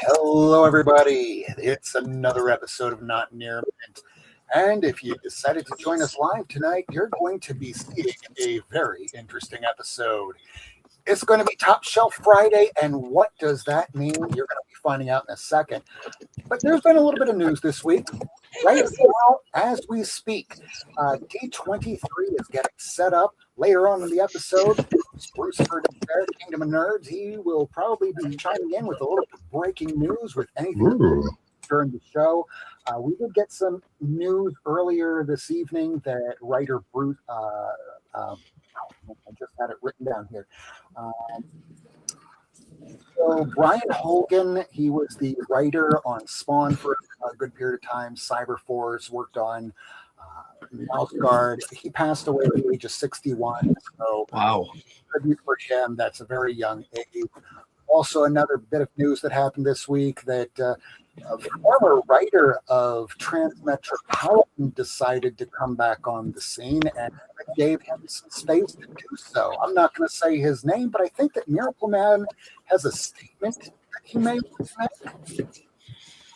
Hello, everybody. It's another episode of Not Near Mint. And if you decided to join us live tonight, you're going to be seeing a very interesting episode. It's going to be Top Shelf Friday, and what does that mean? You're going to be finding out in a second. But there's been a little bit of news this week. Right now, as we speak, D23 is getting set up. Later on in the episode, Bruce for Kingdom of Nerds, he will probably be chiming in with a little bit of breaking news with anything during the show. We did get some news earlier this evening that writer Bruce, I just had it written down here. So Brian Hogan, he was the writer on Spawn for a good period of time. Cyberforce, worked on Mouse Guard. He passed away at the age of 61. So wow, tribute for him. That's a very young age. Also, another bit of news that happened this week that a former writer of Transmetropolitan decided to come back on the scene and gave him some space to do so. I'm not going to say his name, but I think that Miracleman has a statement that he made.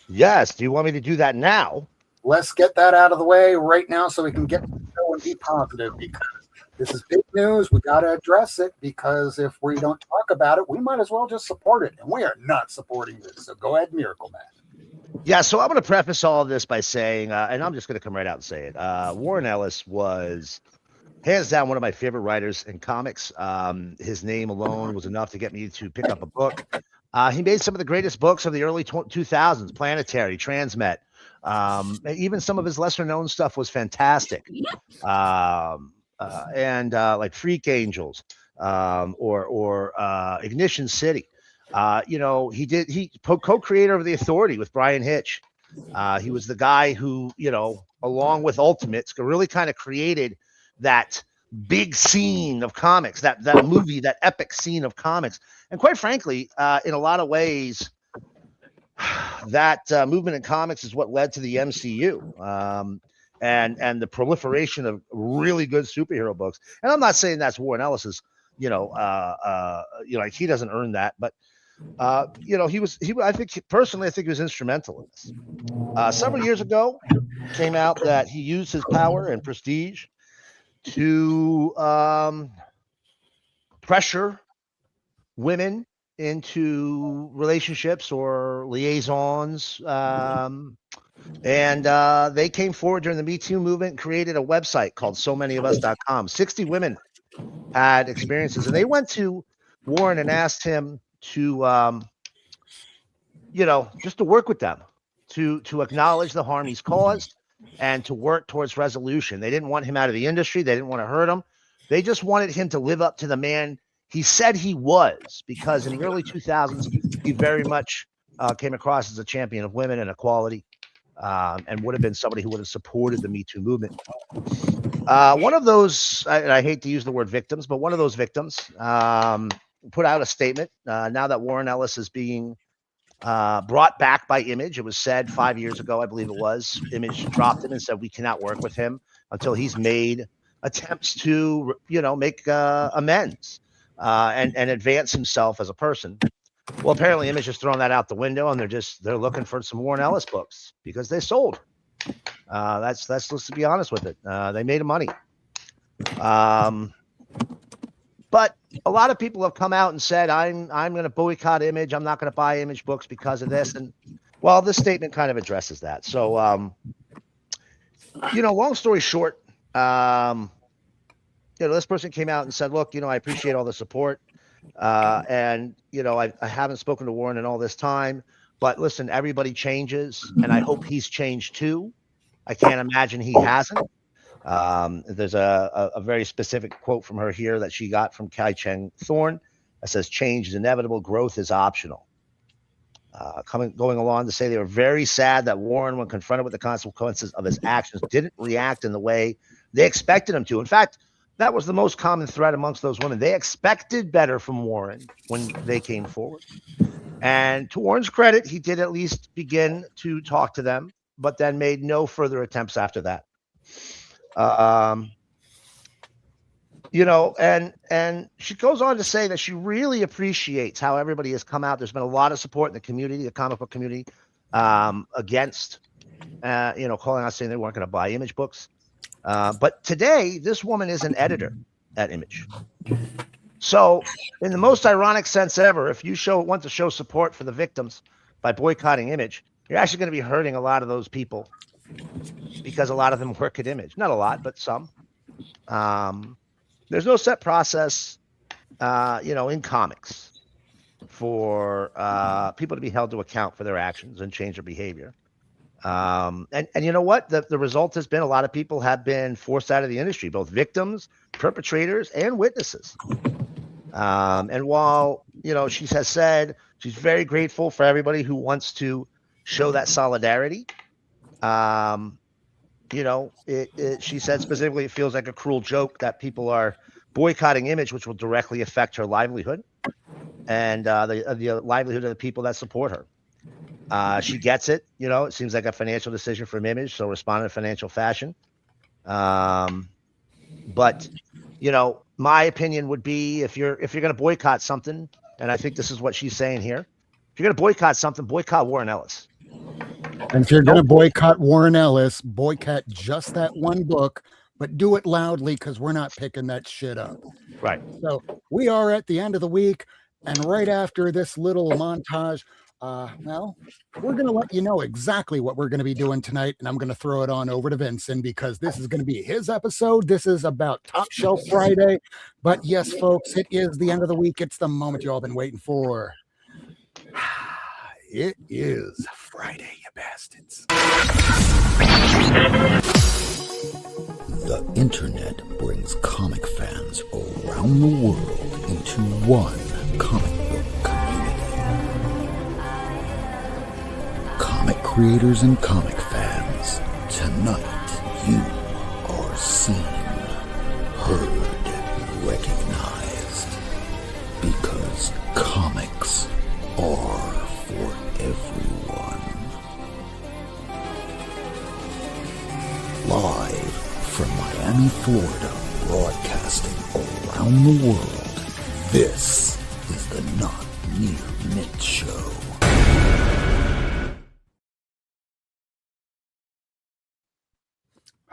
Yes. Do you want me to do that now? Let's get that out of the way right now so we can get to the show and be positive, because this is big news. We got to address it, because if we don't talk about it, we might as well just support it. And we are not supporting this. So go ahead, Miracleman. Yeah, so I'm going to preface all of this by saying, and I'm just going to come right out and say it. Warren Ellis was hands down one of my favorite writers in comics. His name alone was enough to get me to pick up a book. He made some of the greatest books of the early 2000s, Planetary, Transmet. Even some of his lesser known stuff was fantastic. And like Freak Angels or Ignition City. He co-creator of The Authority with Brian Hitch. He was the guy who, along with Ultimates, really kind of created that big scene of comics, that movie, that epic scene of comics. And quite frankly, in a lot of ways, that movement in comics is what led to the MCU and the proliferation of really good superhero books. And I'm not saying that's Warren Ellis's, like he doesn't earn that, but I think he was instrumental in this. Several years ago, came out that he used his power and prestige to pressure women into relationships or liaisons. And they came forward during the Me Too movement and created a website called SoManyOfUs.com. 60 women had experiences, and they went to Warren and asked him to, just to work with them, to acknowledge the harm he's caused and to work towards resolution. They didn't want him out of the industry. They didn't want to hurt him. They just wanted him to live up to the man he said he was, because in the early 2000s, he very much came across as a champion of women and equality, and would have been somebody who would have supported the Me Too movement. One of those, I hate to use the word victims, but one of those victims put out a statement now that Warren Ellis is being brought back by Image. It was said 5 years ago, I believe it was, Image dropped him and said, we cannot work with him until he's made attempts to, make amends and advance himself as a person. Well, apparently Image has thrown that out the window, and they're looking for some Warren Ellis books because they sold. That's let's be honest with it. They made money. But a lot of people have come out and said, I'm going to boycott Image. I'm not going to buy Image books because of this. And well, this statement kind of addresses that. So, long story short, this person came out and said, look, I appreciate all the support. And I haven't spoken to Warren in all this time, but listen, everybody changes, and I hope he's changed too. I can't imagine he hasn't. There's a very specific quote from her here that she got from Kai Cheng Thorne that says, change is inevitable, growth is optional. Going along to say they were very sad that Warren, when confronted with the consequences of his actions, didn't react in the way they expected him to. In fact, that was the most common thread amongst those women. They expected better from Warren when they came forward. And to Warren's credit, he did at least begin to talk to them, but then made no further attempts after that. you know, and she goes on to say that she really appreciates how everybody has come out. There's been a lot of support in the community, the comic book community, against, you know, calling out saying they weren't going to buy Image books. But today, this woman is an editor at Image. So, in the most ironic sense ever, if you want to show support for the victims by boycotting Image, you're actually going to be hurting a lot of those people because a lot of them work at Image. Not a lot, but some. There's no set process, you know, in comics for people to be held to account for their actions and change their behavior. And you know what? The result has been a lot of people have been forced out of the industry, both victims, perpetrators, and witnesses. And while, you know, she has said she's very grateful for everybody who wants to show that solidarity, you know, she said specifically it feels like a cruel joke that people are boycotting Image, which will directly affect her livelihood and the livelihood of the people that support her. She gets it. You know, it seems like a financial decision from Image, so respond in a financial fashion. But, you know, my opinion would be if you're going to boycott something, and I think this is what she's saying here, if you're going to boycott something, boycott Warren Ellis. And if you're going to boycott Warren Ellis, boycott just that one book, but do it loudly because we're not picking that shit up. Right. So we are at the end of the week, and right after this little montage, well, we're going to let you know exactly what we're going to be doing tonight, and I'm going to throw it on over to Vinson because this is going to be his episode. This is about Top Shelf Friday. But yes, folks, it is the end of the week. It's the moment you all been waiting for. It is Friday, you bastards. The internet brings comic fans around the world into one comic book community. Comic creators and comic fans, tonight you are seen, heard, recognized. Because comics are for everyone. Live from Miami, Florida, broadcasting around the world, this is the Not Near Mint Show.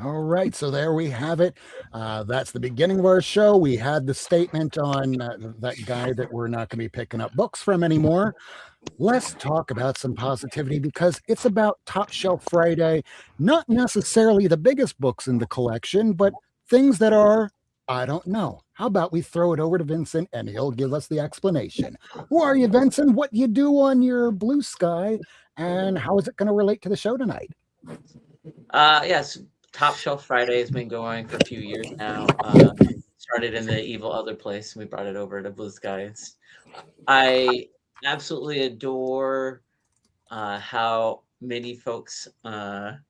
All right, so there we have it. That's the beginning of our show. We had the statement on that guy that we're not going to be picking up books from anymore. Let's talk about some positivity because it's about Top Shelf Friday, not necessarily the biggest books in the collection, but things that are, I don't know. How about we throw it over to Vincent and he'll give us the explanation. Who are you, Vincent? What you do on your blue sky? And how is it going to relate to the show tonight? Yes, Top Shelf Friday has been going for a few years now. Started in the evil other place. We brought it over to Blue Skies. I absolutely adore how many folks on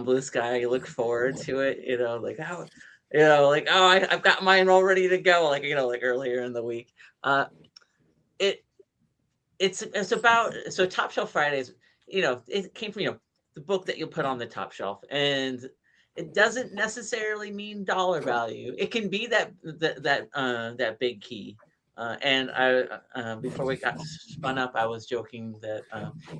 Blue Sky look forward to it. You know, like how, you know, like, oh, I've got mine all ready to go. Like, you know, like earlier in the week. It's about, so Top Shelf Fridays, you know, it came from, you know, the book that you'll put on the top shelf, and it doesn't necessarily mean dollar value. It can be that big key. And I before we got spun up, I was joking that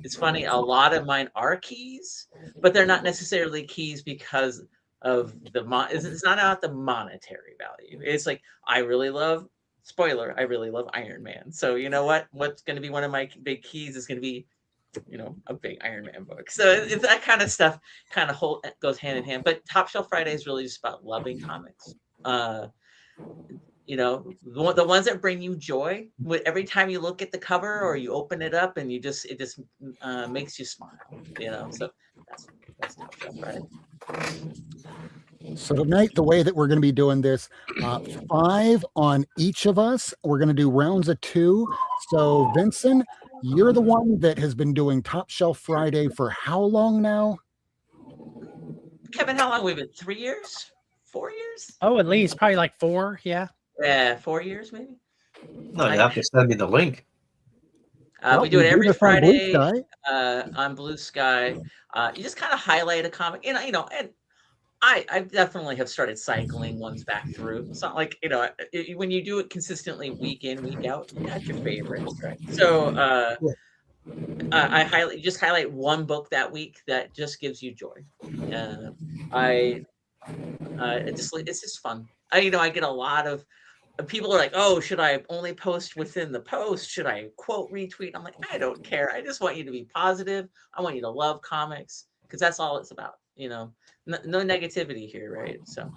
it's funny. A lot of mine are keys, but they're not necessarily keys because of it's not about the monetary value. It's like I really love, spoiler, I really love Iron Man. So you know what? What's going to be one of my big keys is going to be, you know, a big Iron Man book. So it's that kind of stuff kind of goes hand in hand. But Top Shelf Friday is really just about loving comics. You know, the ones that bring you joy. Every time you look at the cover or you open it up and it just makes you smile. You know, so that's Top Shelf Friday. So tonight, the way that we're going to be doing this, 5 on each of us. We're going to do rounds of 2. So Vincent, you're the one that has been doing Top Shelf Friday for how long now? Kevin, how long? We've been 3 years? 4 years? Oh, at least probably like 4. Yeah. Yeah, 4 years maybe. No, you have to send me the link. We do it every Friday on on Blue Sky. You just kind of highlight a comic, and you know, and I definitely have started cycling ones back through. It's not like, when you do it consistently week in, week out, you got your favorites, right? So I highlight one book that week that just gives you joy. I it's just fun. I get a lot of people are like, oh, should I only post within the post? Should I quote retweet? I'm like, I don't care. I just want you to be positive. I want you to love comics because that's all it's about. No negativity here, right? So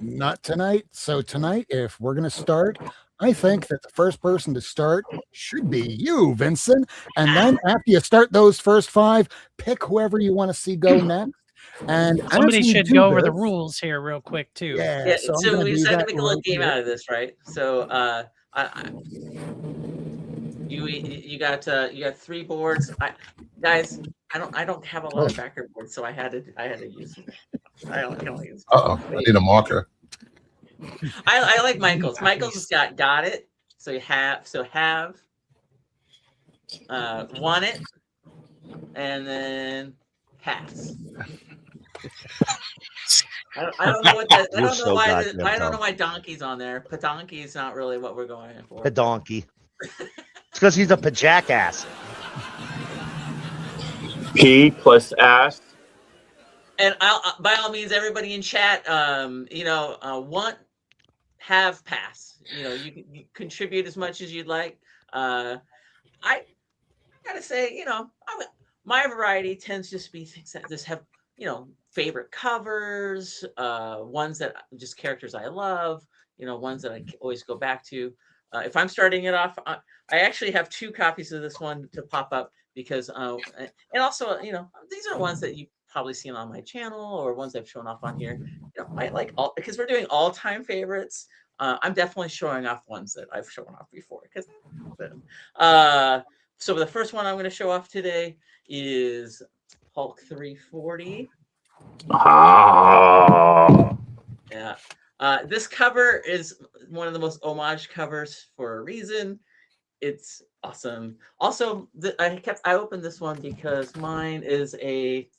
Not tonight. So tonight, if we're going to start, I think that the first person to start should be you, Vincent. And then after you start those first 5, pick whoever you want to see go next. And Somebody as we should do go over the this- rules here real quick too. Yeah, so I'm so gonna we do decided to that make a little right game here. out of this, right? So you got 3 boards. Guys, I don't have a lot of backer boards, so I had to use them. I only use. I need a marker. I like Michael's. Michael's got it. So have won it, and then pass. I don't know what that. I You're don't know so why. goddamn I don't know dumb. why donkey's on there. Padonkey is not really what we're going for. The donkey. It's because he's a pajackass. P plus ass. And by all means, everybody in chat, want, have, pass. You can contribute as much as you'd like. I gotta say, my variety tends to just be things that just have, favorite covers, ones that just characters I love, ones that I always go back to. If I'm starting it off, I actually have 2 copies of this one to pop up because, and also, these are ones that you've probably seen on my channel or ones I've shown off on here. I like all, because we're doing all-time favorites. I'm definitely showing off ones that I've shown off before because so the first one I'm going to show off today is Hulk 340. Yeah. This cover is one of the most homage covers for a reason. It's awesome. Also, I opened this one because mine is a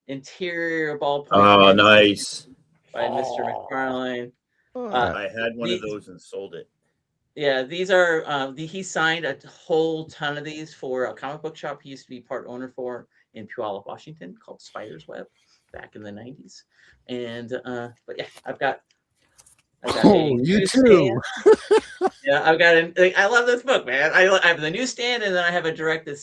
interior ballpoint. Oh, nice. By Mr. McFarlane. I had one of those and sold it. Yeah, these are he signed a whole ton of these for a comic book shop he used to be part owner for in Puyallup, Washington, called Spider's Web back in the 90s. And but yeah, I've got you too. Yeah, I love this book, man. I have the newsstand, and then I have a directed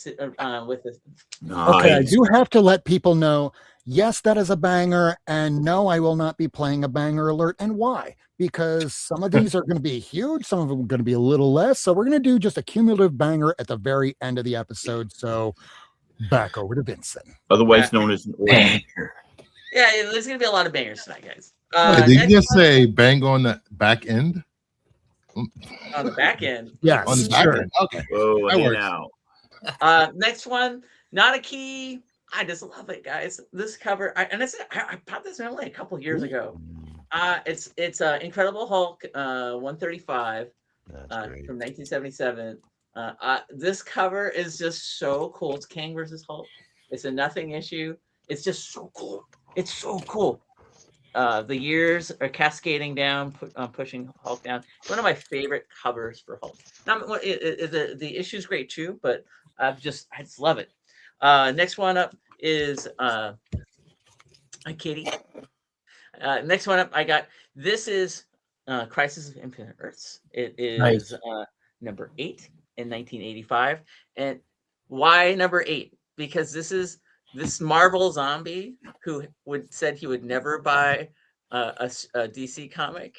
with this. Nice. Okay, I do have to let people know, yes, that is a banger, and no, I will not be playing a banger alert. And why? Because some of these are going to be huge, some of them are going to be a little less. So we're going to do just a cumulative banger at the very end of the episode. So back over to Vincent. Otherwise known as an Banger. Yeah, there's going to be a lot of bangers tonight, guys. Did you just say bang on the back end? On the back end? Yes, On the back sure. end. Okay. Whoa, That hey works. now. Next one, not a key. I just love it, guys. This cover, I bought this only a couple years ago. It's Incredible Hulk 135 from 1977. This cover is just so cool. It's Kang versus Hulk. It's a nothing issue. It's just so cool. It's so cool. The years are cascading down, pushing Hulk down. It's one of my favorite covers for Hulk. Now, the issue's great too, but I just love it. Next one up is Kitty. Next one up, I got, this is Crisis of Infinite Earths. It is Nice. number 8 in 1985. And why number 8? Because this Marvel zombie who said he would never buy a DC comic.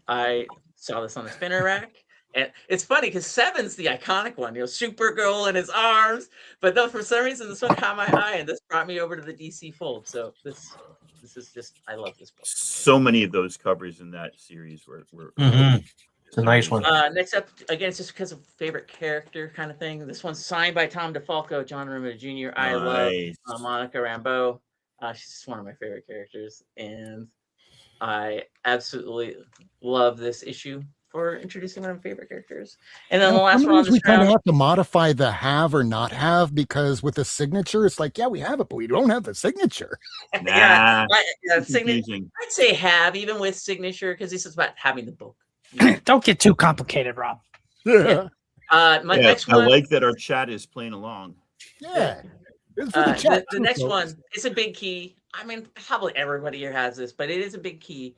I saw this on the spinner rack. And it's funny because 7's the iconic one, Supergirl in his arms. But though for some reason this one caught my eye, and this brought me over to the DC fold. So this is just, I love this book. So many of those covers in that series were It's a nice one. Next up, again, it's just because of favorite character kind of thing. This one's signed by Tom DeFalco, John Romita Jr. I Nice. love Monica Rambeau. She's just one of my favorite characters, and I absolutely love this issue for introducing one of my favorite characters. And then the last one on Sometimes we this kind of round. have to modify the have or not have, because with the signature, it's like, yeah, we have it, but we don't have the signature. Yeah, Too confusing. I'd say have, even with signature, because this is about having the book. Don't get too complicated, Rob. Yeah. My next I one. like that our chat is playing along. Yeah. It's for the chat. The next one is a big key. I mean, probably everybody here has this, but it is a big key.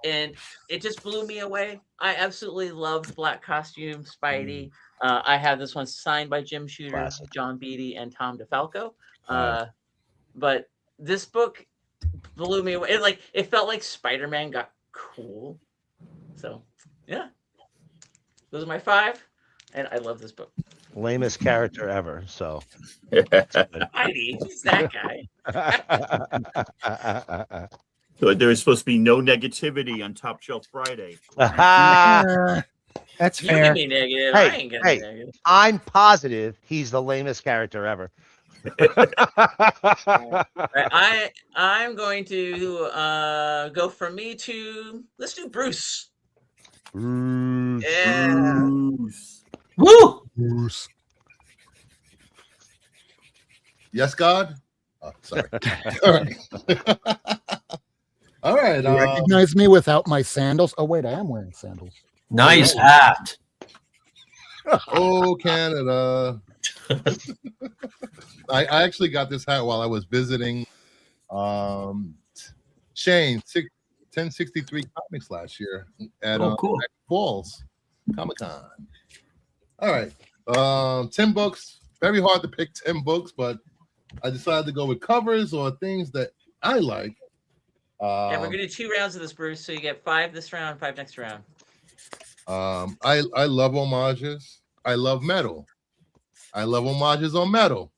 And it just blew me away. I absolutely loved Black Costume Spidey. I have this one signed by Jim Shooter, Classic. John Beatty, and Tom DeFalco. But this book blew me away. It felt like Spider-Man got cool. So yeah, those are my 5, and I love this book. Lamest character ever. So Spidey, who's that guy? So there was supposed to be no negativity on Top Shelf Friday. That's You can fair. be negative. Hey, I ain't gonna hey. be negative. I'm positive he's the lamest character ever. I'm going to go from me to, let's do Bruce. Yeah. Woo! Bruce. Yes, God. Oh, sorry. All right. All right. You recognize me without my sandals? Oh, wait, I am wearing sandals. Nice hat. Oh, Canada. I actually got this hat while I was visiting Shane 1063 Comics last year at cool. Falls Comic-Con. All right. 10 books. Very hard to pick 10 books, but I decided to go with covers or things that I like. Yeah, we're gonna do 2 rounds of this, Bruce. So you get 5 this round, 5 next round. I love homages. I love metal. I love homages on metal.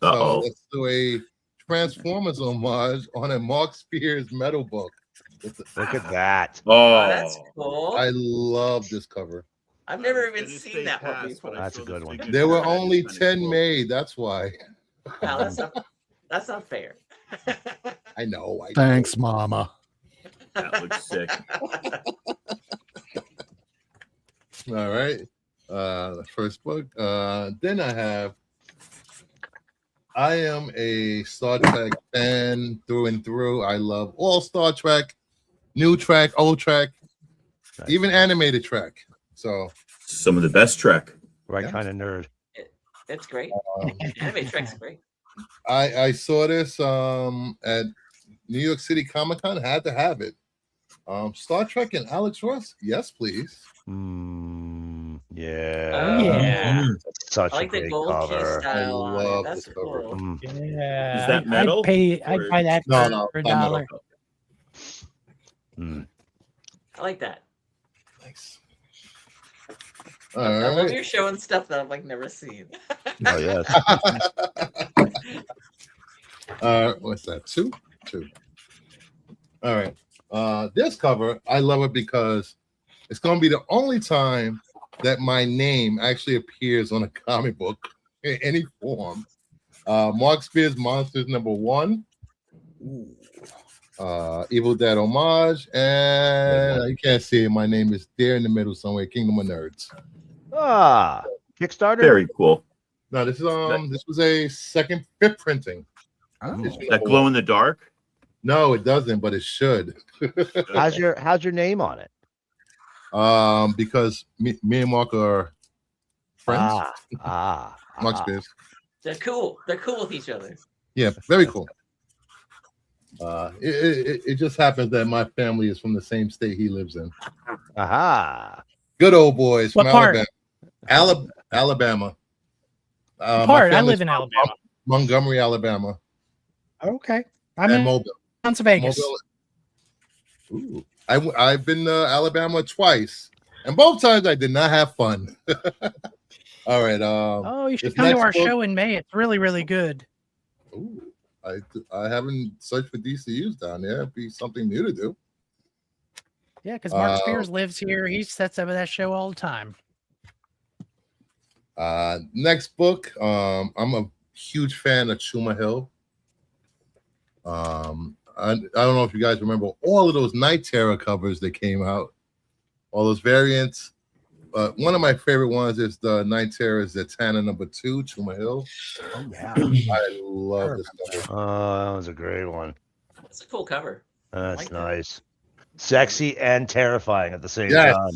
So let's do a Transformers homage on a Mark Spears metal book. Look at that. Oh, that's cool. I love this cover. I've never even seen that one before. That's a good one. There were only 10 made. That's why. Wow, that's not fair. I know. Thanks, Mama. That looks sick. All right. The first book. Then I am a Star Trek fan through and through. I love all Star Trek, new track, old track, even animated track. So some of the best Trek. Right kind of nerd. It's great. Anime Trek's great. I saw this at New York City Comic-Con. Had to have it. Star Trek and Alex Ross. Yes, please. Yeah. Oh, yeah. Such I like a the great gold key cover. style on it. love That's this cover. cool. Yeah. Is that metal? I'd buy that No, for not $1. metal. I like that. Nice. I All love right. you're showing stuff that I've never seen. Oh yes. What's that? Two. All right. This cover, I love it because it's going to be the only time that my name actually appears on a comic book in any form. Mark Spears Monsters #1. Evil Dead homage, and you can't see it. My name is there in the middle somewhere. Kingdom of Nerds. Kickstarter. Very cool. No, this is this was a fifth printing. That glow in the dark? No, it doesn't, but it should. How's your name on it? Because me and Mark are friends. Mark Spears. They're cool. They're cool with each other. Yeah, very cool. It just happens that my family is from the same state he lives in. Good old boys from What part? Alabama. What part? I live in Alabama. Montgomery, Alabama. Okay. And I'm in Mobile. Vegas. Ooh. I've been to Alabama twice, and both times I did not have fun. All right. Oh, you should this come to next our book- show in May. It's really, really good. Ooh, I haven't searched for DCUs down there. It'd be something new to do. Yeah, because Mark Spears lives here. He sets up at that show all the time. Next book. I'm a huge fan of Chuma Hill. I don't know if you guys remember all of those Night Terror covers that came out all those variants. One of my favorite ones is the Night Terror Zatanna #2, Chuma Hill. Oh yeah. I love this cover. Oh, that was a great one. It's a cool cover. That's like that. nice. Sexy and terrifying at the same Yes. time.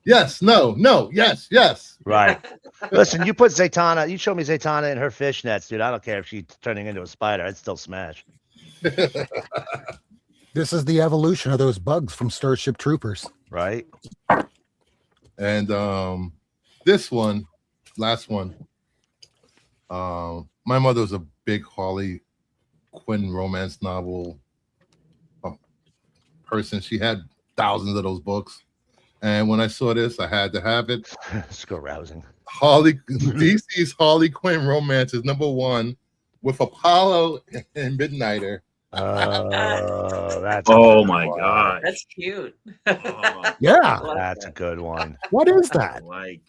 Yes, no, yes, yes. Right. Listen, you put Zatanna, you show me Zatanna in her fishnets, dude. I don't care if she's turning into a spider. I'd still smash. This is the evolution of those bugs from Starship Troopers. Right. And this one, last one. My mother was a big Harley Quinn romance novel person. She had thousands of those books. And when I saw this, I had to have it. Let's go rousing. DC's Harley Quinn romance is #1 with Apollo and Midnighter. That's Oh my god. That's cute. Oh, Yeah. That's a good one. What is that? like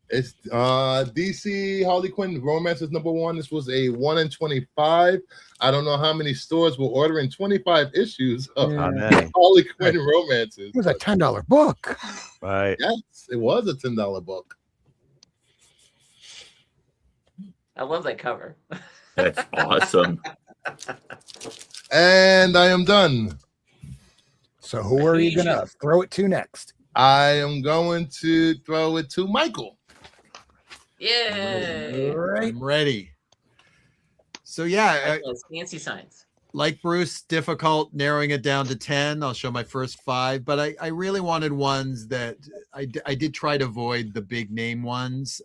It's DC Harley Quinn romance is #1. This was a 1 in 25. I don't know how many stores were ordering 25 issues of Yeah. Amen. Harley Quinn romances. It was a $10 book. Right. Yes, it was a $10 book. I love that cover. that's awesome. And I am done. So who are you gonna throw it to next? I am going to throw it to Michael. Yay! I'm ready. So yeah, Fancy signs. like Bruce, difficult narrowing it down to 10. I'll show my first 5, but I really wanted ones that I did try to avoid the big name ones,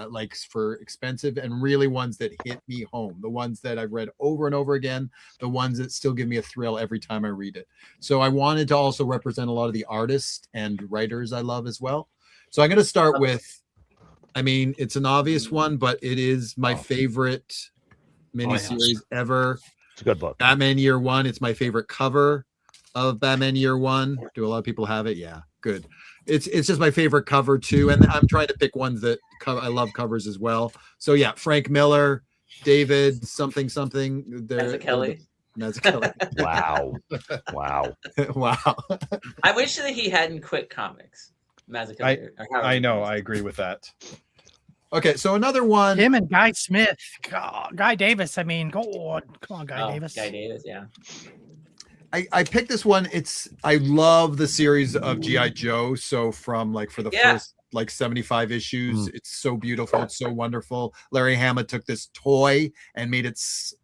like for expensive, and really ones that hit me home. The ones that I've read over and over again, the ones that still give me a thrill every time I read it. So I wanted to also represent a lot of the artists and writers I love as well. So I'm going to start with, I mean, it's an obvious one, but it is my favorite miniseries ever. It's a good book. Batman Year One. It's my favorite cover of Batman Year One. Do a lot of people have it? Yeah, good. It's just my favorite cover too. And I'm trying to pick ones that I love covers as well. So yeah, Frank Miller, David something. Mazzucchelli. Mazzucchelli. Wow. Wow. Wow. I wish that he hadn't quit comics. Mazzucchelli. I know. I agree with that. Okay, so another one. Him and Guy Smith, God, Guy Davis. I mean, go on, come on, Guy Davis. Guy Davis, yeah. I picked this one. I love the series of G.I. Joe. So from for the first 75 issues, it's so beautiful. It's so wonderful. Larry Hama took this toy and made it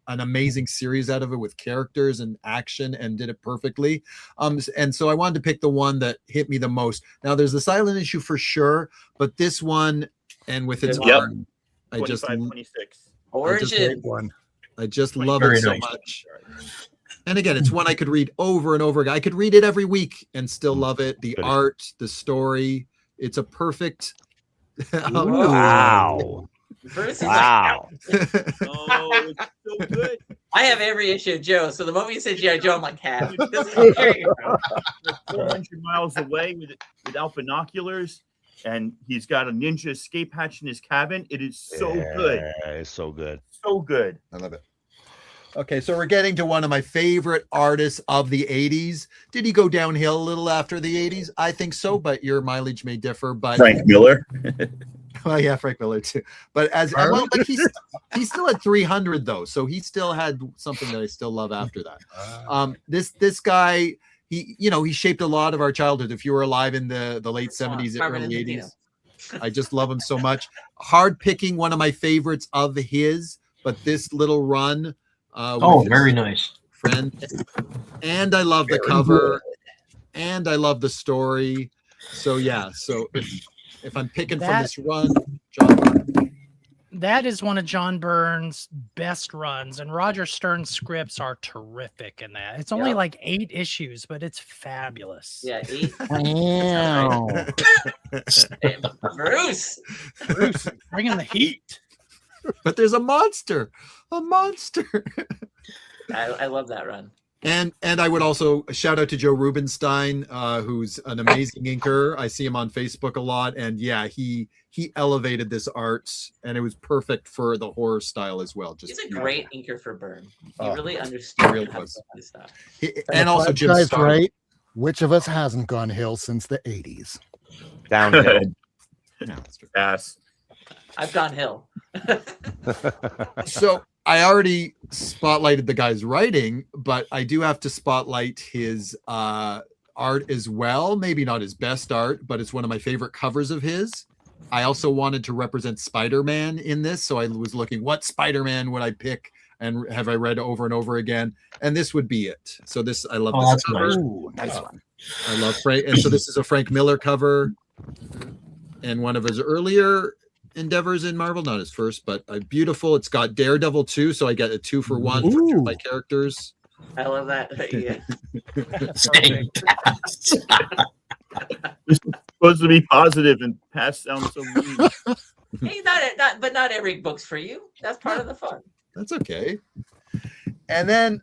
an amazing series out of it with characters and action and did it perfectly. And so I wanted to pick the one that hit me the most. Now there's the silent issue for sure, but this one, and with its art, I just 26. Origin. I just love it so much. And again, it's one I could read over and over again. I could read it every week and still love it. The art, the story, it's a perfect. Wow. Bruce is wow. Oh, it's so good. I have every issue of Joe, so the moment you said G.I. Joe, I'm like, half. 400 miles away without binoculars, and he's got a ninja escape hatch in his cabin. It is so good. It's so good. So good. I love it. Okay, so we're getting to one of my favorite artists of the 80s. Did he go downhill a little after the 80s? I think so, but your mileage may differ. But Frank Miller. Well, yeah, Frank Miller too. But but he's still at 300 though, so he still had something that I still love after that. This guy, he shaped a lot of our childhood. If you were alive in the late 70s, early 80s, I just love him so much. Hard picking, one of my favorites of his, but this little run. Very nice. Friend. And I love the cover, and I love the story. So yeah, so if I'm picking from this run, John Byrne. That is one of John Byrne's best runs, and Roger Stern's scripts are terrific in that. It's only like 8 issues, but it's fabulous. Yeah, 8. Bruce, bringing the heat. But there's a monster. I love that run. And I would also shout out to Joe Rubenstein, who's an amazing inker. I see him on Facebook a lot, and yeah, he elevated this art, and it was perfect for the horror style as well. Just he's a great inker for Byrne. He really understood how to put this stuff. And also Jim Starlin. Right? Which of us hasn't gone hill since the 80s? Downhill. Pass. I've gone hill. So I already spotlighted the guy's writing, but I do have to spotlight his art as well. Maybe not his best art, but it's one of my favorite covers of his. I also wanted to represent Spider-Man in this, so I was looking what Spider-Man would I pick and have I read over and over again, and this would be it. So this I love. Oh, this that's cover. nice. Ooh, nice one. I love Frank, and so this is a Frank Miller cover, and one of his earlier endeavors in Marvel, not his first, but beautiful. It's got Daredevil too, so I get a 2-for-1 for two of my characters. I love that. Yeah. Same pass. This is supposed to be positive and pass sounds so mean. Hey, but not every book's for you. That's part of the fun. That's okay. And then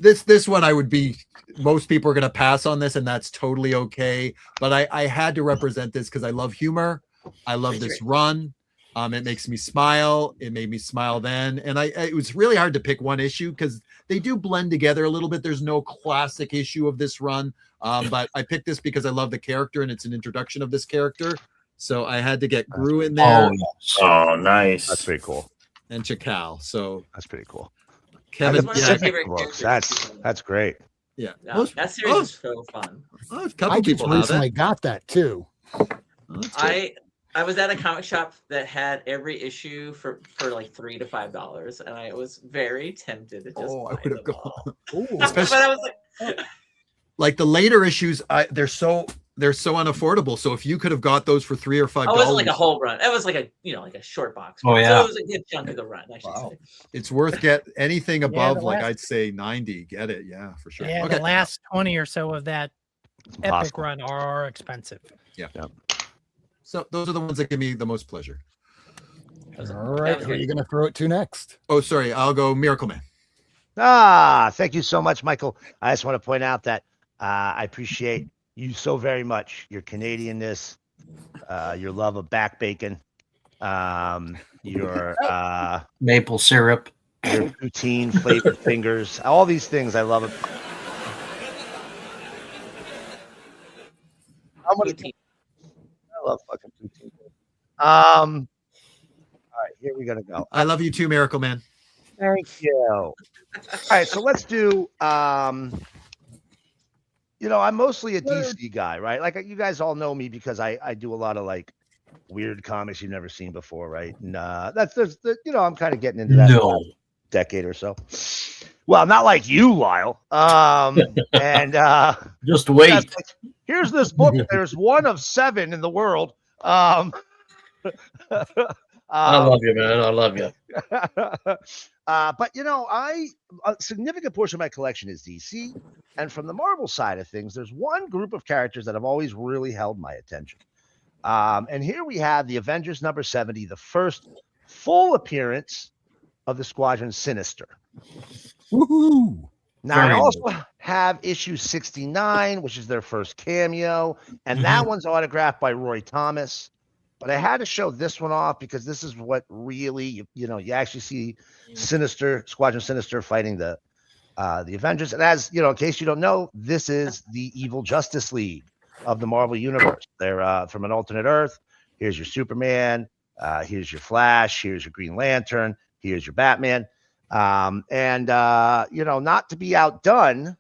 this one I would be, most people are going to pass on this, and that's totally okay. But I had to represent this because I love humor. I love this run. It makes me smile. It made me smile then. And it was really hard to pick one issue because they do blend together a little bit. There's no classic issue of this run. But I picked this because I love the character and it's an introduction of this character. So I had to get Gru in there. Oh, nice. That's pretty cool. And Chakal. So that's pretty cool. Kevin, One of my favorite characters. That's great. Yeah. Yeah, that series is so fun. A couple I just people have recently it. got that too. I was at a comic shop that had every issue for like $3 to $5, and I was very tempted to just I buy would have them gone. all. Especially But I was like, the later issues, they're so unaffordable. So if you could have got those for $3 or $5, it wasn't like a whole run. It was like a short box. Oh, So yeah. it was a good chunk of the run, I should say. it's worth anything above the like last- I'd say 90. Get it, yeah, for sure. Yeah, Okay. the last 20 or so of that epic possible. run are expensive. Yeah. So those are the ones that give me the most pleasure. All right, who are you going to throw it to next? Oh, sorry, I'll go Miracleman. Thank you so much, Michael. I just want to point out that I appreciate you so very much. Your Canadianness, your love of back bacon, your Maple syrup, your poutine flavored fingers, all these things. I love it. How many? I love fucking poutine. All right, here we're gonna go. I love you too, Miracleman. Thank you. All right, so let's do. I'm mostly a DC guy, right? Like you guys all know me because I do a lot of like weird comics you've never seen before, right? And I'm kind of getting into that last decade or so. Well, not like you, Lyle. And just wait. Here's this book. There's one of 7 in the world. I love you, man. I love you. But a significant portion of my collection is DC, and from the Marvel side of things, there's one group of characters that have always really held my attention. And here we have the Avengers number 70, the first full appearance of the Squadron Sinister. Woohoo! Now I also have issue 69, which is their first cameo, and that one's autographed by Roy Thomas. But I had to show this one off because this is what really, you actually see Squadron Sinister fighting the Avengers. And as in case you don't know, this is the evil Justice League of the Marvel Universe. They're from an alternate Earth. Here's your Superman. Here's your Flash. Here's your Green Lantern. Here's your Batman. Not to be outdone,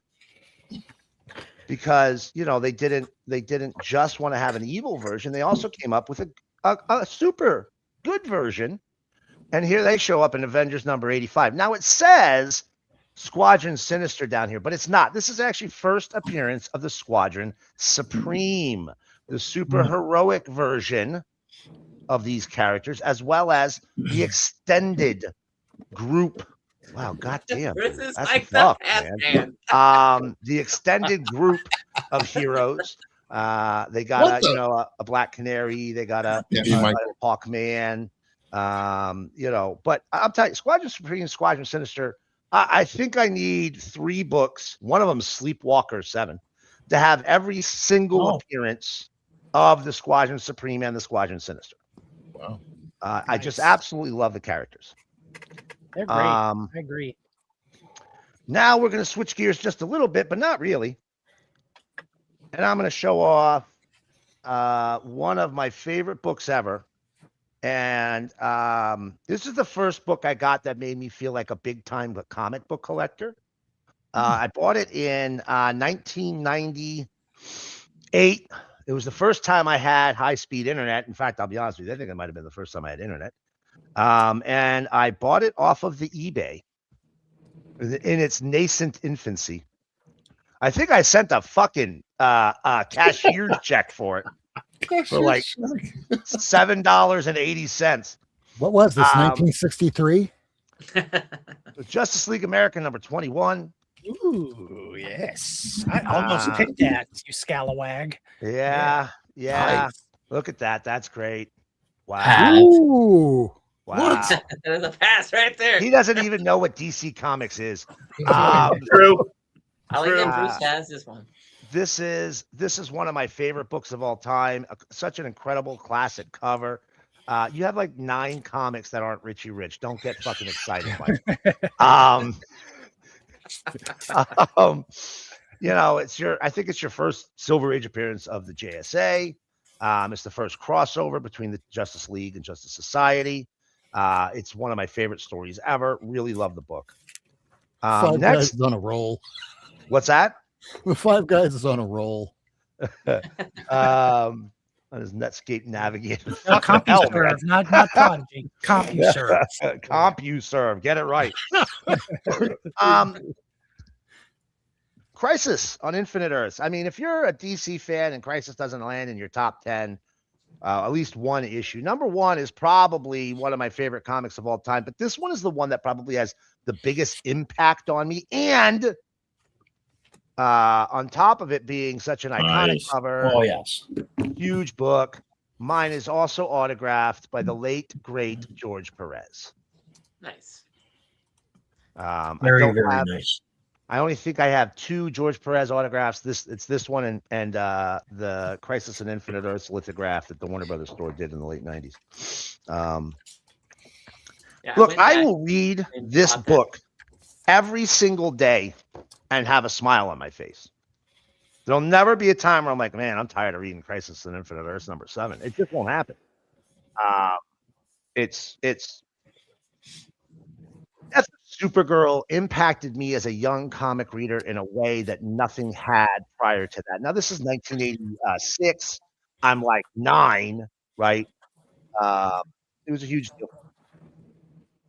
because they didn't just want to have an evil version. They also came up with a super good version, and here they show up in Avengers number 85. Now it says Squadron Sinister down here, but it's not. This is actually first appearance of the Squadron Supreme, the super heroic version of these characters, as well as the extended group. Wow, goddamn, This is that's like rough, the past man. man. The extended group of heroes. They got a Black Canary. They got a Hawkman. But I'm telling you, Squadron Supreme, Squadron Sinister. I think I need 3 books. One of them is Sleepwalker 7, to have every single appearance of the Squadron Supreme and the Squadron Sinister. Wow. I just absolutely love the characters. They're great. I agree. Now we're going to switch gears just a little bit, but not really. And I'm going to show off one of my favorite books ever. And this is the first book I got that made me feel like a big-time comic book collector. I bought it in 1998. It was the first time I had high-speed internet. In fact, I'll be honest with you, I think it might have been the first time I had internet. And I bought it off of the eBay in its nascent infancy. I think I sent a fucking cashier's check for it for like $7.80. What was this? 1963. Justice League America number 21. Ooh, yes. I almost picked that, you scalawag. Yeah. Nice. Look at that. That's great. Wow. Ooh. Wow. There's a pass right there. He doesn't even know what DC Comics is. True. I like that Bruce has this one. This is one of my favorite books of all time. Such an incredible classic cover. You have like 9 comics that aren't Richie Rich. Don't get fucking excited by it. You know, I think it's your first Silver Age appearance of the JSA. It's the first crossover between the Justice League and Justice Society. It's one of my favorite stories ever. Really love the book. Five Guys is on a roll. What's that? The Five Guys is on a roll. On his Netscape Navigator. CompuServe, not Prodigy. CompuServe. CompuServe. Get it right. Crisis on Infinite Earths. I mean, if you're a DC fan and Crisis doesn't land in your top 10, at least one issue. Number 1 is probably one of my favorite comics of all time, but this one is the one that probably has the biggest impact on me. And on top of it being such an iconic cover, oh yes, huge book. Mine is also autographed by the late great George Perez. Nice. very nice. I only think I have 2 George Perez autographs. It's this one and the Crisis on Infinite Earths lithograph that the Warner Brothers store did in the late 90s. Look, I will read this book every single day and have a smile on my face. There'll never be a time where I'm like, man, I'm tired of reading Crisis on Infinite Earths number 7. It just won't happen. Supergirl impacted me as a young comic reader in a way that nothing had prior to that. Now, this is 1986. I'm like 9, right? It was a huge deal.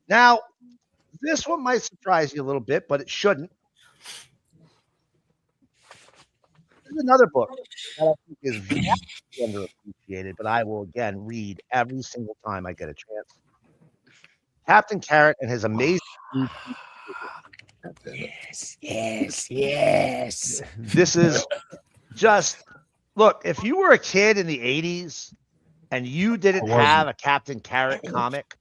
Now, this one might surprise you a little bit, but it shouldn't. There's another book that I think is very underappreciated, but I will again read every single time I get a chance. Captain Carrot and his amazing. Yes. This is just look. If you were a kid in the 80s and you didn't have a Captain Carrot comic,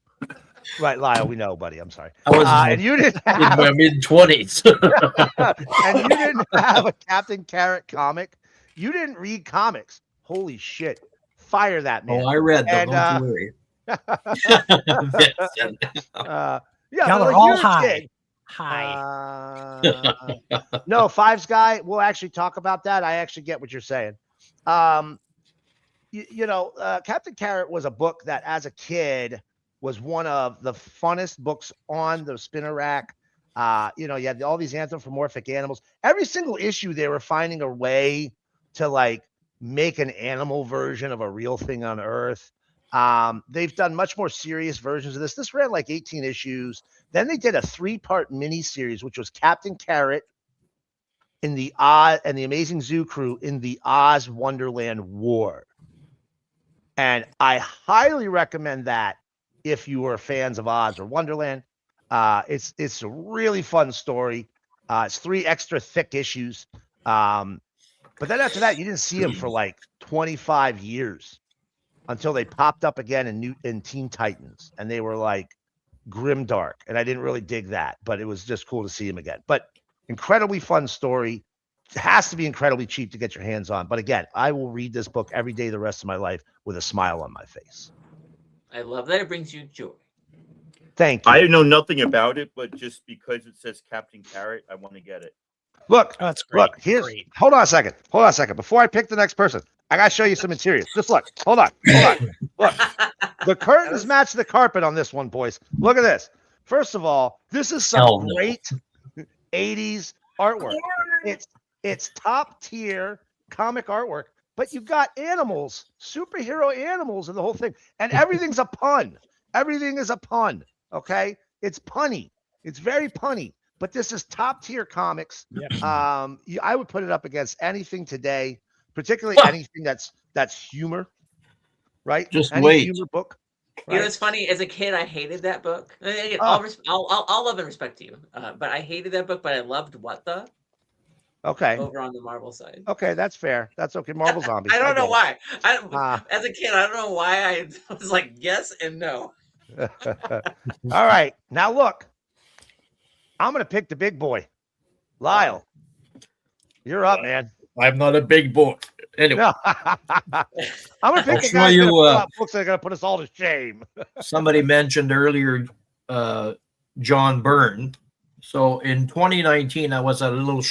right, Lyle? We know, buddy. I'm sorry. I was and you didn't have in my mid-20s. and you didn't have a Captain Carrot comic. You didn't read comics. Holy shit! Fire that man. Oh, I read them. And, Don't you worry. Yeah, y'all are all high. No, Fives Guy. We'll actually talk about that. I actually get what you're saying. Captain Carrot was a book that, as a kid, was one of the funnest books on the spinner rack. You had all these anthropomorphic animals. Every single issue, they were finding a way to like make an animal version of a real thing on Earth. They've done much more serious versions of this. This ran like 18 issues. Then they did a 3-part miniseries, which was Captain Carrot in the Oz and the Amazing Zoo Crew in the Oz Wonderland War. And I highly recommend that if you are fans of Oz or Wonderland. It's a really fun story. It's 3 extra thick issues. But then after that, you didn't see him for like 25 years. Until they popped up again in Teen Titans, and they were like grimdark, and I didn't really dig that, but it was just cool to see him again. But incredibly fun story. It has to be incredibly cheap to get your hands on. But again, I will read this book every day the rest of my life with a smile on my face. I love that it brings you joy. Thank you. I know nothing about it, but just because it says Captain Carrot, I want to get it. Look, Oh, that's great. look. Here's. Great. Hold on a second. Hold on a second. Before I pick the next person, I gotta show you some materials. Just look. Hold on. Hold on. Look. The curtains match the carpet on this one, boys. Look at this. First of all, this is some Hell no. great 80s artwork. It's top tier comic artwork, but you've got animals, superhero animals, and the whole thing, and everything's a pun. Everything is a pun. Okay, it's punny. It's very punny. But this is top tier comics. Yep. I would put it up against anything today, particularly anything that's humor, right? Just Any wait. humor book. You know, Right? it's funny. As a kid, I hated that book. Again, Oh. I'll love and respect you, but I hated that book. But I loved What the Okay. over on the Marvel side. Okay, that's fair. That's okay. Marvel Zombies. I don't know why. Ah. As a kid, I don't know why I was like yes and no. All right. Now look. I'm gonna pick the big boy. Lyle. You're up, man. I'm not a big boy. Anyway, No. I'm gonna pick I'll the show guy who's you, gonna pull out books that are gonna put us all to shame. somebody mentioned earlier John Byrne. So in 2019, I was at a little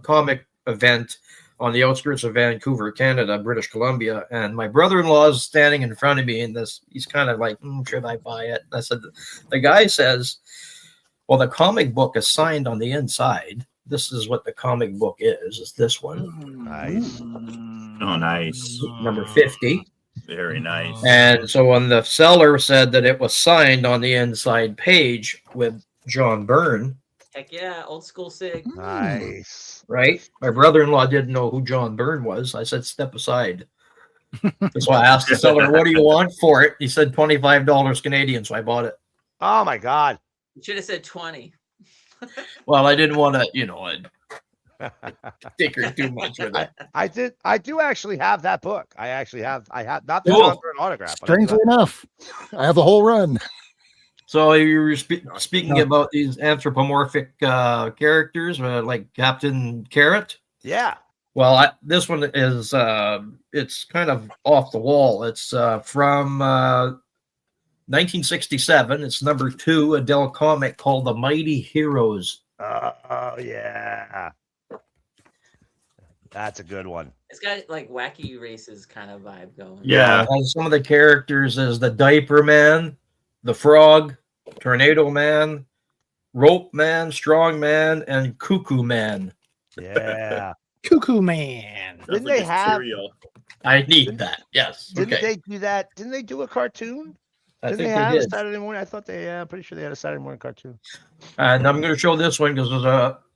comic event on the outskirts of Vancouver, Canada, British Columbia, and my brother-in-law is standing in front of me, and he's kind of like, should I buy it? I said, the guy says, well, the comic book is signed on the inside. This is what the comic book is. It's this one. Nice. Oh, nice. Number 50. Very nice. And so when the seller said that it was signed on the inside page with John Byrne, Heck yeah, old school Sig. Nice. right? My brother-in-law didn't know who John Byrne was. I said, step aside. So I asked the seller, what do you want for it? He said $25 Canadian, so I bought it. Oh my God. You should have said 20. Well, I didn't want to, tinker too much with it. I do actually have that book. I have not the Cool. John Byrne autograph. but I do Strangely enough, I have the whole run. So you were speaking about these anthropomorphic characters, like Captain Carrot. Yeah. Well, this one is it's kind of off the wall. It's from 1967. It's number 2, a Dell comic called The Mighty Heroes. Oh yeah. That's a good one. It's got like wacky races kind of vibe going. Yeah. It has some of the characters as the Diaper Man, the Frog, Tornado Man, Rope Man, Strong Man, and Cuckoo Man. Yeah. Cuckoo Man. Didn't they have? I need that. Yes. Didn't Okay. they do that? Didn't they do a cartoon? I Didn't think they they have a did. Saturday morning? I thought they. I'm pretty sure they had a Saturday morning cartoon. And I'm going to show this one because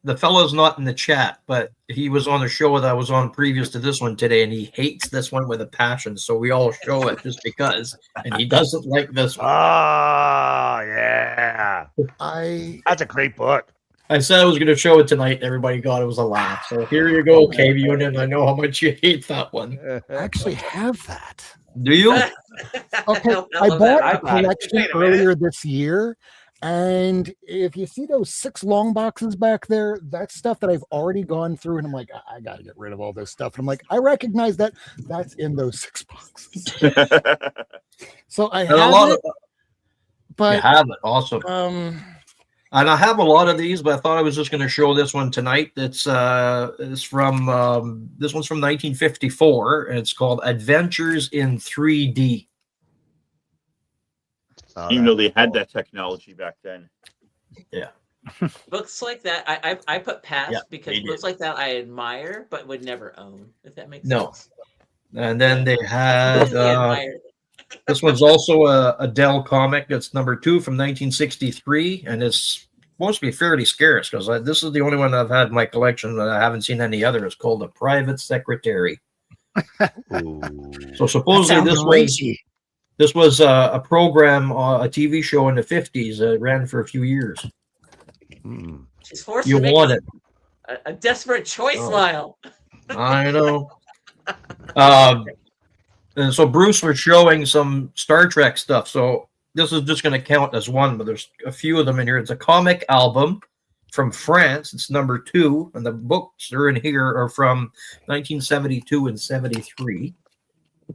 the fellow's not in the chat, but he was on the show that I was on previous to this one today, and he hates this one with a passion. So we all show it just because, and he doesn't like this one. Oh yeah. That's a great book. I said I was going to show it tonight, and everybody got it was a laugh. So here you go, KV, and I know how much you hate that one. I actually have that. Do you? Okay, I bought a collection earlier this year, and if you see those 6 long boxes back there, that's stuff that I've already gone through, and I'm like, I got to get rid of all this stuff. And I'm like, I recognize that that's in those 6 boxes. So I And a have lot it, of but you have it, awesome. And I have a lot of these, but I thought I was just going to show this one tonight. It's from this one's from 1954, and it's called Adventures in 3D. Even though they had that technology back then. Yeah. Books like that, I put past Yeah, because they books did. like that I admire but would never own. If that makes No. sense. And then they had I admire this one's also a Dell comic. It's number 2 from 1963, and it's supposed to be fairly scarce because this is the only one I've had in my collection that I haven't seen any other. It's called A Private Secretary. So supposedly this was a program, a TV show in the 50s that ran for a few years. She's forced You to make want it. a desperate choice, Oh. Lyle. I know. And so Bruce was showing some Star Trek stuff. So this is just going to count as one, but there's a few of them in here. It's a comic album from France. It's number 2, and the books that are in here are from 1972 and 73.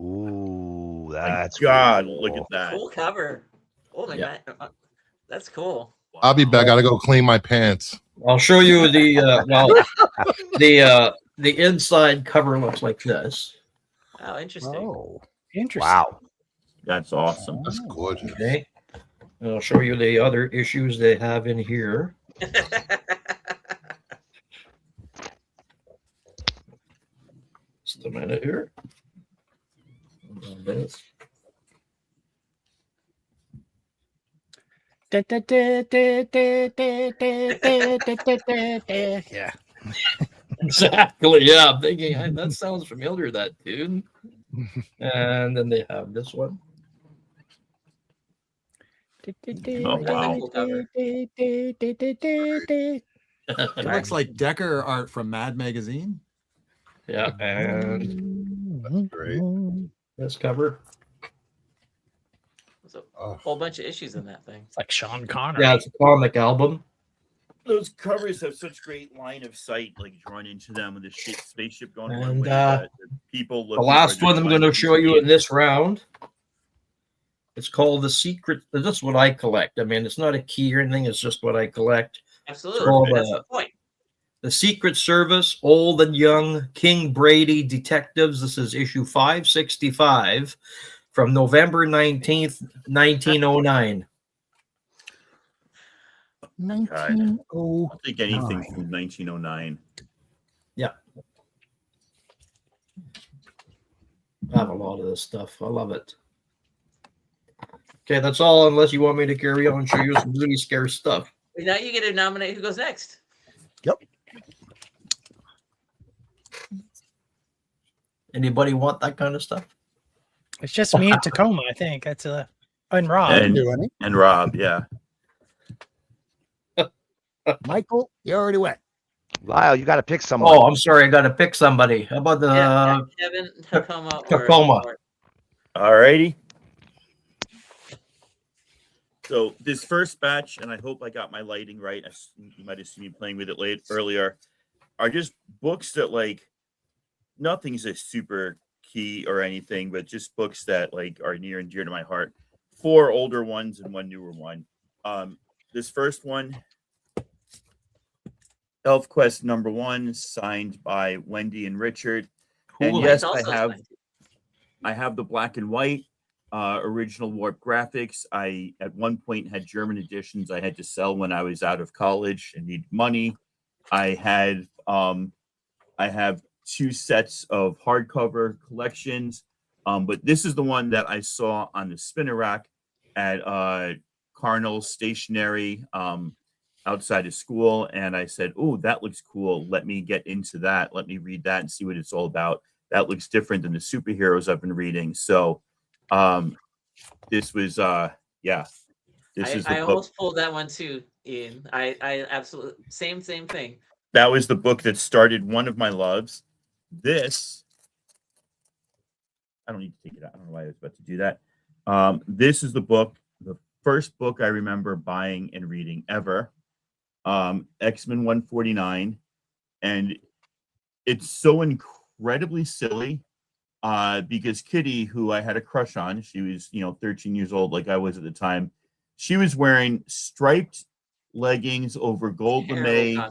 Ooh, that's God, cool. look at that. Cool cover. Oh my Yeah. god, that's cool. I'll be back. I gotta go clean my pants. I'll show you the the inside cover looks like this. Oh, interesting. Oh, Interesting. Wow. That's awesome. That's gorgeous. Okay. And I'll show you the other issues they have in here. Just a minute here. Hold on a minute. Yeah. Exactly. Yeah, I'm thinking that sounds familiar, that tune. And then they have this one. Oh, wow. Cool cover. It looks like Decker art from Mad Magazine. Yeah, and Great. this cover. There's a whole bunch of issues in that thing. It's like Sean Connery. Yeah, it's a comic album. Those covers have such great line of sight, like drawn into them with the spaceship going one And way. The people. the last one I'm going to show you in this round. It's called The Secret. This is what I collect. I mean, it's not a key or anything. It's just what I collect. Absolutely. called, That's the point. The Secret Service, Old and Young, King Brady Detectives. This is issue 565 from November 19th, 1909. 1909. I'll take anything from 1909. Yeah. I have a lot of this stuff. I love it. Okay, that's all, unless you want me to carry on and show you some really scary stuff. Now you get to nominate who goes next. Yep. Anybody want that kind of stuff? It's just me and Tacoma, I think. That's and Rob. And Rob, yeah. Michael, you already went. Lyle, you got to pick someone. Oh, I'm sorry. I got to pick somebody. How about the Kevin, Tacoma, Tacoma? All righty. So this first batch, and I hope I got my lighting right. You might have seen me playing with it earlier. Are just books that like nothing's a super key or anything, but just books that like are near and dear to my heart. 4 older ones and 1 newer one. This first one, Elf Quest #1, signed by Wendy and Richard. Cool. And yes, It's also I have the black and white original warp graphics. I at one point had German editions I had to sell when I was out of college and needed money. I have 2 sets of hardcover collections, but this is the one that I saw on the spinner rack at Carnell's Stationery outside of school, and I said, "Oh, that looks cool. Let me get into that. Let me read that and see what it's all about. That looks different than the superheroes I've been reading." So this was this is the I book. almost pulled that one too, Ian. I absolutely same thing. That was the book that started one of my loves. This, I don't need to take it out. I don't know why I was about to do that. This is the first book I remember buying and reading ever. X-Men 149. And it's so incredibly silly because Kitty, who I had a crush on, she was, 13 years old like I was at the time. She was wearing striped leggings over gold lame,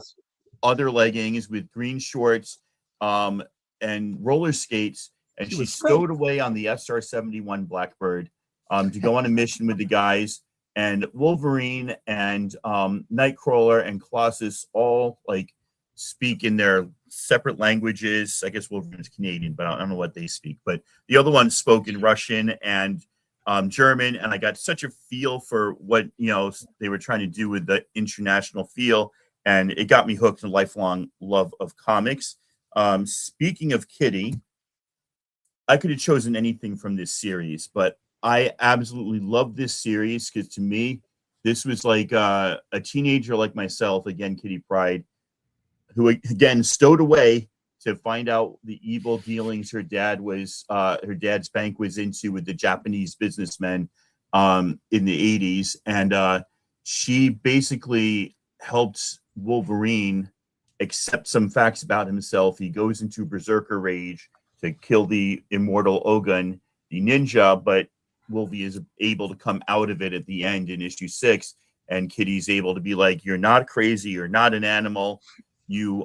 other leggings with green shorts and roller skates. And she stowed away on the SR-71 Blackbird to go on a mission with the guys. And Wolverine and Nightcrawler and Colossus all like speak in their separate languages. I guess Wolverine's Canadian, but I don't know what they speak. But the other one spoke in Russian and German, and I got such a feel for what they were trying to do with the international feel, and it got me hooked in a lifelong love of comics. Speaking of Kitty, I could have chosen anything from this series, but I absolutely love this series because to me, this was like a teenager like myself, again, Kitty Pryde, who again stowed away to find out the evil dealings her dad's bank was into with the Japanese businessmen in the 80s. And she basically helped Wolverine accept some facts about himself. He goes into berserker rage to kill the immortal Ogun, the ninja, but Wolvie is able to come out of it at the end in issue 6 and Kitty's able to be like, you're not crazy, you're not an animal, you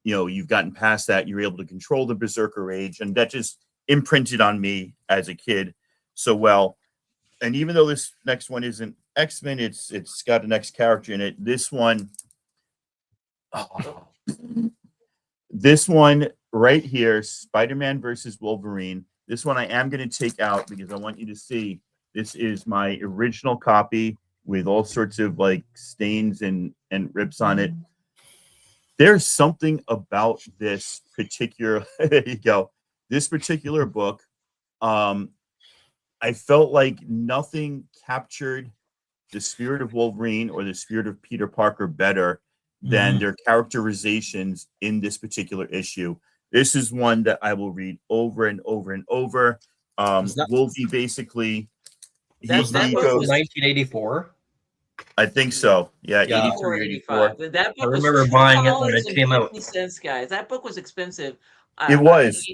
know, you've gotten past that, you're able to control the berserker rage, and that just imprinted on me as a kid so well. And even though this next one isn't X-Men, it's got an X character in it. This one right here, Spider-Man versus Wolverine. This one I am going to take out because I want you to see this is my original copy with all sorts of like stains and rips on it. There's something about this particular there you go. This particular book, I felt like nothing captured the spirit of Wolverine or the spirit of Peter Parker better than their characterizations in this particular issue. This is one that I will read over and over and over. Wolvie basically, that book was 1984. I think so. Yeah, 83, 84. That book I remember buying it when it came out. $2.50, guys. That book was expensive. It was.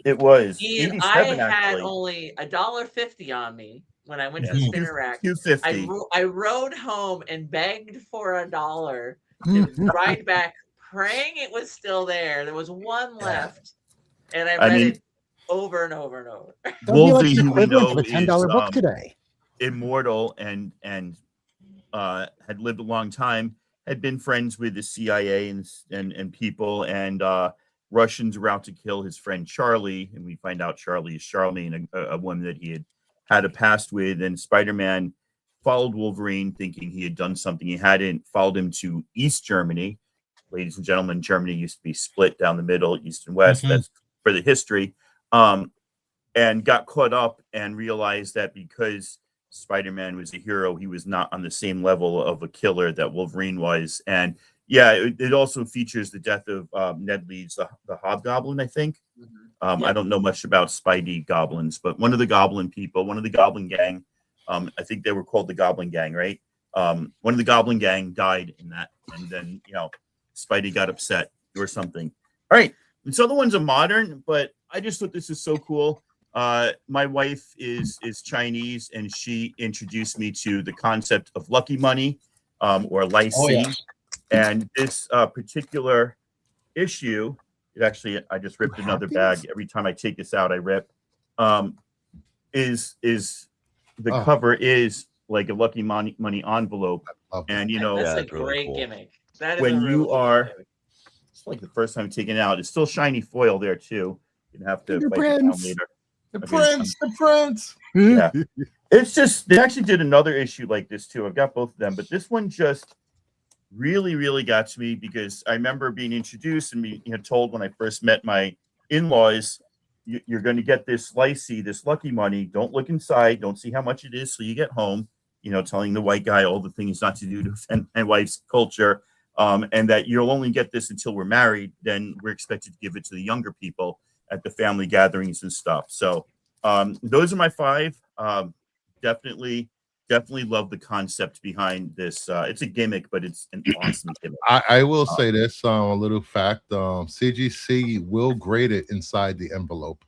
Ian, I had only $1.50 on me when I went to the spinner rack. $2.50. I rode home and begged for $1 to ride back, praying it was still there. There was one left, and I read it over and over and over. Wolvie, who we know a $10 book today, immortal and had lived a long time, had been friends with the CIA and people, and Russians were out to kill his friend Charlie, and we find out Charlie is Charlene, a woman that he had a past with, and Spider-Man followed Wolverine thinking he had done something he hadn't, followed him to East Germany. Ladies and gentlemen, Germany used to be split down the middle, East and West. That's for the history. And got caught up and realized that because Spider-Man was a hero, he was not on the same level of a killer that Wolverine was. And yeah, it also features the death of Ned Leeds, the Hobgoblin, I think. I don't know much about Spidey goblins, but one of the Goblin people, one of the Goblin gang, I think they were called the Goblin Gang, right? One of the Goblin Gang died in that, and then Spidey got upset or something. All right, and so the ones are modern, but I just thought this is so cool. My wife is Chinese, and she introduced me to the concept of lucky money, or Lai Si. And this particular issue, I just ripped another bag. Every time I take this out, I rip. The cover is like a lucky money envelope, and that's a great gimmick. That is when you are, it's like the first time taking it out. It's still shiny foil there too. You have to wipe it down later. The prince. Yeah, it's just they actually did another issue like this too. I've got both of them, but this one just really got to me because I remember being introduced and being told when I first met my in-laws, you're going to get this slicey, this lucky money. Don't look inside. Don't see how much it is. So you get home, telling the white guy all the things not to do to offend my wife's culture. And that you'll only get this until we're married. Then we're expected to give it to the younger people at the family gatherings and stuff. So those are my 5. Definitely love the concept behind this. It's a gimmick, but it's an awesome gimmick. I will say this, a little fact. CGC will grade it inside the envelope.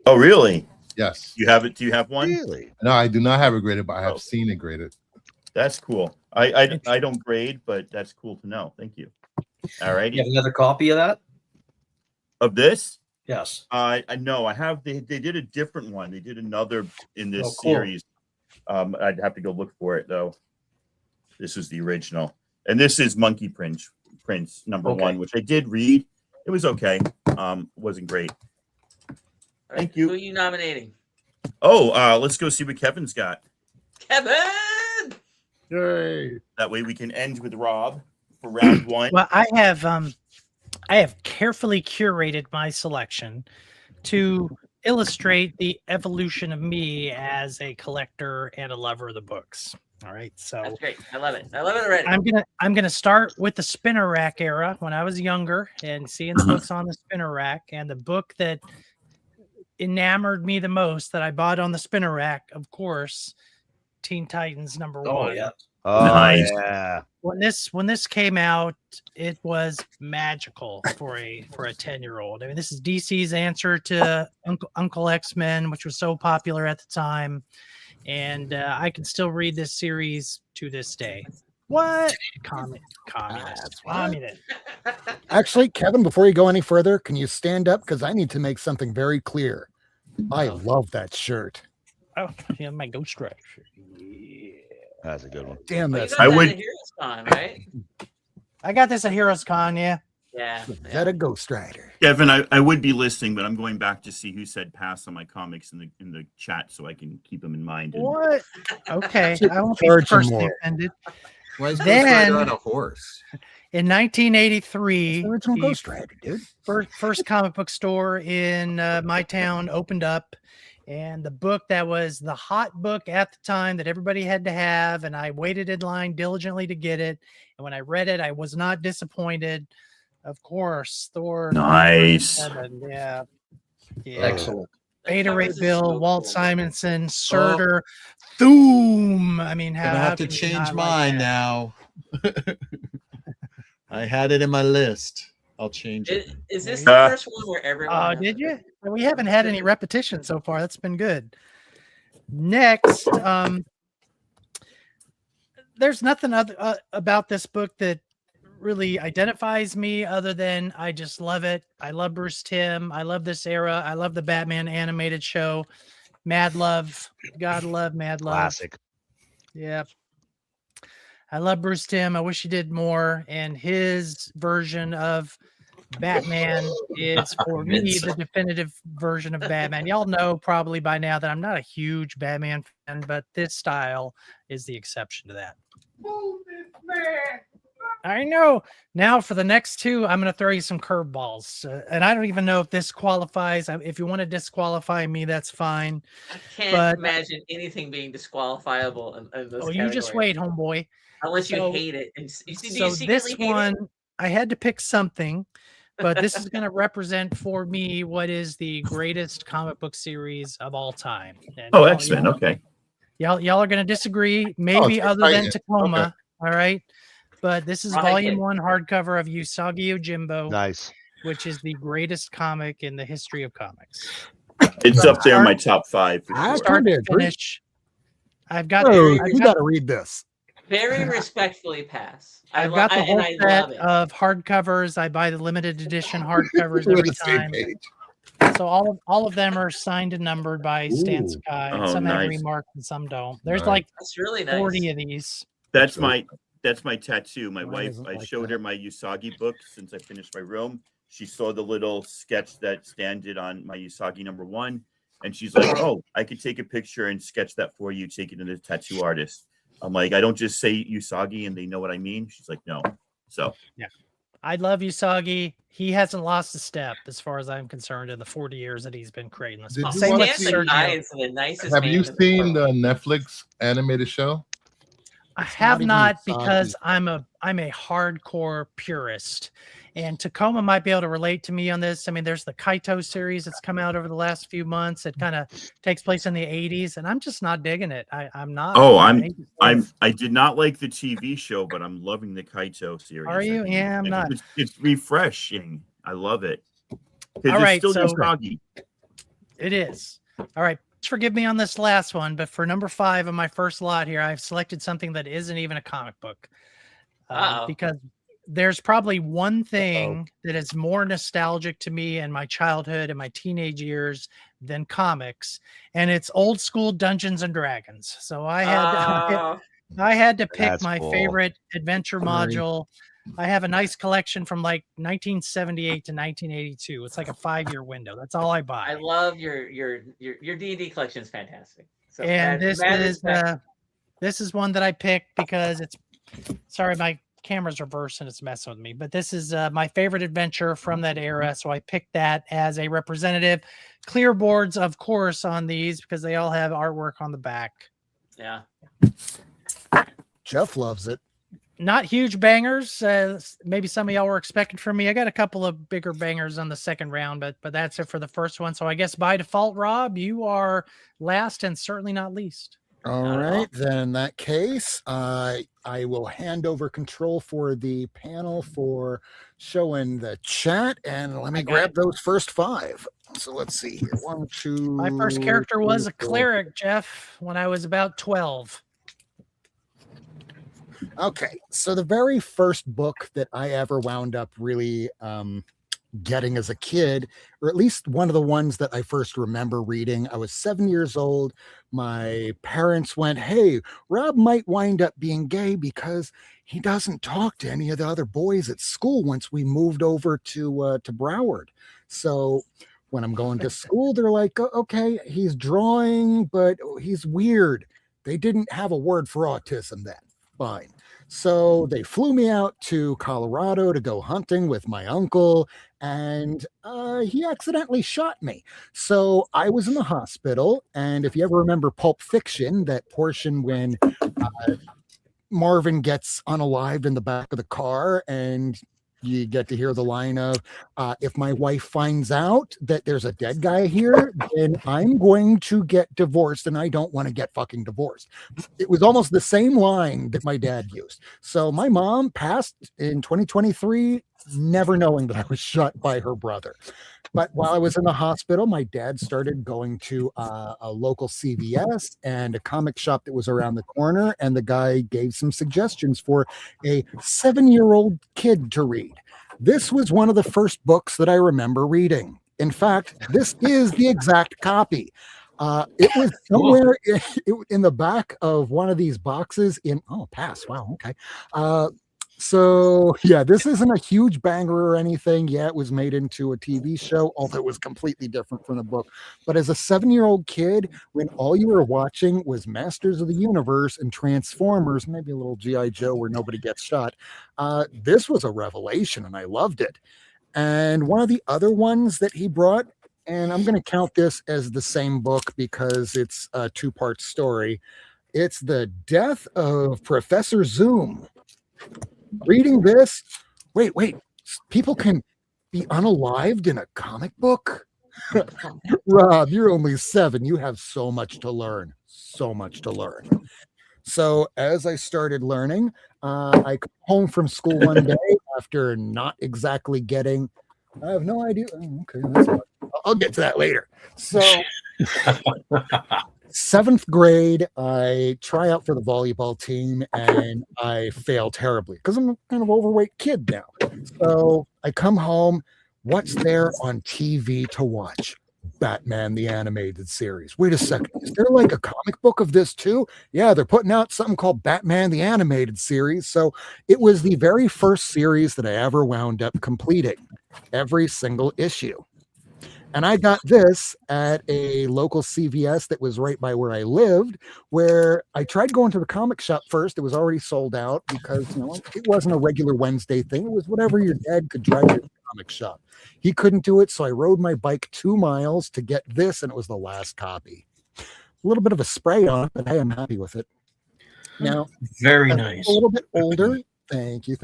Oh, really? Yes. You have it? Do you have one? Really? No, I do not have it graded, but I have seen it graded. That's cool. I don't grade, but that's cool to know. Thank you. All right. You have another copy of that? Of this? Yes. I know. I have. They did a different one. They did another in this cool. series. I'd have to go look for it though. This is the original, and this is Monkey Prince number 1, which I did read. It was okay. Wasn't great. Thank you. Who are you nominating? Oh, let's go see what Kevin's got. Kevin! Yay! That way we can end with Rob for round 1. Well, I have carefully curated my selection to illustrate the evolution of me as a collector and a lover of the books. All right, so that's great. I love it. I love it already. I'm gonna start with the spinner rack era when I was younger and seeing the books on the spinner rack, and the book that enamored me the most that I bought on the spinner rack, of course, Teen Titans number 1. Oh yeah. Oh, Nice. yeah. When this came out, it was magical for a 10-year-old. I mean, this is DC's answer to Uncle X-Men, which was so popular at the time, and I can still read this series to this day. What? Communist. Actually, Kevin, before you go any further, can you stand up? Because I need to make something very clear. I love that shirt. Oh, yeah, my Ghost Rider shirt. Yeah. That's a good one. Damn, that's I would. Heroes Con, right? I got this at Heroes Con, yeah. Yeah. Is that a Ghost Rider? Kevin, I would be listening, but I'm going back to see who said pass on my comics in the chat so I can keep them in mind. What? Okay, I won't be Charge him personally more. offended. Why is Ghost Then, Rider on a horse? in 1983, It's the original the Ghost Rider, dude. first comic book store in my town opened up, and the book that was the hot book at the time that everybody had to have, and I waited in line diligently to get it. And when I read it, I was not disappointed. Of course, Thor. Nice. Yeah. Excellent. Beta Ray This is Bill, so Walt cool. Simonson, Surtur, Thoom. I mean, Gonna how have to can you change not like mine that? now. I had it in my list. I'll change it. Is this the first one where everyone? Oh, has did it? you? Well, we haven't had any repetition so far. That's been good. Next, there's nothing other, about this book that really identifies me other than I just love it. I love Bruce Timm. I love this era. I love the Batman animated show. Mad Love. God love Mad Love. Classic. Yep. I love Bruce Timm. I wish he did more. And his version of Batman is, for me, the definitive version of Batman. Y'all know probably by now that I'm not a huge Batman fan, but this style is the exception to that. I know. Now for the next two, I'm going to throw you some curveballs. And I don't even know if this qualifies. If you want to disqualify me, that's fine. I can't But- imagine anything being disqualifiable in those. Oh, you just wait, homeboy. Unless you So- hate it. And do you So secretly this hate it? one, I had to pick something, but this is going to represent for me what is the greatest comic book series of all time. And Oh, y'all- X-Men. y'all- Okay. Y'all are going to disagree, maybe it's other than Titan. Tacoma. All right. But this is Right. volume 1 hardcover of Usagi Yojimbo, Nice. which is the greatest comic in the history of comics. It's up there in my top 5. For I sure. Start kinda to agree. finish. I've got, Oh, I've you got, got to read this. Very respectfully pass. I've got the whole and I set love it. of hardcovers. I buy the limited edition hardcovers We're on every the same time. page. So all of them are signed and numbered by Stan Ooh. Sky. And Oh, some have nice. remarked and some don't. There's Nice. like That's really nice. 40 of these. That's my tattoo. My Mine wife, isn't I like showed that. her my Usagi book since I finished my room. She saw the little sketch that Stan did on my Usagi #1. And she's like, oh, I could take a picture and sketch that for you, take it to the tattoo artist. I'm like, I don't just say Usagi and they know what I mean. She's like, no. So I love Usagi. He hasn't lost a step as far as I'm concerned in the 40 years that he's been creating this. Did you Same wanna with see- Stan's the Sergio. guy is the nicest Have man you in the seen world. the Netflix animated show? I It's have not even not Usagi. because I'm a hardcore purist, and Tacoma might be able to relate to me on this. I mean, there's the Kaito series that's come out over the last few months. It kind of takes place in the 80s, and I'm just not digging it. I'm not. Oh, I hate to say it. I did not like the TV show, but I'm loving the Kaito series. Are you? Yeah, I'm not. It's refreshing. I love it. Because All it's right, still so- Usagi. It is. All right. Forgive me on this last one, but for number 5 of my first lot here, I've selected something that isn't even a comic book. Uh-oh. Because there's probably one thing that is more nostalgic to me in my childhood and my teenage years than comics, and it's old school Dungeons and Dragons. So I had I had to pick That's my cool. favorite adventure module. I have a nice collection from like 1978 to 1982. It's like a 5-year window. That's all I buy. I love your D&D collection is fantastic. So And mad respect. this is one that I picked because it's, sorry, my camera's reversed and it's messing with me, but this is my favorite adventure from that era. So I picked that as a representative. Clear boards, of course, on these because they all have artwork on the back. Yeah. Jeff loves it. Not huge bangers. Maybe some of y'all were expecting from me. I got a couple of bigger bangers on the second round, but that's it for the first one. So I guess by default, Rob, you are last and certainly not least. All Not at all. right, then in that case, I will hand over control for the panel for showing the chat, and let me I got grab it. those first 5. So let's see here. 1, 2. My first character was a 3, 4. cleric, Jeff, when I was about 12. Okay, so the very first book that I ever wound up really getting as a kid, or at least one of the ones that I first remember reading, I was 7 years old. My parents went, "Hey, Rob might wind up being gay because he doesn't talk to any of the other boys at school once we moved over to Broward." So when I'm going to school, they're like, "Okay, he's drawing, but he's weird." They didn't have a word for autism then. Fine. So they flew me out to Colorado to go hunting with my uncle, and he accidentally shot me. So I was in the hospital. And if you ever remember Pulp Fiction, that portion when Marvin gets unalived in the back of the car, and you get to hear the line of, if my wife finds out that there's a dead guy here, then I'm going to get divorced, and I don't want to get fucking divorced. It was almost the same line that my dad used. So my mom passed in 2023, never knowing that I was shot by her brother. But while I was in the hospital, my dad started going to a local CVS and a comic shop that was around the corner. And the guy gave some suggestions for a 7-year-old kid to read. This was one of the first books that I remember reading. In fact, this is the exact copy. It was somewhere in the back of one of these boxes pass. Wow. Okay. So yeah, this isn't a huge banger or anything. Yeah, it was made into a TV show, although it was completely different from the book. But as a 7-year-old kid, when all you were watching was Masters of the Universe and Transformers, maybe a little G.I. Joe where nobody gets shot, this was a revelation, and I loved it. And one of the other ones that he brought, and I'm going to count this as the same book because it's a 2-part story. It's The Death of Professor Zoom. Reading this, wait, people can be unalived in a comic book? Rob, you're only 7. You have so much to learn. So So as I started learning, I come home from school one day after not exactly getting, I have no idea. Okay, I'll get to that later. So 7th grade, I try out for the volleyball team and I fail terribly because I'm a kind of overweight kid now. So I come home. What's there on TV to watch? Batman the Animated Series. Wait a second. Is there like a comic book of this too? Yeah, they're putting out something called Batman the Animated Series. So it was the very first series that I ever wound up completing. Every single issue. And I got this at a local CVS that was right by where I lived, where I tried going to the comic shop first. It was already sold out because, it wasn't a regular Wednesday thing. It was whatever your dad could drive to the comic shop. He couldn't do it, so I rode my bike 2 miles to get this, and it was the last copy. A little bit of a spray on it, but hey, I'm happy with it. Now, very nice. A little bit older. Thank you.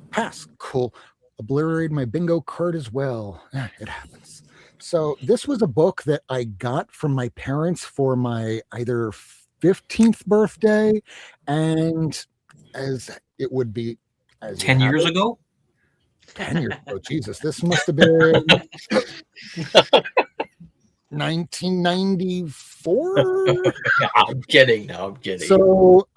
Pass. Cool. Obliterated my bingo card as well. It happens. So this was a book that I got from my parents for my either 15th birthday, and as it would be 10 years ago. 10 years ago. Jesus, this must have been 1994. I'm kidding. So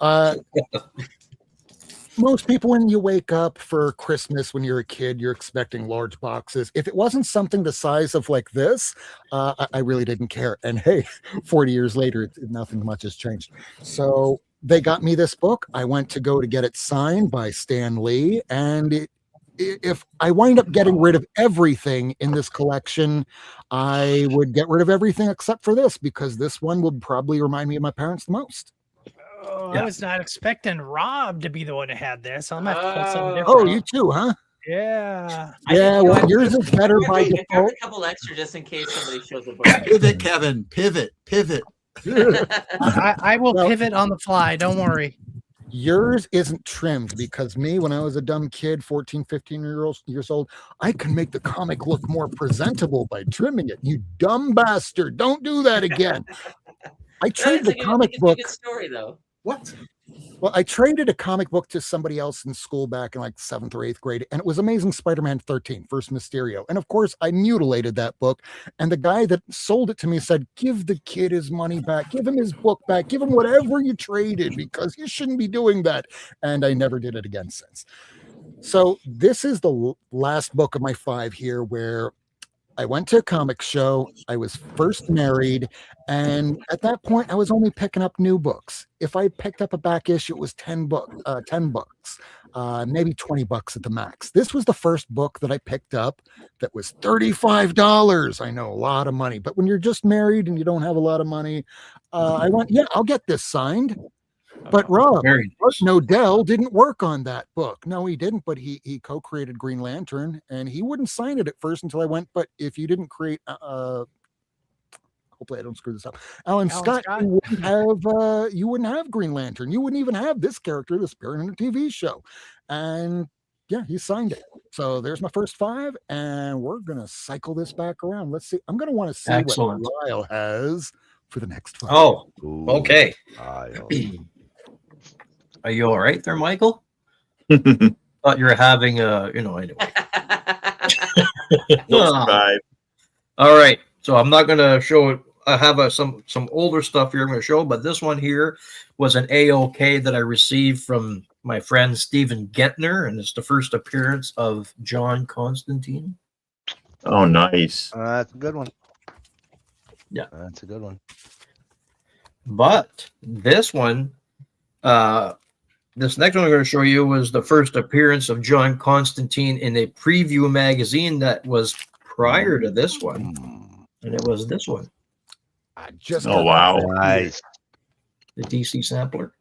most people, when you wake up for Christmas when you're a kid, you're expecting large boxes. If it wasn't something the size of like this, I really didn't care. And hey, 40 years later, nothing much has changed. So they got me this book. I went to go to get it signed by Stan Lee. And if I wind up getting rid of everything in this collection, I would get rid of everything except for this, because this one would probably remind me of my parents the most. Oh, yeah. I was not expecting Rob to be the one who had this. I'm gonna have to pull something different. Oh, you too, huh? Yeah. Yeah, well, yours is better by default. A couple extra just in case somebody shows up. Pivot, Kevin. Pivot. I will pivot on the fly. Don't worry. Yours isn't trimmed because me, when I was a dumb kid, 14, 15 years old, I can make the comic look more presentable by trimming it. You dumb bastard. Don't do that again. I traded the comic book. It's a good story, though. What? Well, I traded a comic book to somebody else in school back in like 7th or 8th grade, and it was Amazing Spider-Man 13, First Mysterio. And of course, I mutilated that book. And the guy that sold it to me said, give the kid his money back, give him his book back, give him whatever you traded, because you shouldn't be doing that. And I never did it again since. So this is the last book of my 5 here, where I went to a comic show. I was first married. And at that point, I was only picking up new books. If I picked up a back issue, it was 10 bucks, maybe $20 at the max. This was the first book that I picked up that was $35. I know, a lot of money. But when you're just married and you don't have a lot of money, I went, yeah, I'll get this signed. But Rob, Nodell didn't work on that book. No, he didn't, but he co-created Green Lantern, and he wouldn't sign it at first until I went, but if you didn't create, hopefully I don't screw this up, Alan Scott. You wouldn't have Green Lantern. You wouldn't even have this character, the Spirit in a TV show. And yeah, he signed it. So there's my first 5, and we're going to cycle this back around. Let's see. I'm going to want to see what Lyle has for the next 5. Oh, okay. Are you all right there, Michael? Thought you were having anyway. All right. So I'm not going to show it. I have some older stuff here I'm going to show, but this one here was an AOK that I received from my friend Stephen Gentner, and it's the first appearance of John Constantine. Oh, nice. That's a good one. Yeah. That's a good one. But this one, this next one I'm going to show you was the first appearance of John Constantine in a preview magazine that was prior to this one. And it was this one. Oh, wow. Nice. The DC sampler.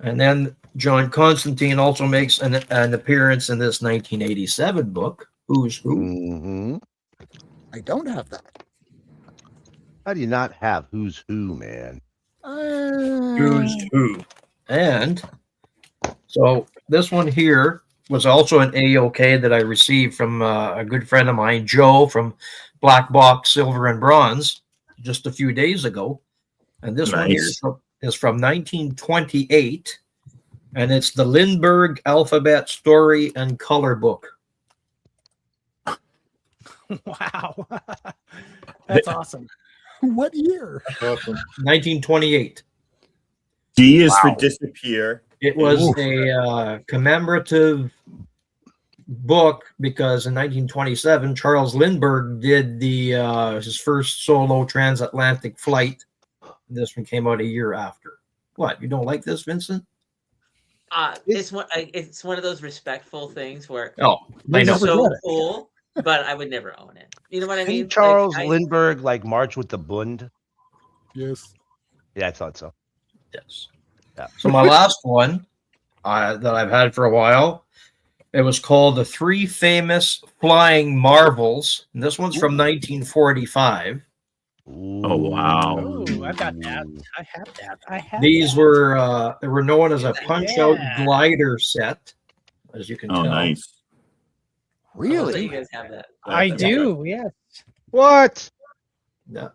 And then John Constantine also makes an appearance in this 1987 book, Who's Who. Mm-hmm. I don't have that. How do you not have Who's Who, man? Who's Who. And so this one here was also an AOK that I received from a good friend of mine, Joe, from Black Box Silver and Bronze, just a few days ago. And this one here is from 1928, and it's the Lindbergh Alphabet Story and Color Book. Wow. That's awesome. What year? Awesome. 1928. D is for disappear. It was a commemorative book because in 1927, Charles Lindbergh did his first solo transatlantic flight. This one came out a year after. What? You don't like this, Vincent? It's one of those respectful things where it's so cool, but I would never own it. You know what I mean? Didn't Charles Lindbergh march with the Bund? Yes. Yeah, I thought so. Yes. Yeah. So my last one that I've had for a while, it was called The Three Famous Flying Marvels. And this one's from 1945. Oh, wow. Oh, I got that. I have that. These were they were known as a punch-out glider set, as you can tell. Oh, nice. Really? You guys have that? I do. Yes. What? Yeah.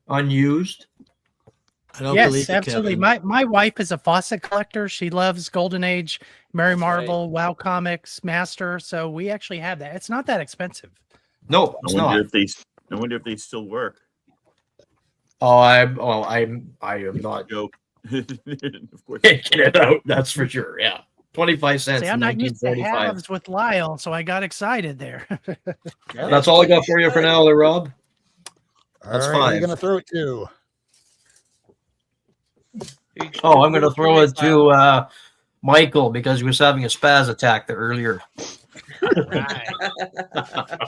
Unused. I don't Yes, believe it, absolutely. Kevin. My wife is a faucet collector. She loves Golden Age, Mary Marvel, WoW Comics, Master. So we actually have that. It's not that expensive. No, it's not. I wonder if they still work. I am not Joke. Of course. taking it out. That's for sure. Yeah, 25 cents. See, I'm not used to halves with Lyle, so I got excited there. That's all I got for you for now, there, Rob. That's All right, fine. you're gonna throw it to. Oh, I'm going to throw it to Michael because he was having a spaz attack there earlier. Right.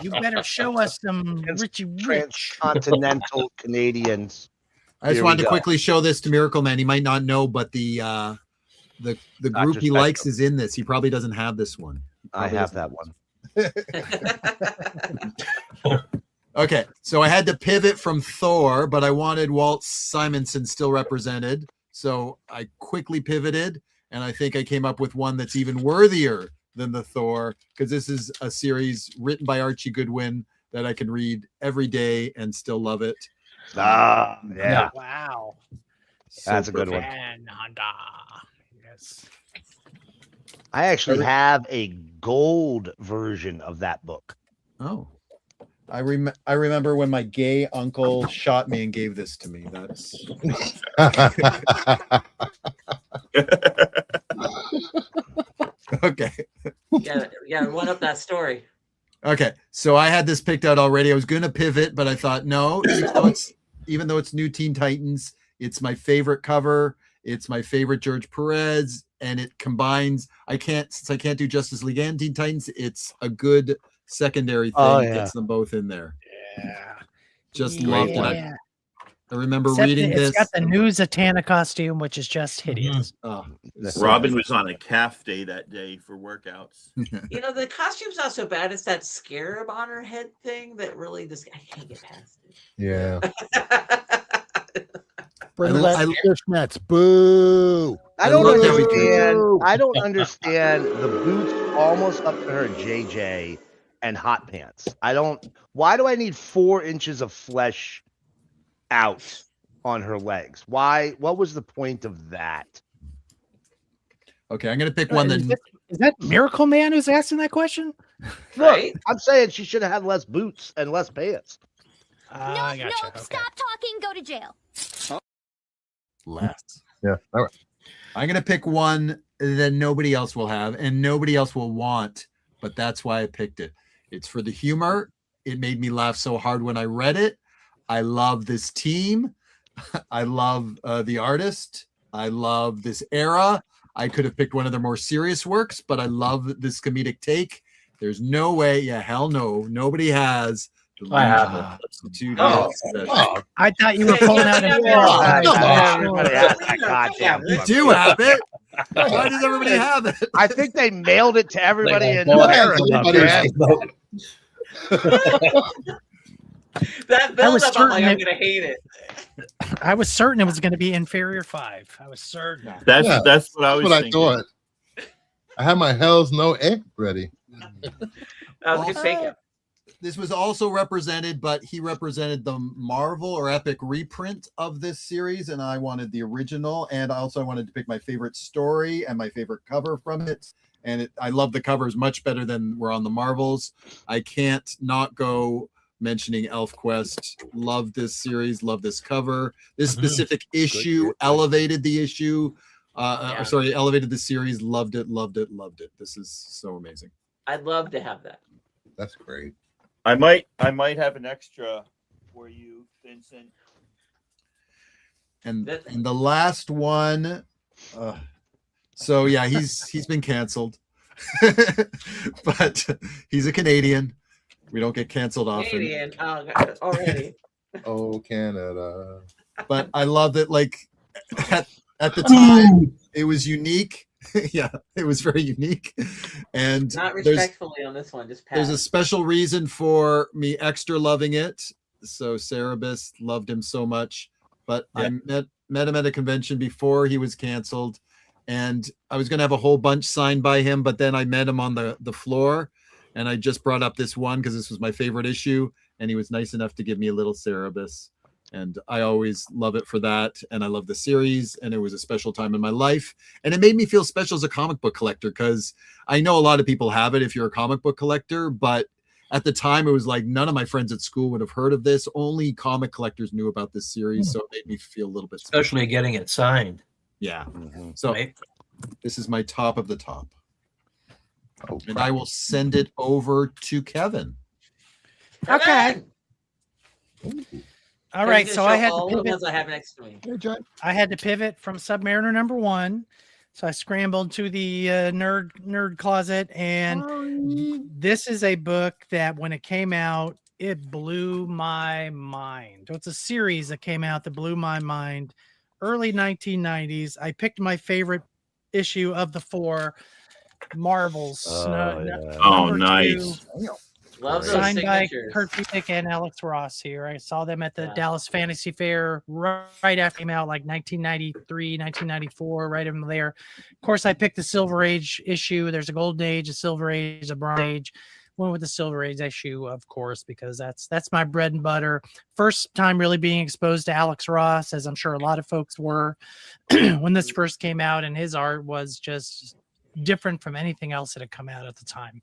You better show us some Richie Rich. Transcontinental Canadians. I just Here wanted we to go. quickly show this to Miracleman. He might not know, but the group he likes is in this. He probably doesn't have this one. I have that one. Okay, so I had to pivot from Thor, but I wanted Walt Simonson still represented. So I quickly pivoted, and I think I came up with one that's even worthier than the Thor, because this is a series written by Archie Goodwin that I can read every day and still love it. Yeah. Wow. That's a good one. And Honda. Yes. I actually have a gold version of that book. Oh, I remember when my gay uncle shot me and gave this to me. That's okay. Yeah, one up that story. Okay, so I had this picked out already. I was going to pivot, but I thought no. Even though it's New Teen Titans, it's my favorite cover. It's my favorite George Perez, and it combines. Since I can't do Justice League and Teen Titans, it's a good secondary thing. Oh, yeah. Gets them both in there. Yeah. Just loved it. Yeah. I remember Except reading it's this. got the new Zatanna costume, which is just hideous. Oh, Robin was on a calf day that day for workouts. You know, the costume's not so bad. It's that scarab on her head thing that really just I can't get past it. Yeah. Bring back fishnets. Boo. I don't understand. I don't understand the boots almost up to her JJ and hot pants. Why do I need 4 inches of flesh out on her legs? Why? What was the point of that? Okay, I'm gonna pick one that is that Miracle Man who's asking that question? Right. Look, I'm saying she should have had less boots and less pants. I gotcha. Nope, stop talking, go to jail. less. Yeah. All right. I'm gonna pick one that nobody else will have and nobody else will want, but that's why I picked it. It's for the humor. It made me laugh so hard when I read it. I love this team. I love the artist. I love this era. I could have picked one of their more serious works, but I love this comedic take. There's no way, hell no, nobody has. I have Substitute. I thought you were pulling out You do have it. Why does everybody have it? I think they mailed it to everybody in America. That build up, I'm like, I'm gonna hate it. I was certain it was going to be inferior 5. I was certain. That's what I was thinking. thought. I had my Hell's No egg ready. That was a good fake. This was also represented, but he represented the Marvel or Epic reprint of this series, and I wanted the original. And also, I wanted to pick my favorite story and my favorite cover from it. And I love the covers much better than were on the Marvels. I can't not go mentioning ElfQuest. Love this series, love this cover. This specific issue elevated the issue. Elevated the series. Loved it. This is so amazing. I'd love to have that. That's great. I might have an extra for you, Vincent. And the last one, so yeah, he's been canceled, but he's a Canadian. We don't get canceled often. Canadian, oh God, already. Oh, Canada. But I love it. Like at the time, it was unique. Yeah, it was very unique. And Not respectfully on this one, just pass. there's a special reason for me extra loving it. So Cerebus loved him so much. But I met him at a convention before he was canceled. And I was going to have a whole bunch signed by him. But then I met him on the floor. And I just brought up this one because this was my favorite issue. And he was nice enough to give me a little Cerebus. And I always love it for that. And I love the series. And it was a special time in my life. And it made me feel special as a comic book collector because I know a lot of people have it if you're a comic book collector. But at the time, it was like none of my friends at school would have heard of this. Only comic collectors knew about this series. So it made me feel a little bit special. Especially getting it signed. Yeah. So this is my top of the top. And I will send it over to Kevin. Okay. All right, so I had to all the pivot. ones I have next to me. I had to pivot from Submariner #1, so I scrambled to the nerd closet, and this is a book that when it came out, it blew my mind. It's a series that came out that blew my mind. Early 1990s. I picked my favorite issue of the 4 Marvels. Nice. Love those Signed by signatures. Kurt Busiek and Alex Ross here. I saw them at the Dallas Fantasy Fair right after it came out, like 1993, 1994, right in there. Of course, I picked the Silver Age issue. There's a Golden Age, a Silver Age, a Bronze Age. went with the Silver Age issue, of course, because that's my bread and butter. First time really being exposed to Alex Ross, as I'm sure a lot of folks were when this first came out, and his art was just different from anything else that had come out at the time.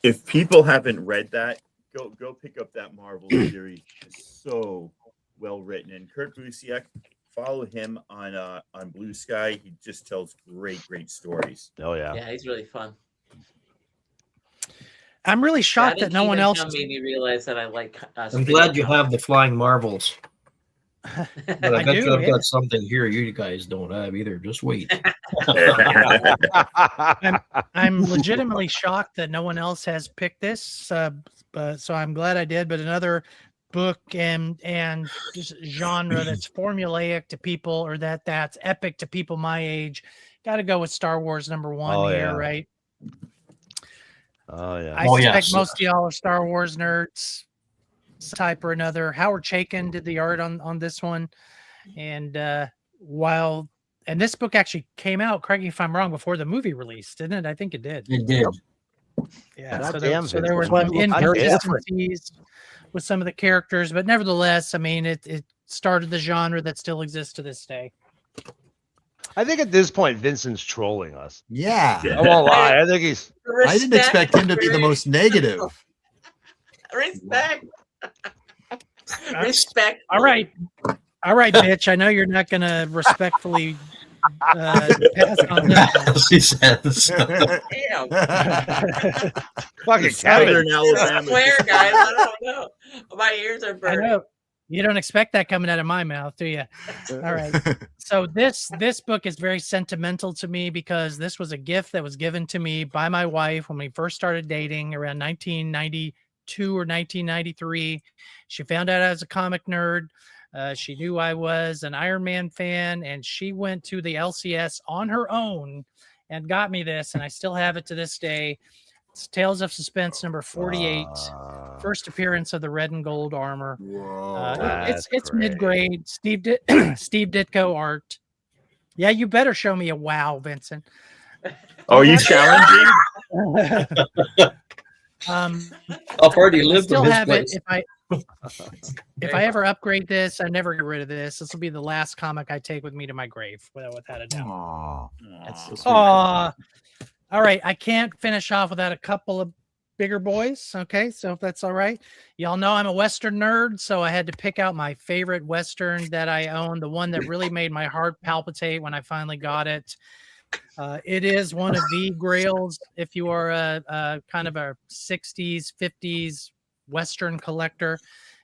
If people haven't read that, go pick up that Marvel series. It's so well written. And Kurt Busiek, follow him on Blue Sky. He just tells great stories. Oh yeah. Yeah, he's really fun. I'm really shocked that no one else made me realize that I like. I'm glad you have the Flying Marvels. But I bet you I've got something here you guys don't have either. Just wait. I'm legitimately shocked that no one else has picked this. So I'm glad I did. But another book and just genre that's formulaic to people, or that's epic to people my age. Got to go with Star Wars #1 here, right? Oh yeah. I suspect most of y'all are Star Wars nerds, some type or another. Howard Chaykin did the art on this one, and this book actually came out, correct me if I'm wrong, before the movie released, didn't it? I think it did. It did. Yeah. So there were some inconsistencies with some of the characters, but nevertheless, I mean, it started the genre that still exists to this day. I think at this point, Vincent's trolling us. Yeah. I won't lie. I think he's. I didn't expect him to be the most negative. Respect. Respect. All right, bitch. I know you're not going to respectfully pass on this. She says. Damn. Fucking Kevin. I swear, guys. I don't know. My ears are burning. I know. You don't expect that coming out of my mouth, do you? All right. So this book is very sentimental to me because this was a gift that was given to me by my wife when we first started dating around 1992 or 1993. She found out I was a comic nerd. She knew I was an Iron Man fan, and she went to the LCS on her own and got me this, and I still have it to this day. It's Tales of Suspense #48, first appearance of the red and gold armor. It's mid-grade. Steve Ditko art. Yeah, you better show me a wow, Vincent. Oh, you challenging? I've already lived still in have this it. place. If I ever upgrade this, I never get rid of this. This will be the last comic I take with me to my grave, without a doubt. That's so sweet. All right, I can't finish off without a couple of bigger boys. Okay, so if that's all right. Y'all know I'm a Western nerd, so I had to pick out my favorite Western that I own, the one that really made my heart palpitate when I finally got it. It is one of the grails if you are a kind of a 60s, 50s Western collector.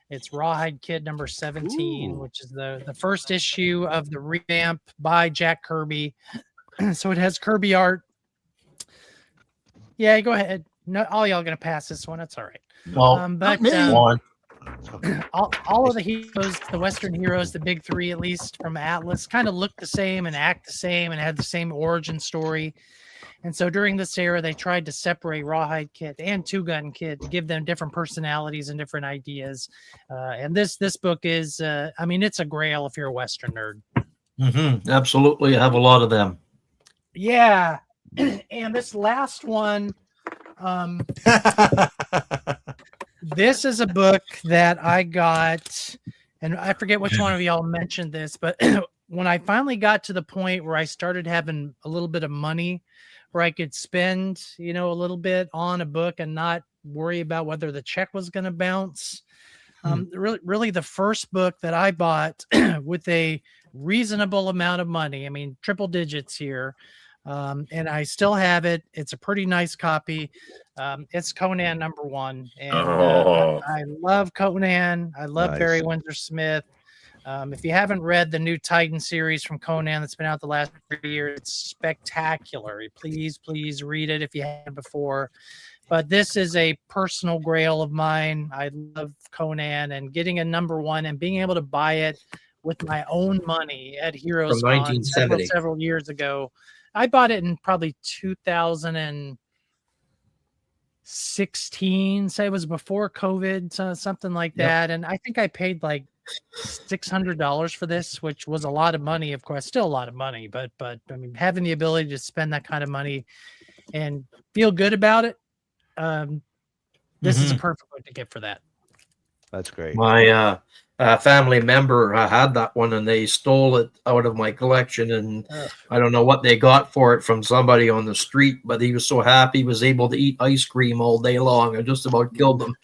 It's Rawhide Kid #17, which is the first issue of the revamp by Jack Kirby. So it has Kirby art. Yeah, go ahead. No, all y'all gonna pass this one. That's all right. Well, but all of the heroes, the Western heroes, the big three at least from Atlas, kind of look the same and act the same and had the same origin story. And so during this era, they tried to separate Rawhide Kid and Two Gun Kid to give them different personalities and different ideas. And this book is, I mean, it's a grail if you're a Western nerd. Mm-hmm. Absolutely, I have a lot of them. Yeah. And this last one, this is a book that I got, and I forget which one of y'all mentioned this, but when I finally got to the point where I started having a little bit of money where I could spend, a little bit on a book and not worry about whether the check was going to bounce. Really the first book that I bought with a reasonable amount of money, I mean, triple digits here, and I still have it. It's a pretty nice copy. It's Conan #1. And I love Conan. I love Barry Windsor Smith. If you haven't read the new Titan series from Conan that's been out the last 3 years, it's spectacular. Please read it if you haven't before. But this is a personal grail of mine. I love Conan, and getting a #1 and being able to buy it with my own money at Heroes Con several years ago. I bought it in probably 2016. Say it was before COVID, something like that. And I think I paid like $600 for this, which was a lot of money. Of course, still a lot of money, but I mean, having the ability to spend that kind of money and feel good about it. This is a perfect one to get for that. That's great. My family member had that one, and they stole it out of my collection, and I don't know what they got for it from somebody on the street, but he was so happy he was able to eat ice cream all day long. I just about killed him.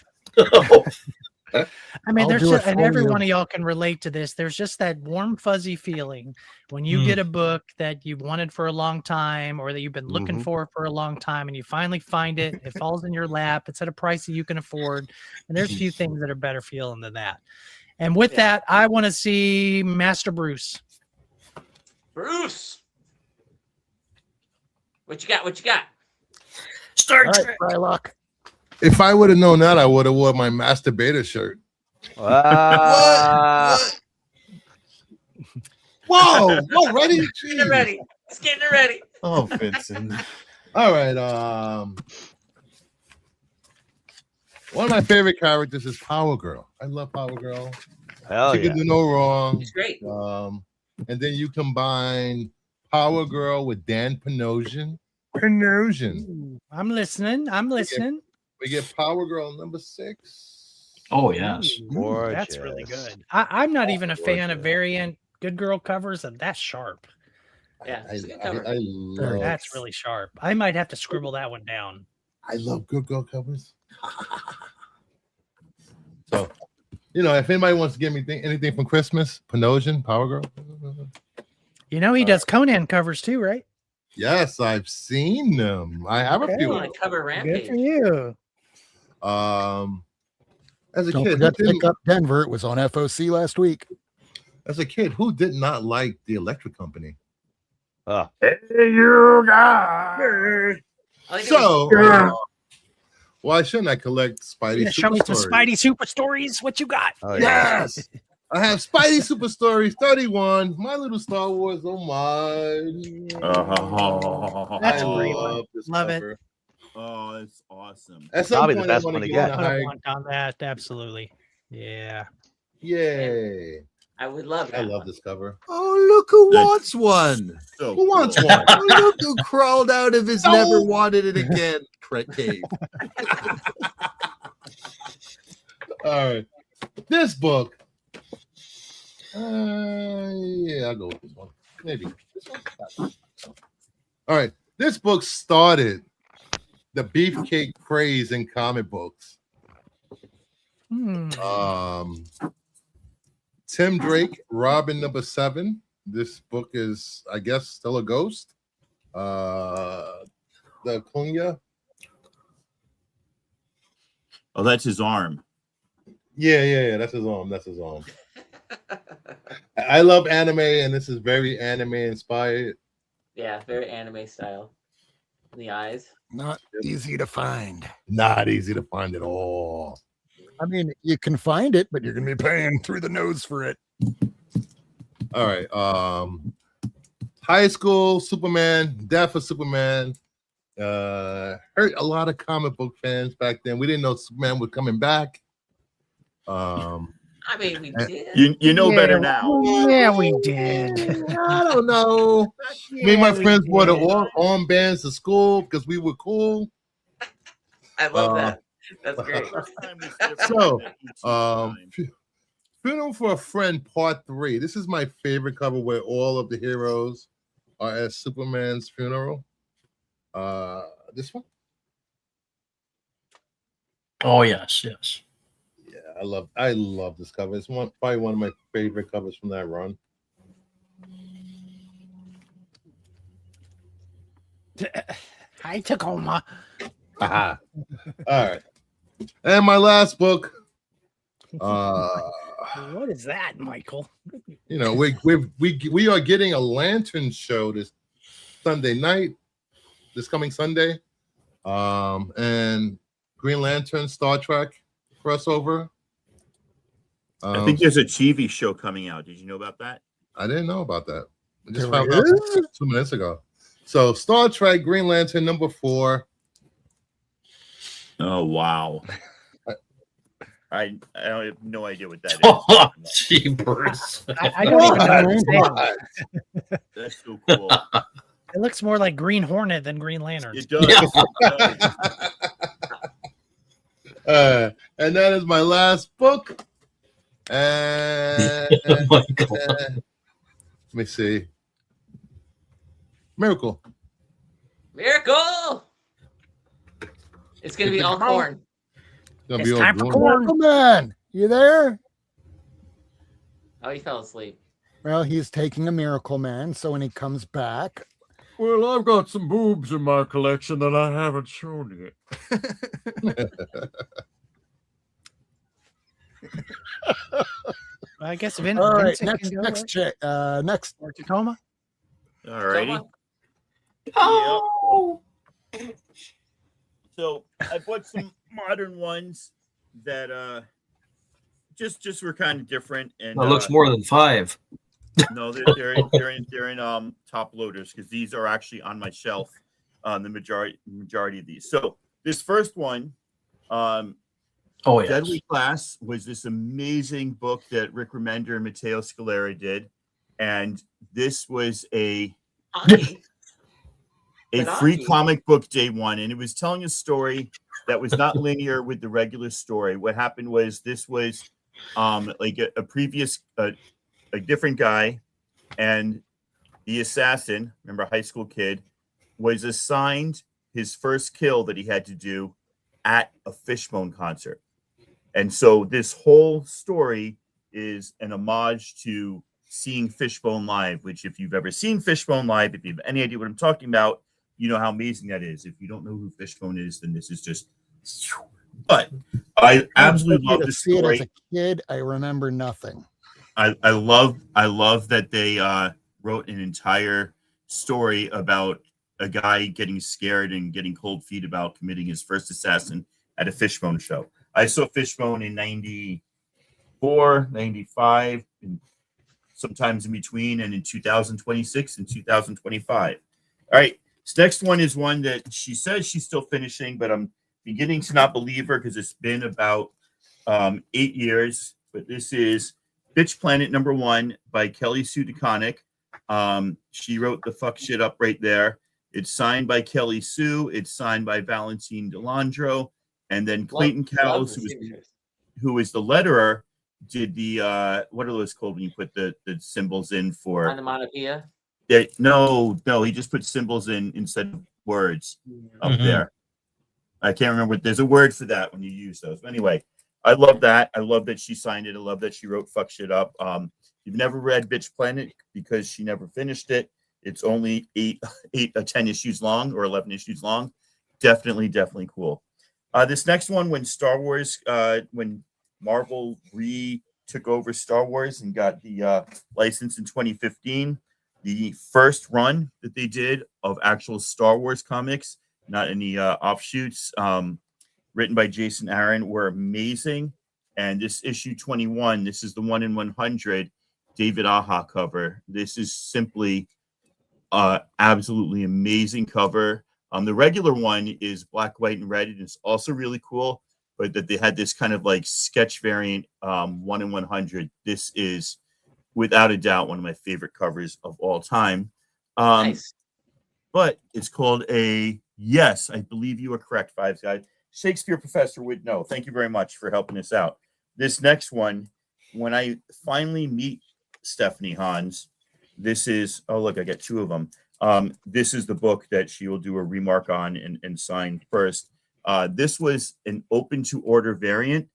I mean, I'll there's do just, it and for every you. one of y'all can relate to this. There's just that warm, fuzzy feeling when you get a book that you've wanted for a long time, or that you've been looking for a long time, and you finally find it. It falls in your lap. It's at a price that you can afford. And there's few things that are better feeling than that. And with that, I want to see Master Bruce. Bruce, what you got? What you got? Star All Trek. right, Frylock. If I would have known that, I would have worn my masturbator shirt. What? Whoa, ready? Getting it ready. Let's get it ready. Oh, Vincent. All right. One of my favorite characters is Power Girl. I love Power Girl. Hell She yeah. can do no wrong. It's great. And then you combine Power Girl with Dan Panosian. Panosian. I'm listening. I'm listening. We get Power Girl number 6. Oh, yes. That's really good. I'm not even a fan of variant Good Girl covers, and that's sharp. Yeah, I love. That's really sharp. I might have to scribble that one down. I love Good Girl covers. So, if anybody wants to give me anything from Christmas, Panosian, Power Girl. You know, he does Conan covers too, right? Yes, I've seen them. I have a few. On a cover Rampage. Good for you. As a Don't kid, forget to pick up Denver. It was on FOC last week. As a kid, who did not like the Electric Company? Oh. Hey, you guys. So, why shouldn't I collect Spidey? Show me some Spidey Super Stories. What you got? Oh, Yes. I have Spidey Super Stories 31, My Little Star Wars homage. That's a great one. Love it. Oh, it's awesome. At some Probably the point, best I want one to to get get. on a hike. Want on that, absolutely. Yeah. Yay. I would love that. I love this cover. Oh, look who wants one. So Who wants cool. one? Oh, look who crawled out of his never wanted it again cave. All right. This book. Yeah, I'll go with this one. Maybe. This one? All right. This book started the beefcake craze in comic books. Tim Drake, Robin number 7. This book is, I guess, still a ghost. The Cunha. Oh, that's his arm. Yeah. That's his arm. That's his arm. I love anime, and this is very anime inspired. Yeah, very anime style. In the eyes. Not easy to find. Not easy to find at all. I mean, you can find it, but you're going to be paying through the nose for it. All right. High School Superman, Death of Superman. Hurt a lot of comic book fans back then. We didn't know Superman was coming back. I mean, we did. You know better now. Yeah, we did. I don't know. Me and my friends wore the armbands to school because we were cool. I love that. That's great. So, Funeral for a Friend Part 3. This is my favorite cover where all of the heroes are at Superman's funeral. This one? Oh, yes. Yeah, I love this cover. It's probably one of my favorite covers from that run. Hi, Tacoma. Aha. All right. And my last book. What is that, Michael? We are getting a lantern show this Sunday night, this coming Sunday. And Green Lantern, Star Trek crossover. I think there's a TV show coming out. Did you know about that? I didn't know about that. I just found out 2 minutes ago. So Star Trek, Green Lantern number 4. Oh wow. I have no idea what that is. Oh, jeepers. I don't even know what it's saying. That's so cool. It looks more like Green Hornet than Green Lantern. It does. It does. And that is my last book. And Oh my God. let me see. Miracle. Miracle. It's gonna be all corn. Gonna It's be all time for corn. corn. Man, you there? Oh, he fell asleep. Well, he's taking a Miracle Man, so when he comes back, Well, I've got some boobs in my collection that I haven't shown yet. I guess all right, Vincent next, can go, next, right? next. Or Tacoma. All righty. Oh. So I bought some modern ones that just were kind of different, and That looks more than 5. no, they're in top loaders because these are actually on my shelf. The majority of these. So this first one, Yes. Deadly Class, was this amazing book that Rick Remender and Matteo Scalera did, and this was a free comic book day one, and it was telling a story that was not linear with the regular story. What happened was this was like a previous a different guy, and the assassin, remember, high school kid, was assigned his first kill that he had to do at a Fishbone concert. And so this whole story is an homage to seeing Fishbone live, which if you've ever seen Fishbone live, if you have any idea what I'm talking about, you know how amazing that is. If you don't know who Fishbone is, then this is just... But I absolutely love the story. As a kid, I remember nothing. I love that they wrote an entire story about a guy getting scared and getting cold feet about committing his first assassin at a Fishbone show. I saw Fishbone in 94, 95, and sometimes in between, and in 2026 and 2025. All right, this next one is one that she says she's still finishing, but I'm beginning to not believe her because it's been about 8 years. But this is Bitch Planet #1 by Kelly Sue DeConnick. She wrote the fuck shit up right there. It's signed by Kelly Sue. It's signed by Valentine Delandro. And then Clayton Cowles, who is the letterer, did the what are those called when you put the symbols in for Onomatopoeia? No, he just put symbols in instead of words up there. I can't remember. There's a word for that when you use those. But anyway, I love that. I love that she signed it. I love that she wrote fuck shit up. You've never read Bitch Planet because she never finished it. It's only 10 issues long or 11 issues long. Definitely cool. This next one, when Star Wars, when Marvel took over Star Wars and got the license in 2015, the first run that they did of actual Star Wars comics, not any offshoots, written by Jason Aaron, were amazing. And this issue 21, this is the 1 in 100 David Aja cover. This is simply absolutely amazing cover. The regular one is black, white, and red. And it's also really cool, but that they had this kind of like sketch variant 1 in 100. This is without a doubt one of my favorite covers of all time. Nice. But it's called yes, I believe you are correct, Fives Guys. Shakespeare Professor would know. Thank you very much for helping us out. This next one, when I finally meet Stephanie Hans, this is, oh, look, I got 2 of them. This is the book that she will do a remark on and sign first. This was an open to order variant.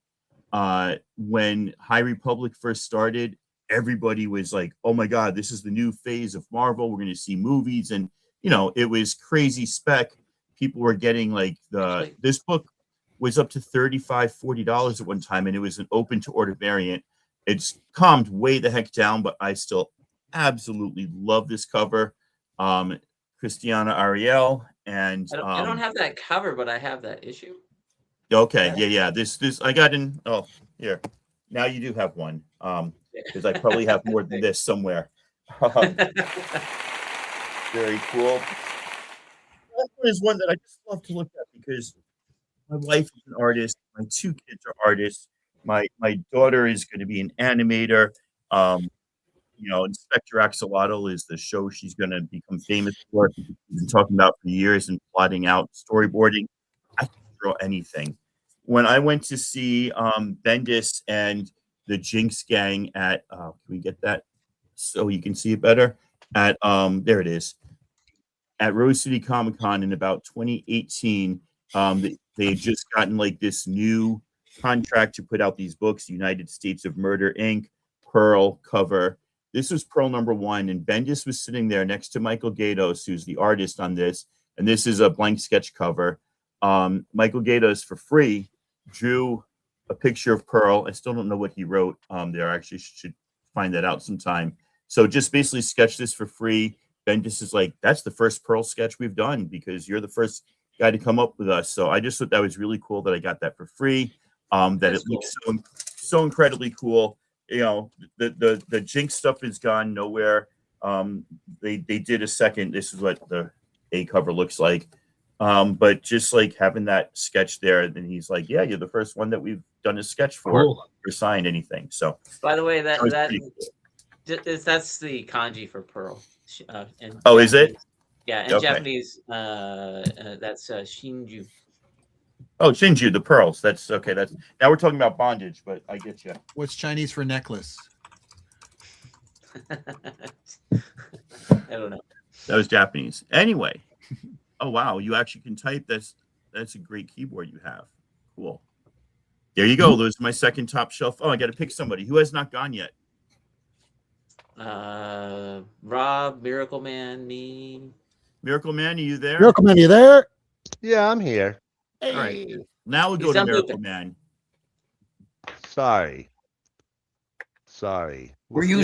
When High Republic first started, everybody was like, oh my God, this is the new phase of Marvel. We're going to see movies. And, you know, it was crazy spec. People were getting like this book was up to $35, $40 at one time. And it was an open to order variant. It's calmed way the heck down, but I still absolutely love this cover. Christiana Ariel and I don't have that cover, but I have that issue. Okay, yeah. This I got in. Oh, here. Now you do have one. Because I probably have more than this somewhere. Very cool. That one is one that I just love to look at because my wife is an artist. My 2 kids are artists. My daughter is going to be an animator. You know, Inspector Axolotl is the show she's going to become famous for. She's been talking about for years and plotting out storyboarding. I can draw anything. when I went to see Bendis and the Jinx gang at can we get that so you can see it better? At there it is. At Rose City Comic Con in about 2018, they had just gotten like this new contract to put out these books, United States of Murder Inc., Pearl cover. This was Pearl #1, and Bendis was sitting there next to Michael Gaydos, who's the artist on this, and this is a blank sketch cover. Michael Gaydos, for free, drew a picture of Pearl. I still don't know what he wrote there. I actually should find that out sometime. So just basically sketch this for free. Bendis is like, that's the first Pearl sketch we've done because you're the first guy to come up with us. So I just thought that was really cool that I got that for free. That that's it looks so incredibly cool. You know, the Jinx stuff is gone nowhere. They did a second. This is what the A cover looks like. But just like having that sketch there, and he's like, yeah, you're the first one that we've done a sketch for or signed anything. So by the way, that's the kanji for Pearl. Oh, is it? Yeah, in Japanese, that's Shinju. Oh, Shinju, the pearls. That's okay. That's now we're talking about bondage, but I get you. What's Chinese for necklace? I don't know. That was Japanese. Anyway. Oh wow, you actually can type. That's a great keyboard you have. Cool. There you go. There's my second top shelf. Oh, I got to pick somebody who has not gone yet. Rob, Miracleman, me. Miracleman, are you there? Miracleman, you there? Yeah, I'm here. Hey. All right. Now we'll go to Miracleman. Sorry. Were you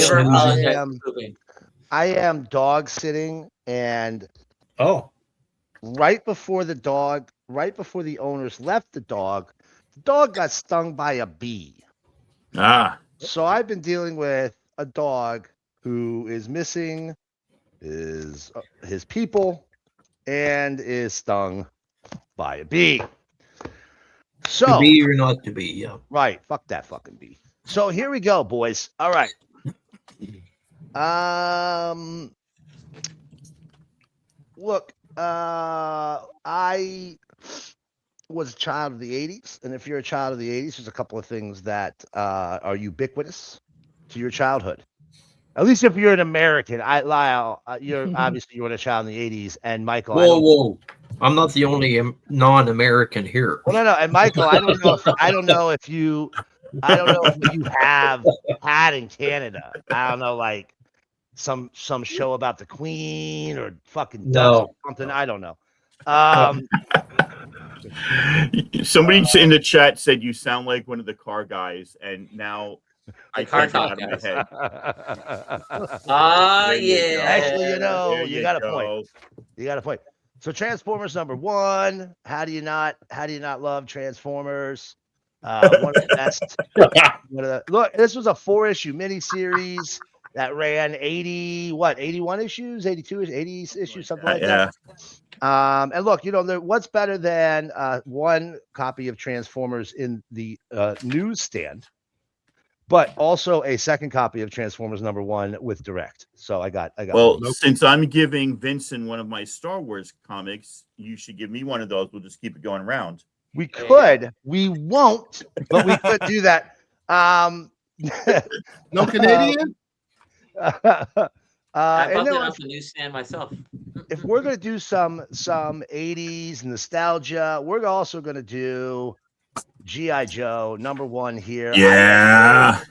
I am dog sitting, and right before the owners left the dog got stung by a bee. So I've been dealing with a dog who is missing his people and is stung by a bee. So to be or not to be, yeah. Right. Fuck that fucking bee. So here we go, boys. All right. Look, I was a child of the 80s, and if you're a child of the 80s, there's a couple of things that are ubiquitous to your childhood. At least if you're an American. Lyle, you're obviously you were a child in the 80s, and Michael. Whoa. I'm not the only non-American here. Well, no, and Michael, I don't know if you have had in Canada. I don't know, like some show about the Queen or fucking something. I don't know. Somebody in the chat said you sound like one of the car guys, and now I can't get out of my head. Yeah. Actually, you got a point. You got a point. So Transformers #1. How do you not love Transformers? One of the best. Look, this was a 4-issue miniseries that ran 81 issues, 82 80 issues, something like that. And look, what's better than one copy of Transformers in the newsstand, but also a second copy of Transformers #1 with direct. So I got. Well, since I'm giving Vinson one of my Star Wars comics, you should give me one of those. We'll just keep it going around. We could. We won't, but we could do that. No Canadian. I bought it off the newsstand myself. If we're gonna do some 80s nostalgia, we're also gonna do G.I. Joe #1 here. Yeah.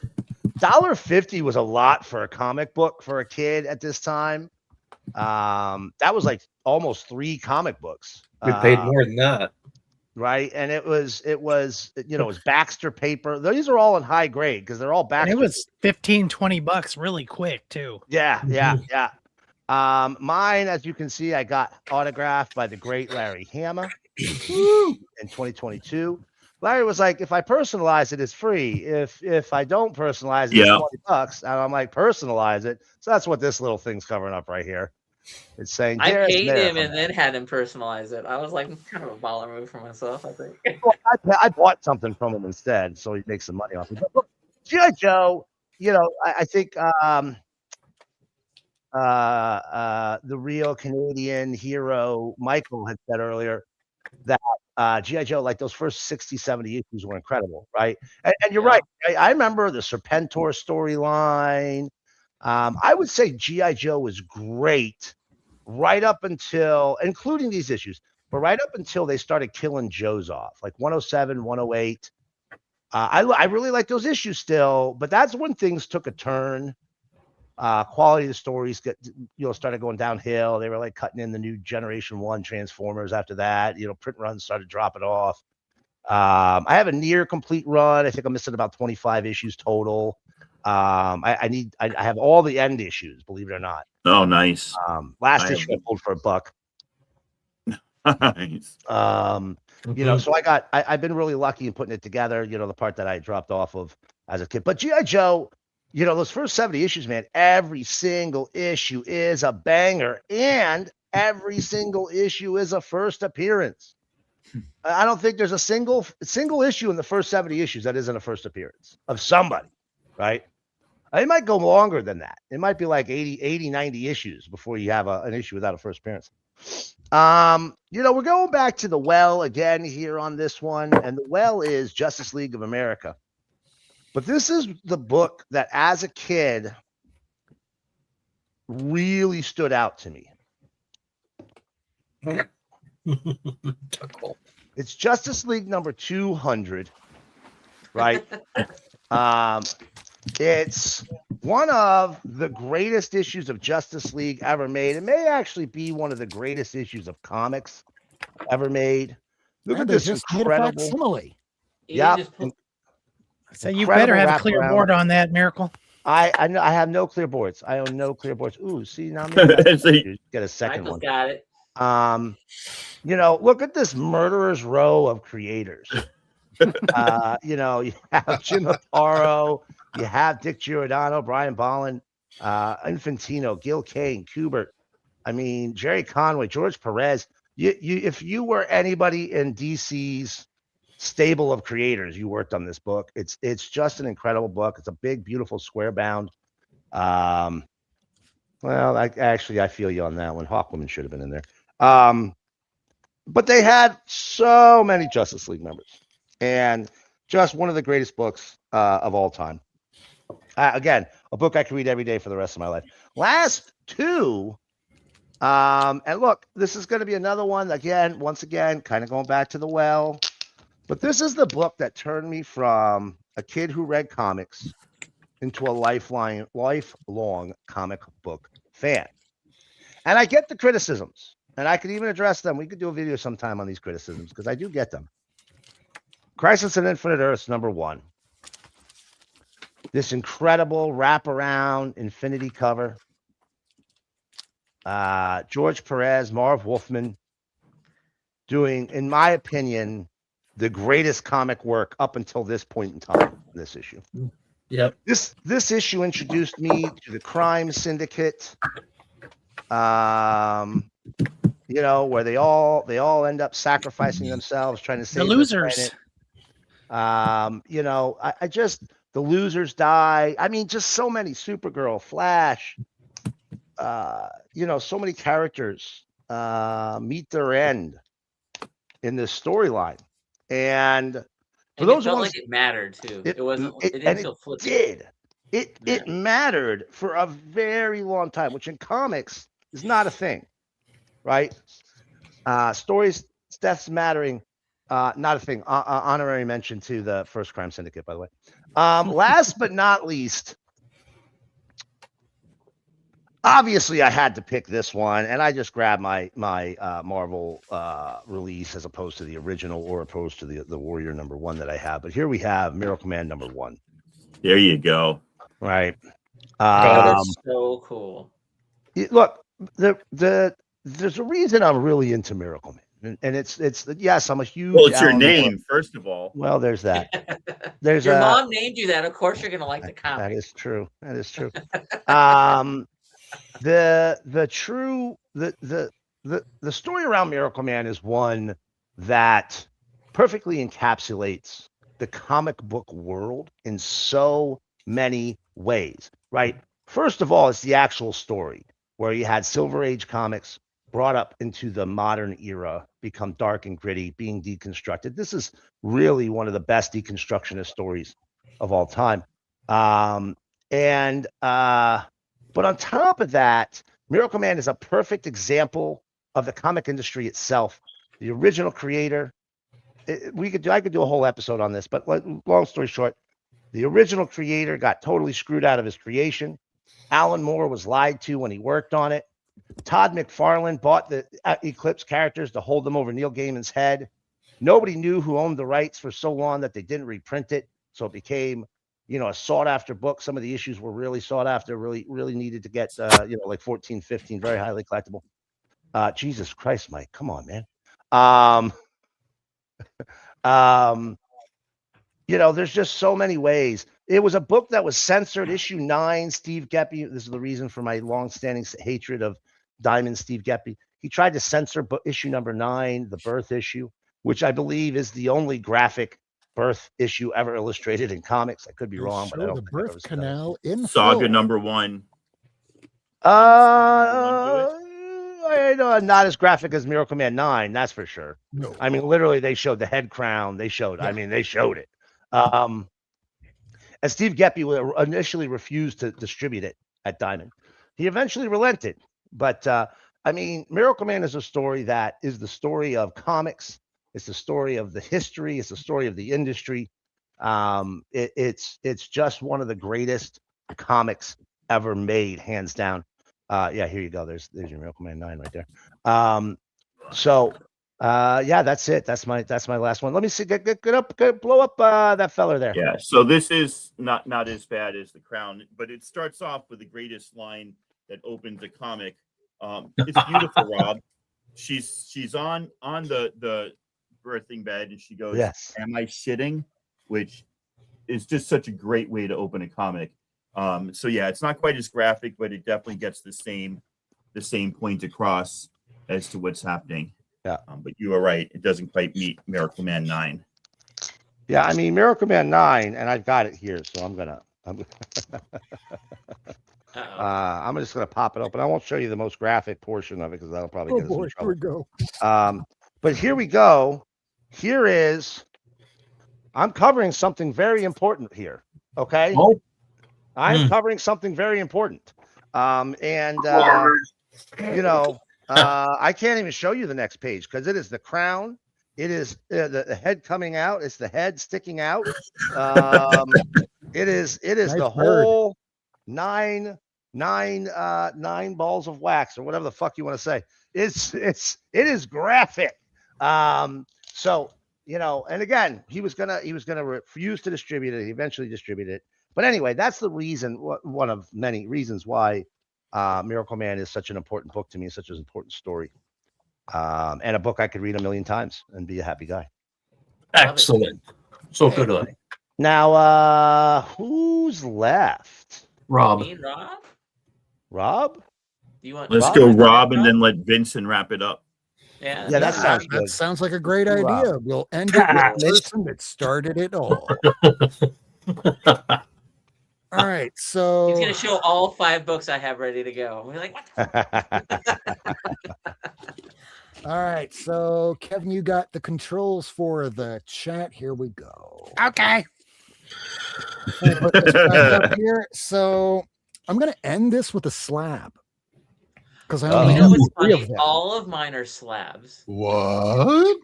$1.50 was a lot for a comic book for a kid at this time. That was like almost 3 comic books. We paid more than that. Right. And it was Baxter paper. These are all in high grade because they're all Baxter. And it was $15-20 really quick too. Yeah. Mine, as you can see, I got autographed by the great Larry Hama in 2022. Larry was like, if I personalize it, it's free. If I don't personalize it, it's $20. And I'm like, personalize it. So that's what this little thing's covering up right here. It's saying I paid him and then had him personalize it. I was like, kind of a baller move for myself, I think. Well, I bought something from him instead, so he makes some money off it. But look, G.I. Joe, I think the real Canadian hero, Michael, had said earlier that G.I. Joe, like those first 60, 70 issues were incredible, right? And you're right. I remember the Serpentor storyline. I would say G.I. Joe was great right up until, including these issues, but right up until they started killing Joes off, like 107, 108. I really like those issues still, but that's when things took a turn. Quality of the stories started going downhill. They were like cutting in the new Generation 1 Transformers after that. Print runs started dropping off. I have a near complete run. I think I'm missing about 25 issues total. I have all the end issues, believe it or not. Oh, nice. Last issue I pulled for $1. Nice. So I've been really lucky in putting it together, the part that I dropped off of as a kid. But G.I. Joe, those first 70 issues, man, every single issue is a banger, and every single issue is a first appearance. I don't think there's a single issue in the first 70 issues that isn't a first appearance of somebody, right? It might go longer than that. It might be like 80, 90 issues before you have an issue without a first appearance. We're going back to The Well again here on this one, and The Well is Justice League of America. But this is the book that, as a kid, really stood out to me. It's Justice League number 200, right? It's one of the greatest issues of Justice League ever made. It may actually be one of the greatest issues of comics ever made. Look at this incredible facsimile. Yeah. So you better have a clear board on that, Miracle. I have no clear boards. I own no clear boards. Ooh, see now you get a second one. Got it. Look at this murderer's row of creators. You have Jim Aparo, you have Dick Giordano, Brian Bolland, Infantino, Gil Kane, Kubert. Jerry Conway, George Perez. If you were anybody in DC's stable of creators, you worked on this book. It's just an incredible book. It's a big, beautiful square bound. I feel you on that one. Hawkwoman should have been in there. But they had so many Justice League members, and just one of the greatest books of all time. Again, a book I could read every day for the rest of my life. Last two, and look, this is going to be another one once again, kind of going back to The Well. But this is the book that turned me from a kid who read comics into a lifelong comic book fan. And I get the criticisms, and I could even address them. We could do a video sometime on these criticisms because I do get them. Crisis on Infinite Earths #1. This incredible wraparound infinity cover. George Perez, Marv Wolfman doing, in my opinion, the greatest comic work up until this point in time. This issue. Yep. This issue introduced me to the crime syndicate. Where they all end up sacrificing themselves trying to save the losers. The losers die. Just so many. Supergirl, Flash. So many characters meet their end in this storyline. And for those it felt ones, like it mattered too. It didn't feel flippant. It mattered for a very long time, which in comics is not a thing, right? Stories, deaths mattering, not a thing. Honorary mention to the first crime syndicate, by the way. Last but not least, obviously I had to pick this one, and I just grabbed my Marvel release as opposed to the original or opposed to the Warrior #1 that I have. But here we have Miracleman #1. There you go. Right. That's so cool. Look, there's a reason I'm really into Miracleman. And it's yes, I'm a huge. Well, it's your name, first of all. Well, there's that. There's your mom named you that. Of course, you're gonna like the comic. That is true. The story around Miracleman is one that perfectly encapsulates the comic book world in so many ways. Right. First of all, it's the actual story where you had Silver Age comics brought up into the modern era, become dark and gritty, being deconstructed. This is really one of the best deconstructionist stories of all time. But on top of that, Miracleman is a perfect example of the comic industry itself. The original creator, I could do a whole episode on this, but long story short, the original creator got totally screwed out of his creation. Alan Moore was lied to when he worked on it. Todd McFarlane bought the Eclipse characters to hold them over Neil Gaiman's head. Nobody knew who owned the rights for so long that they didn't reprint it. So it became, a sought after book. Some of the issues were really sought after, really needed to get, like 14, 15, very highly collectible. Jesus Christ, Mike, come on, man. There's just so many ways. It was a book that was censored. Issue 9, Steve Geppi. This is the reason for my long-standing hatred of Diamond Steve Geppi. He tried to censor issue number 9, the birth issue, which I believe is the only graphic birth issue ever illustrated in comics. I could be wrong, but I don't the think birth canal in Saga full. number 1. Not as graphic as Miracleman 9, that's for sure. No. I mean, literally, they showed the head crown. They showed it. And Steve Geppi initially refused to distribute it at Diamond. He eventually relented. But, Miracleman is a story that is the story of comics. It's the story of the history. It's the story of the industry. It's just one of the greatest comics ever made, hands down. Here you go. There's your Miracleman 9 right there. That's it. That's my last one. Let me see. Blow up that feller there. Yeah. So this is not as bad as The Crown, but it starts off with the greatest line that opens a comic. It's beautiful, Rob. She's on the birthing bed, and she goes, "Yes, am I shitting?" Which is just such a great way to open a comic. It's not quite as graphic, but it definitely gets the same point across as to what's happening. Yeah. But you are right. It doesn't quite meet Miracleman 9. Yeah, Miracleman 9, and I've got it here, so I'm just gonna pop it open. I won't show you the most graphic portion of it because that'll probably get us in trouble. Here we go. But here we go. I'm covering something very important here. Okay. Oh. I'm covering something very important. I can't even show you the next page because it is the crown. It is the head coming out. It's the head sticking out. It is nice the whole nine balls of wax or whatever the fuck you want to say. It is graphic. And again, he was gonna refuse to distribute it. He eventually distributed it. But anyway, that's the reason, one of many reasons why Miracleman is such an important book to me, such an important story, and a book I could read 1,000,000 times and be a happy guy. Excellent. So good on it. Now, who's left? Rob. Me and Rob? Rob? Do you want Let's go, Rob, and then let Vincent wrap it up. Yeah, that sounds good. That sounds like a great idea. We'll end it with the person that started it all. All right, so he's gonna show all 5 books I have ready to go. We're like, what? All right, so Kevin, you got the controls for the chat. Here we go. Okay. Let me put this back up here. So I'm gonna end this with a slab because I only have what's 3 funny? of them. All of mine are slabs. What?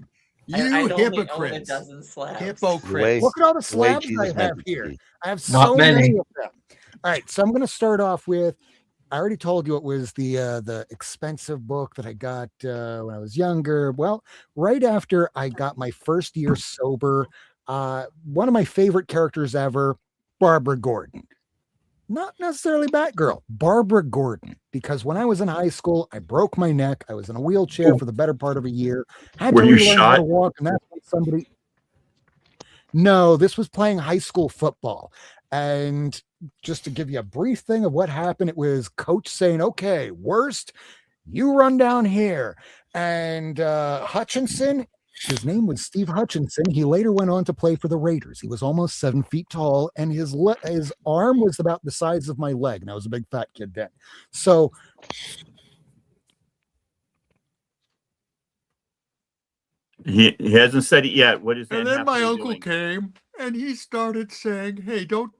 And I You only own a hypocrites. dozen slabs. Hypocrites. Look at all the slabs I have here. I have so many of them. All right, so I'm going to start off with. I already told you it was the expensive book that I got when I was younger. Well, right after I got my first year sober, one of my favorite characters ever, Barbara Gordon. Not necessarily Batgirl, Barbara Gordon. Because when I was in high school, I broke my neck. I was in a wheelchair for the better part of a year. Were you relearn how shot? to walk, and that's when somebody. No, this was playing high school football. And just to give you a brief thing of what happened, it was coach saying, okay, worst, you run down here. And Hutchinson, his name was Steve Hutchinson. He later went on to play for the Raiders. He was almost 7 feet tall, and his arm was about the size of my leg. And I was a big fat kid then. So He hasn't said it yet. What is that? And then my uncle came and he started saying, "Hey, don't."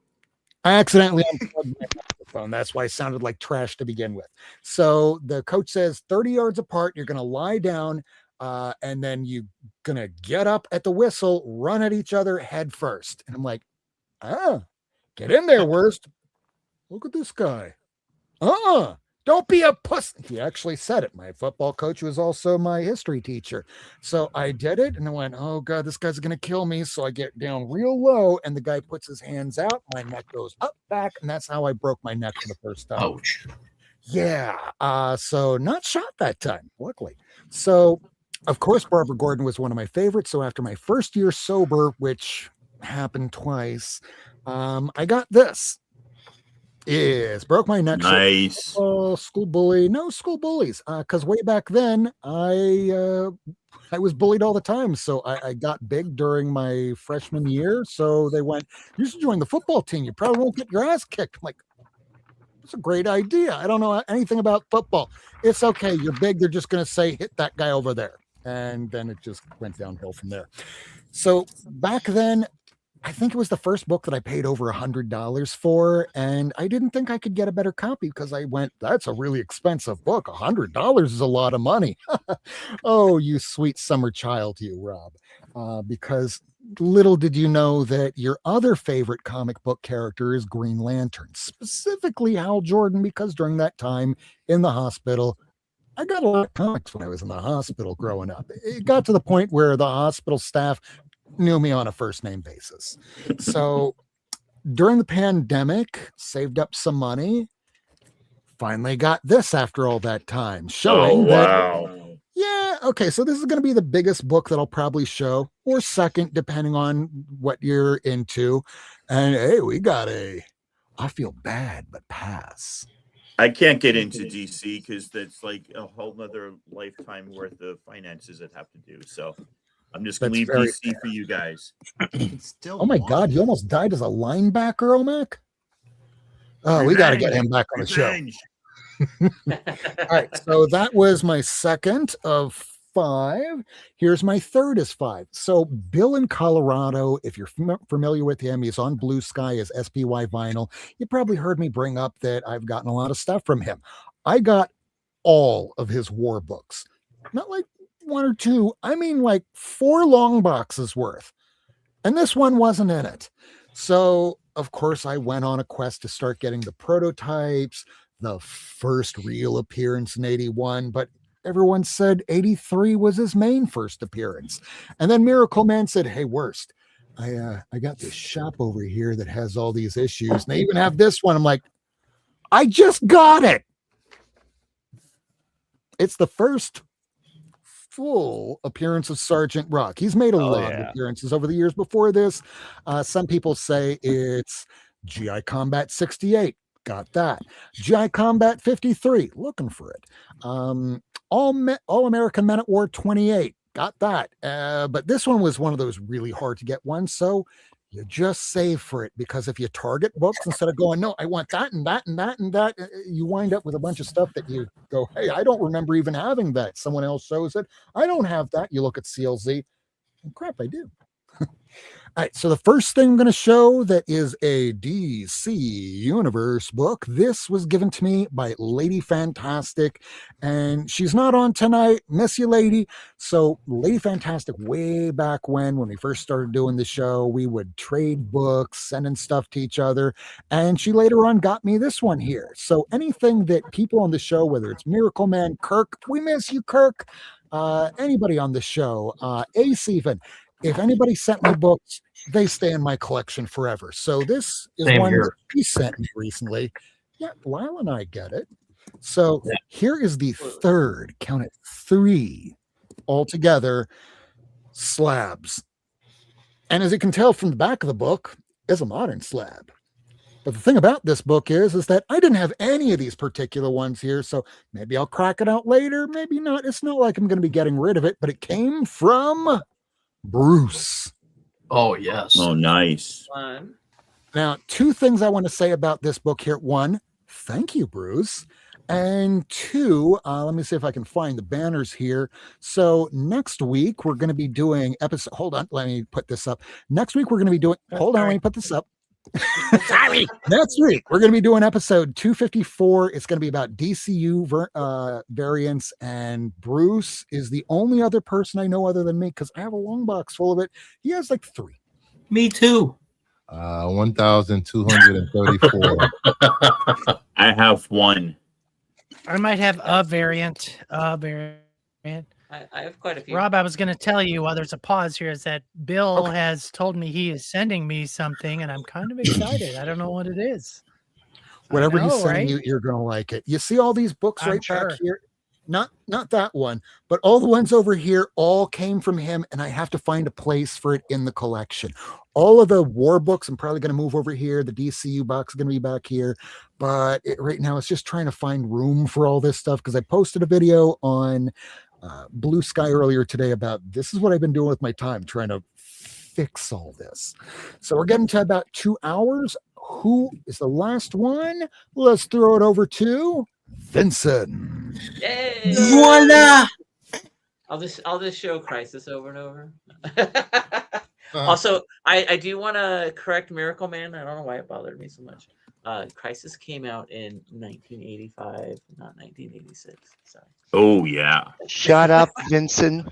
I accidentally unplugged my microphone. That's why it sounded like trash to begin with. So the coach says 30 yards apart, you're going to lie down, and then you're going to get up at the whistle, run at each other head first. And I'm like, get in there, worst. Look at this guy. Don't be a puss. He actually said it. My football coach was also my history teacher. So I did it and I went, oh God, this guy's going to kill me. So I get down real low and the guy puts his hands out. My neck goes up, back. And that's how I broke my neck for the first time. Ouch. Yeah. So not shot that time, luckily. So of course, Barbara Gordon was one of my favorites. So after my first year sober, which happened twice, I got this. Yes, broke my neck. Nice. Oh, school bully. No school bullies. Because way back then, I was bullied all the time. So I got big during my freshman year. So they went, you should join the football team. You probably won't get your ass kicked. I'm like, that's a great idea. I don't know anything about football. It's okay. You're big. They're just going to say, hit that guy over there. And then it just went downhill from there. So back then, I think it was the first book that I paid over $100 for, and I didn't think I could get a better copy because I went, that's a really expensive book. $100 is a lot of money. Oh, you sweet summer child, you, Rob. Because little did you know that your other favorite comic book character is Green Lantern, specifically Hal Jordan, because during that time in the hospital, I got a lot of comics when I was in the hospital growing up. It got to the point where the hospital staff knew me on a first name basis. So during the pandemic, saved up some money, finally got this after all that time, showing that, yeah, okay, so this is going to be the biggest book that I'll probably show, or second, depending on what you're into. And hey, we got I feel bad, but pass. I can't get into DC because that's like a whole nother lifetime worth of finances I'd have to do. So I'm just going to leave DC fair for you guys. Oh my God, you almost died as a linebacker, Omac? Oh, we got to get him back on the show. All right, so that was my second of 5. Here's my third is 5. So Bill in Colorado, if you're familiar with him, he's on Blue Sky as SPY Vinyl. You probably heard me bring up that I've gotten a lot of stuff from him. I got all of his war books. Not like 1 or 2, I mean like 4 long boxes worth. And this one wasn't in it. So, of course, I went on a quest to start getting the prototypes, the first real appearance in 81, but everyone said 83 was his main first appearance. And then Miracleman said, hey, worst, I got this shop over here that has all these issues. And they even have this one. I'm like, I just got it. It's the first full appearance of Sergeant Rock. He's made a lot of appearances over the years before this. Some people say it's GI Combat 68. Got that. GI Combat 53. Looking for it. All American Men at War 28. Got that. But this one was one of those really hard to get ones. So you just save for it, because if you target books instead of going, no, I want that and that and that and that, you wind up with a bunch of stuff that you go, hey, I don't remember even having that. Someone else shows it. I don't have that. You look at CLZ. And crap, I do. All right, so the first thing I'm going to show that is a DC Universe book. This was given to me by Lady Fantastic, and she's not on tonight. Miss you, Lady. So Lady Fantastic, way back when we first started doing the show, we would trade books, sending stuff to each other, and she later on got me this one here. So anything that people on the show, whether it's Miracleman, Kirk, we miss you, Kirk, anybody on the show, Ace even, if anybody sent me books, they stay in my collection forever. So this is one that he sent me recently. Yeah, Lyle and I get it. So here is the third, count it, 3 altogether, slabs. And as you can tell from the back of the book, is a modern slab. But the thing about this book is that I didn't have any of these particular ones here. So maybe I'll crack it out later. Maybe not. It's not like I'm going to be getting rid of it, but it came from Bruce. Oh, yes. Oh, nice. Now, 2 things I want to say about this book here. 1, thank you, Bruce. And two, let me see if I can find the banners here. So next week we're going to be doing episode. Hold on, let me put this up. Next week we're going to be doing. Hold on, let me put this up. Sorry. Next week we're going to be doing episode 254. It's going to be about DCU variants, and Bruce is the only other person I know other than me because I have a long box full of it. He has like 3. Me too. 1,234. I have 1. I might have a variant. I have quite a few. Rob, I was going to tell you while there's a pause here is that Bill has told me he is sending me something, and I'm kind of excited. I don't know what it is. Whatever he's know, sending right? you, you're going to like it. You see all these books I'm right sure. back here? Not that one, but all the ones over here all came from him, and I have to find a place for it in the collection. All of the war books, I'm probably going to move over here. The DCU box is going to be back here, but right now it's just trying to find room for all this stuff because I posted a video on Blue Sky earlier today about this is what I've been doing with my time, trying to fix all this. So we're getting to about 2 hours. Who is the last one? Let's throw it over to Vinson. Yay! Voila! I'll just show Crisis over and over. Also, I do want to correct Miracleman. I don't know why it bothered me so much. Crisis came out in 1985, not 1986. Sorry. Oh yeah. Shut up, Vincent.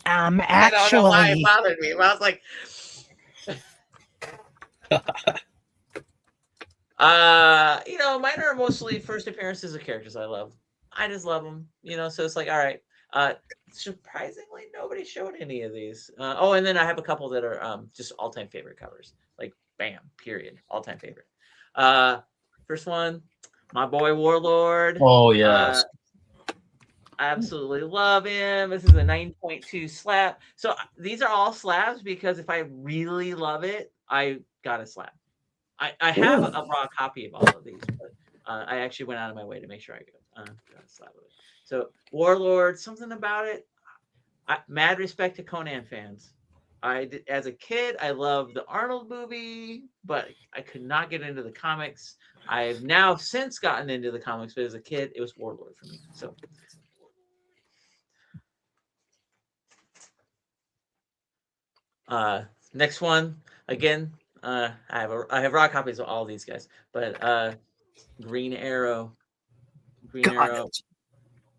I don't know why it bothered me. But I was like, mine are mostly first appearances of characters I love. I just love them, so it's like, all right. Surprisingly, nobody showed any of these. And then I have a couple that are just all-time favorite covers. Like, bam, period. All-time favorite. First one, my boy Warlord. Oh, yes. I absolutely love him. This is a 9.2 slab. So these are all slabs because if I really love it, I got a slab. I have a raw copy of all of these, but I actually went out of my way to make sure I got a slab of it. So Warlord, something about it. Mad respect to Conan fans. As a kid, I loved the Arnold movie, but I could not get into the comics. I've now since gotten into the comics, but as a kid, it was Warlord for me. So next one, again, I have raw copies of all these guys, but Green Arrow.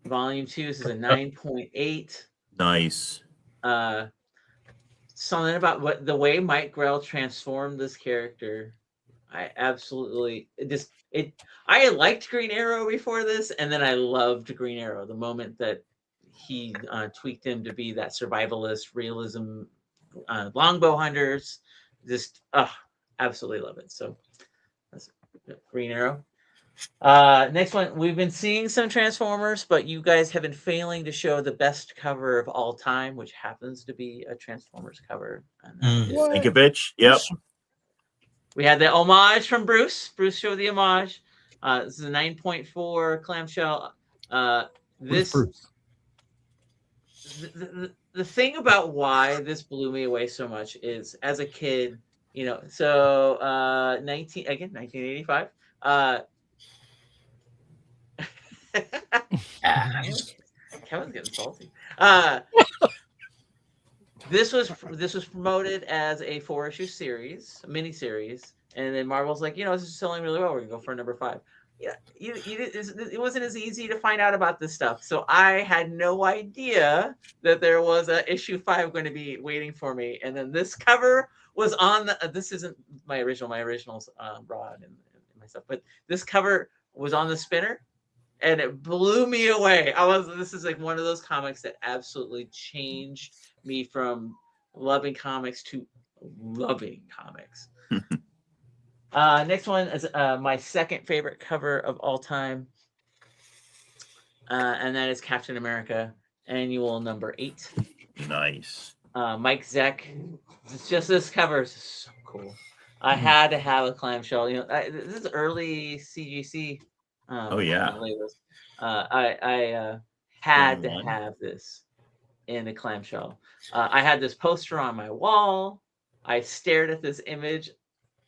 Volume 2. This is a 9.8. Nice. Something about the way Mike Grell transformed this character. I absolutely I liked Green Arrow before this, and then I loved Green Arrow the moment that he tweaked him to be that survivalist realism longbow hunters. Just absolutely love it. So that's Green Arrow. Next one, we've been seeing some Transformers, but you guys have been failing to show the best cover of all time, which happens to be a Transformers cover. Stankovich. Yep. We had the homage from Bruce. Bruce showed the homage. This is a 9.4 clamshell. The thing about why this blew me away so much is as a kid, 1985. Kevin's getting salty. This was promoted as a 4-issue series, a mini series, and then Marvel's like, this is selling really well. We're gonna go for number 5. Yeah, it wasn't as easy to find out about this stuff, so I had no idea that there was a issue 5 going to be waiting for me. And then this cover was on the. This isn't my original. My original's Rod and myself, but this cover was on the spinner. And it blew me away. This is like one of those comics that absolutely changed me from loving comics to loving comics. Next one is my second favorite cover of all time. And that is Captain America Annual number 8. Nice. Mike Zeck. It's just this cover is so cool. I had to have a clamshell. This is early CGC. Oh yeah. I had to have this in a clamshell. I had this poster on my wall. I stared at this image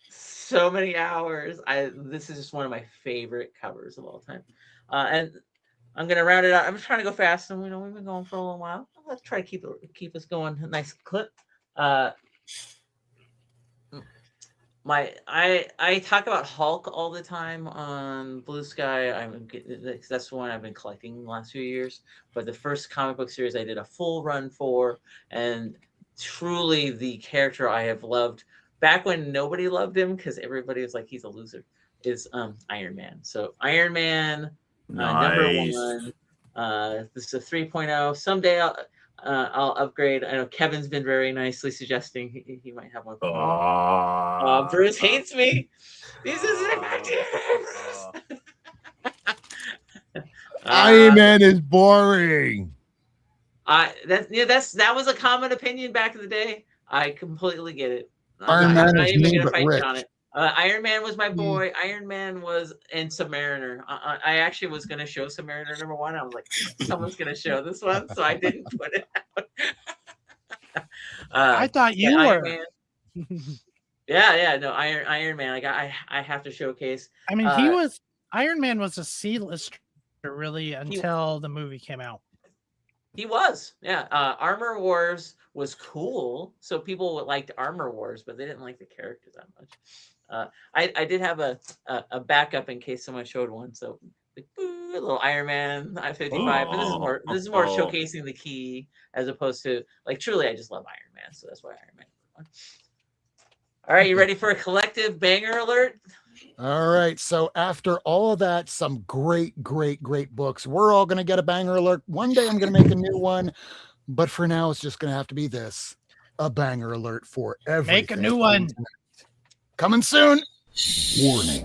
so many hours. This is just one of my favorite covers of all time. And I'm gonna round it out. I'm just trying to go fast, and we've been going for a little while. Let's try to keep us going. A nice clip. I talk about Hulk all the time on Blue Sky. That's the one I've been collecting the last few years. But the first comic book series I did a full run for, and truly the character I have loved back when nobody loved him because everybody was like he's a loser, is Iron Man. So Iron Man, number one. This is a 3.0. Someday I'll upgrade. I know Kevin's been very nicely suggesting he might have one. Bruce hates me. This isn't effective. Iron Man is boring. That was a common opinion back in the day. I completely get it. Iron Man is mean but rich. On it. Iron Man was my boy. Iron Man was in Submariner. I actually was going to show Submariner number 1. I was like, someone's going to show this one, so I didn't put it out. I thought you were. No, Iron Man. I have to showcase. I mean, Iron Man was a C-lister really until the movie came out. He was, yeah. Armor Wars was cool, so people liked Armor Wars, but they didn't like the character that much. I did have a backup in case someone showed one. So a little Iron Man I-55, but this is more showcasing the key as opposed to like truly I just love Iron Man, so that's why Iron Man. All right, you ready for a collective banger alert? All right, so after all of that, some great books. We're all going to get a banger alert. One day I'm going to make a new one, but for now it's just going to have to be this, a banger alert for everything. Make a new one. Coming soon. Warning,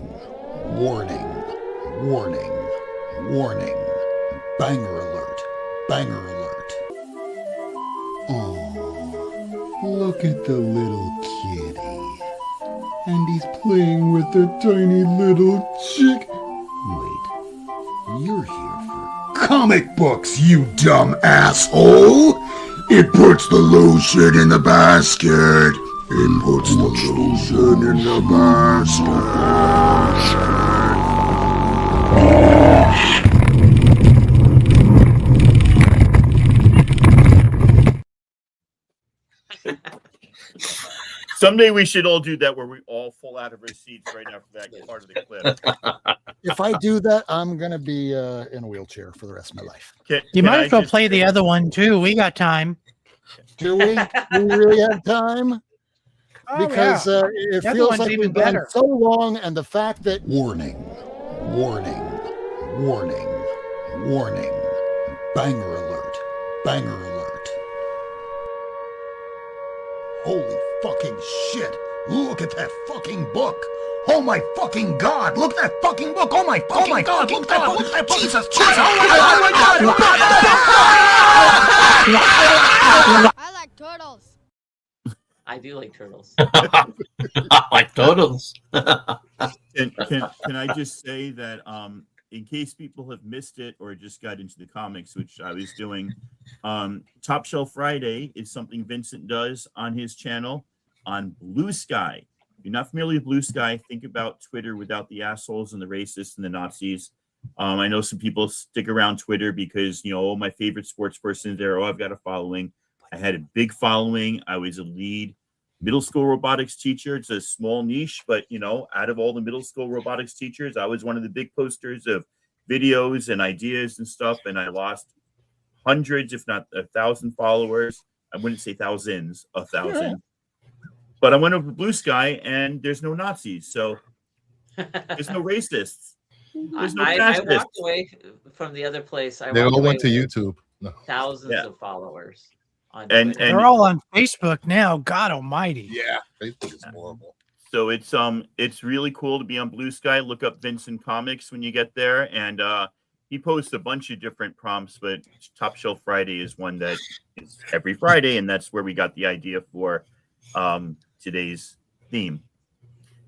warning, warning, warning. Banger alert, banger alert. Oh, look at the little kitty. And he's playing with the tiny little chick. Wait, you're here for comic books, you dumb asshole! It puts the lotion in the basket. It puts the lotion in the basket. Someday we should all do that where we all fall out of our seats right after that part of the clip. If I do that, I'm going to be in a wheelchair for the rest of my life. You might as well play the other one too. We got time. Do we? We really have time? Because it feels like we've been so long, and the fact that warning, warning, warning, warning, banger alert, banger alert. Holy fucking shit! Look at that fucking book! Oh my fucking god! Look at that fucking book! Oh my god! Look at that book! Jesus! Oh my god! I like turtles. I do like turtles. I like turtles. Can I just say that in case people have missed it or just got into the comics, which I was doing, Top Shelf Friday is something Vincent does on his channel on Blue Sky. If you're not familiar with Blue Sky, think about Twitter without the assholes and the racists and the Nazis. I know some people stick around Twitter because, my favorite sports person is there. Oh, I've got a following. I had a big following. I was a lead middle school robotics teacher. It's a small niche, but, out of all the middle school robotics teachers, I was one of the big posters of videos and ideas and stuff. And I lost hundreds, if not 1,000 followers. I wouldn't say thousands, 1,000. Yeah. But I went over to Blue Sky and there's no Nazis. So there's no racists. There's no I walked away from the other place. They all went to YouTube. No. Thousands of followers. And they're all on Facebook now. God almighty. Yeah, Facebook is horrible. So it's really cool to be on Blue Sky. Look up Vinson Comics when you get there, and he posts a bunch of different prompts. But Top Shelf Friday is one that is every Friday, and that's where we got the idea for today's theme.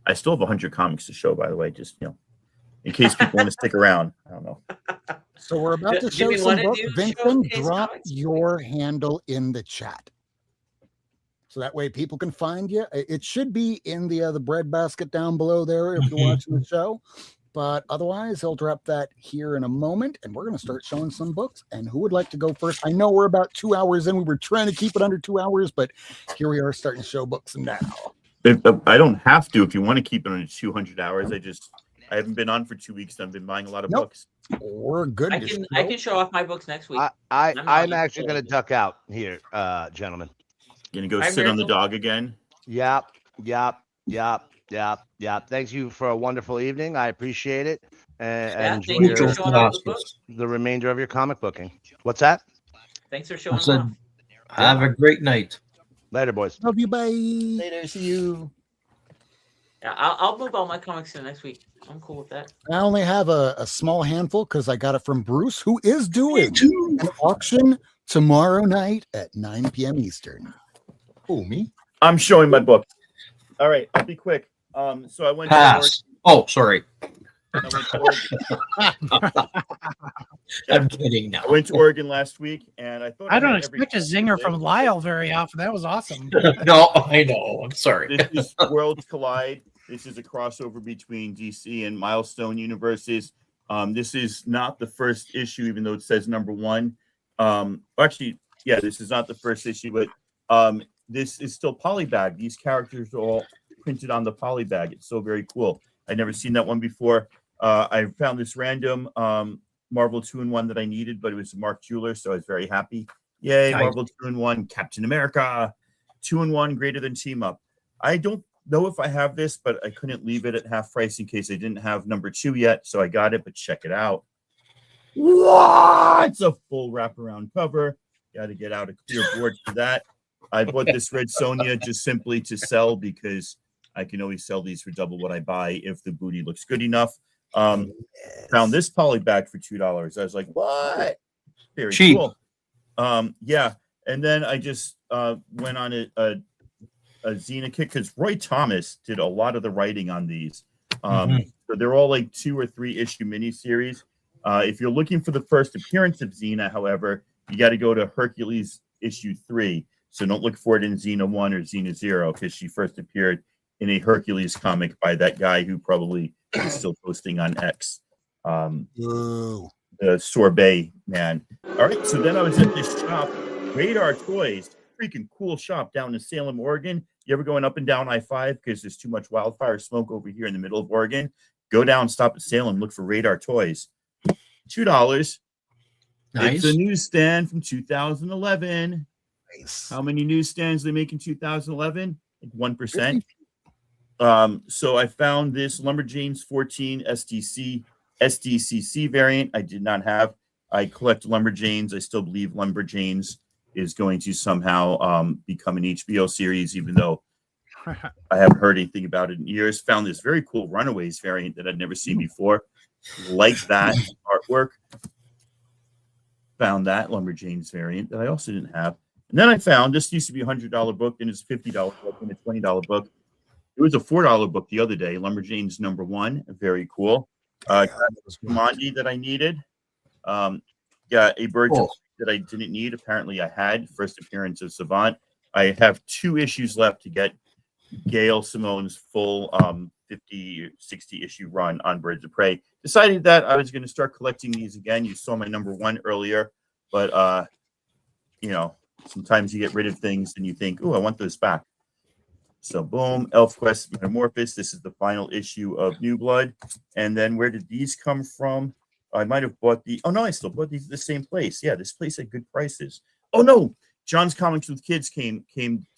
I still have 100 comics to show, by the way, just in case people want to stick around. I don't know. So we're about to show some books. Vincent, drop your handle in the chat. So that way people can find you. It should be in the breadbasket down below there if you're watching the show. But otherwise, he'll drop that here in a moment, and we're going to start showing some books. And who would like to go first? I know we're about 2 hours in. We were trying to keep it under 2 hours, but here we are starting to show books now. I don't have to if you want to keep it on 200 hours. I haven't been on for 2 weeks. I've been buying a lot of books. We're good. I can show off my books next week. I'm actually going to duck out here, gentlemen. Gonna go sit on the dog again. Yep. Thank you for a wonderful evening. I appreciate it. And enjoy the remainder of your comic booking. What's that? Thanks for showing off. Have a great night. Later, boys. Love you. Bye. Later. See you. Yeah, I'll move all my comics to next week. I'm cool with that. I only have a small handful because I got it from Bruce, who is doing an auction tomorrow night at 9 p.m. Eastern. Who, me? I'm showing my book. All right, I'll be quick. So I went Pass. Oh, sorry. I went to Oregon. I'm kidding now. I went to Oregon last week, and I thought I don't expect a zinger from Lyle very often. That was awesome. No, I know. I'm sorry. This is Worlds Collide. This is a crossover between DC and Milestone universes. This is not the first issue, even though it says #1. Actually, yeah, this is not the first issue, but this is still polybag. These characters are all printed on the polybag. It's so very cool. I'd never seen that one before. I found this random Marvel 2-in-1 that I needed, but it was Mark Jeweler, so I was very happy. Yay, nice. Marvel 2-in-1, Captain America, 2-in-1, greater than team up. I don't know if I have this, but I couldn't leave it at half price in case I didn't have #2 yet, so I got it, but check it out. What? It's a full wraparound cover. Got to get out a clear board for that. I bought this Red Sonja just simply to sell because I can always sell these for double what I buy if the booty looks good enough. Found this poly bag for $2. I was like, what? Very cheap. Cool. Yeah. And then I just went on a Xena kick because Roy Thomas did a lot of the writing on these. So they're all like 2 or 3 issue miniseries. If you're looking for the first appearance of Xena, however, you got to go to Hercules issue 3. So don't look for it in Xena 1 or Xena 0 because she first appeared in a Hercules comic by that guy who probably is still posting on X. The Sorbet man. All right, so then I was at this shop, Radar Toys, freaking cool shop down in Salem, Oregon. You ever going up and down I-5 because there's too much wildfire smoke over here in the middle of Oregon? Go down, stop at Salem, look for Radar Toys. $2. Nice. It's a newsstand from 2011. Nice. How many newsstands they make in 2011? Like 1%. So I found this Lumberjanes 14 SDCC variant. I did not have. I collect Lumberjanes. I still believe Lumberjanes is going to somehow become an HBO series, even though I haven't heard anything about it in years. Found this very cool Runaways variant that I'd never seen before. Like that artwork. Found that Lumberjanes variant that I also didn't have. And then I found this used to be a $100 book, and it's a $50 book and a $20 book. It was a $4 book the other day. Lumberjanes #1, very cool. Emond that I needed. Got a Birds of Prey that I didn't need. Apparently, I had first appearance of Savant. I have 2 issues left to get Gail Simone's full 50 or 60 issue run on Birds of Prey. Decided that I was going to start collecting these again. You saw my #1 earlier, but you know, sometimes you get rid of things and you think, oh, I want those back. So boom, ElfQuest Metamorphosis. This is the final issue of New Blood. And then where did these come from? I might have bought the. Oh no, I still bought these at the same place. Yeah, this place had good prices. Oh no, John's Comics with Kids came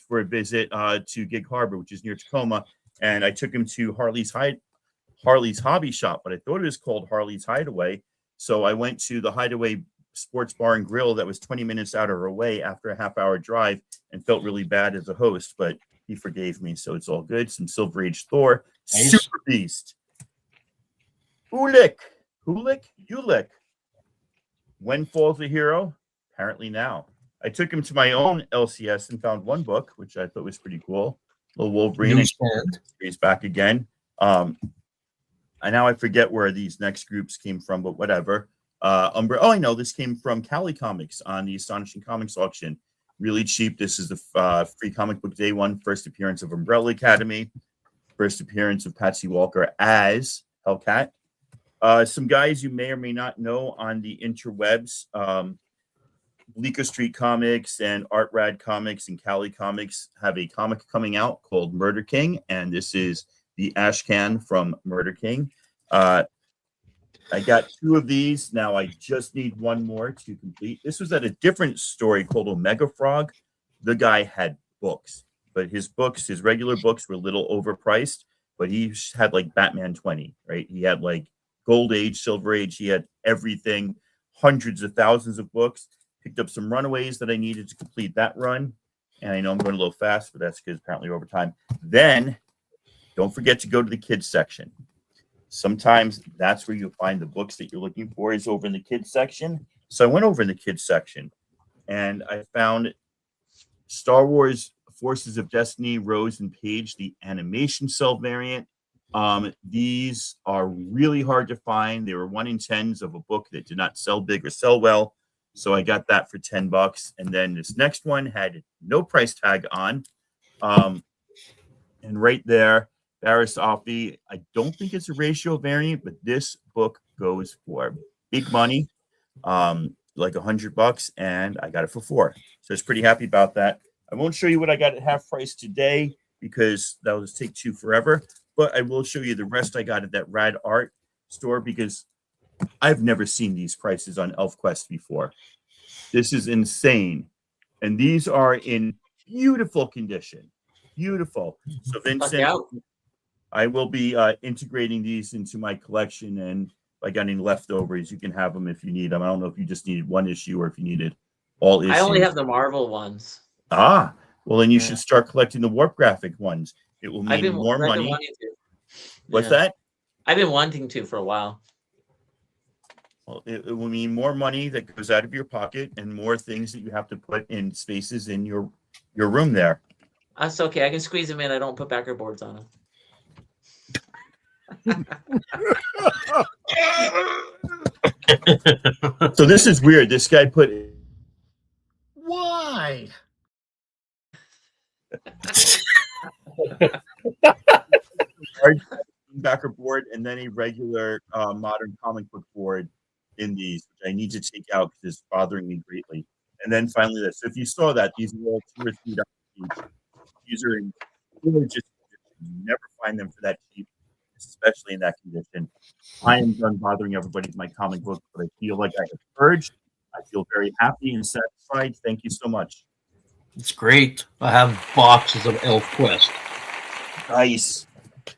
for a visit to Gig Harbor, which is near Tacoma, and I took him to Harley's Hobby Shop, but I thought it was called Harley's Hideaway. So I went to the Hideaway Sports Bar and Grill that was 20 minutes out of our way after a half-hour drive, and felt really bad as a host, but he forgave me, so it's all good. Some Silver Age Thor, nice. Super Beast, Ulik. When Falls a Hero? Apparently now. I took him to my own LCS and found 1 book, which I thought was pretty cool. Little Wolverine. He's back again. And now I forget where these next groups came from, but whatever. Oh, I know. This came from Cali Comics on the Astonishing Comics auction. Really cheap. This is the free comic book day 1. First appearance of Umbrella Academy. First appearance of Patsy Walker as Hellcat. Some guys you may or may not know on the interwebs, Bleecker Street Comics and Art Rad Comics and Cali Comics have a comic coming out called Murder King, and this is the Ashcan from Murder King. I got 2 of these. Now I just need 1 more to complete. This was at a different story called Omega Frog. The guy had books, but his regular books were a little overpriced, but he had like Batman 20, right? He had like Gold Age, Silver Age. He had everything, hundreds of thousands of books. Picked up some Runaways that I needed to complete that run. And I know I'm going a little fast, but that's because apparently over time. Then don't forget to go to the kids section. Sometimes that's where you'll find the books that you're looking for is over in the kids section. So I went over in the kids section and I found Star Wars Forces of Destiny, Rose and Page, the animation cell variant. These are really hard to find. They were 1 in 10s of a book that did not sell big or sell well. So I got that for $10. And then this next one had no price tag on. And right there, Barris Offie, I don't think it's a ratio variant, but this book goes for big money, like $100, and I got it for $4. So I was pretty happy about that. I won't show you what I got at half price today because that will just take too forever, but I will show you the rest I got at that Rad Art store because I've never seen these prices on ElfQuest before. This is insane. And these are in beautiful condition. Beautiful. So Vincent, I will be integrating these into my collection, and if I got any leftovers, you can have them if you need them. I don't know if you just needed 1 issue or if you needed all issues. I only have the Marvel ones. Ah, well, then you should start collecting the Warp Graphic ones. It will mean more money. What's that? I've been wanting to for a while. Well, it will mean more money that goes out of your pocket and more things that you have to put in spaces in your room there. That's okay. I can squeeze them in. I don't put backer boards on them. So this is weird. This guy put Why? backer board and then a regular modern comic book board in these, which I need to take out because it's bothering me greatly. And then finally this. So if you saw that, these are all $2 or $3 each. These are in really just you never find them for that cheap, especially in that condition. I am done bothering everybody with my comic book, but I feel like I have purged. I feel very happy and satisfied. Thank you so much. It's great. I have boxes of ElfQuest. Nice.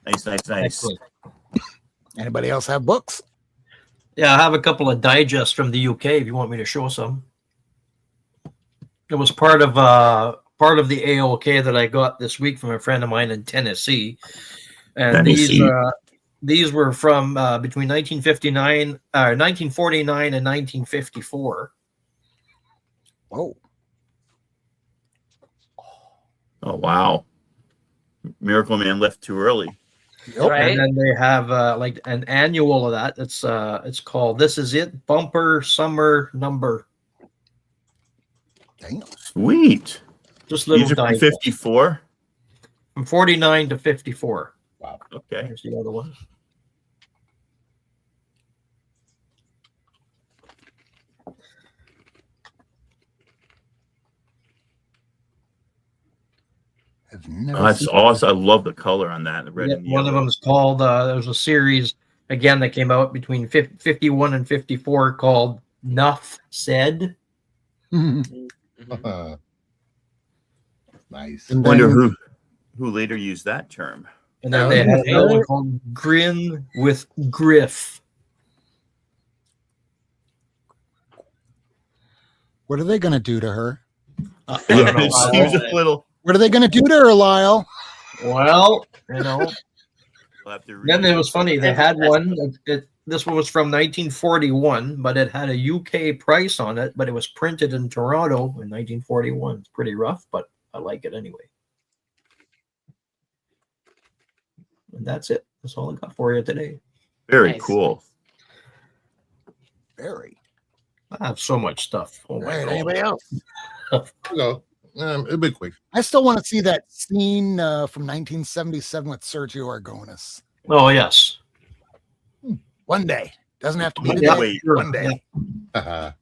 Excellent. Anybody else have books? Yeah, I have a couple of digests from the UK if you want me to show some. It was part of the AOK that I got this week from a friend of mine in Tennessee. And these were from between 1949 and 1954. Whoa. Oh, wow. Miracleman left too early. Yep. Right? And then they have like an annual of that. It's called This Is It Bumper Summer Number. Damn. Sweet. Just little These are from digest. 54. From 49 to 54. Wow. Okay. Here's the other one. I've never Oh, that's seen awesome. I love the color on that. The red and One of yellow. them is called, there's a series, again, that came out between 51 and 54 called Nuff Said. Nice. And Wonder then- who later used that term. And then they have another one called Grin with Griff. What are they going to do to her? I don't know. It seems a little. What are they going to do to her, Lyle? Well, you know. We'll have to Then read. it was funny. They had one. This one was from 1941, but it had a UK price on it, but it was printed in Toronto in 1941. It's pretty rough, but I like it anyway. And that's it. That's all I got for you today. Very Nice. cool. Very. I have so much stuff. Oh my Right. God. Anybody else? No, it'll be quick. I still want to see that scene from 1977 with Sergio Aragonis. Oh, yes. One day. Doesn't have to be Yeah, today. wait. One day. All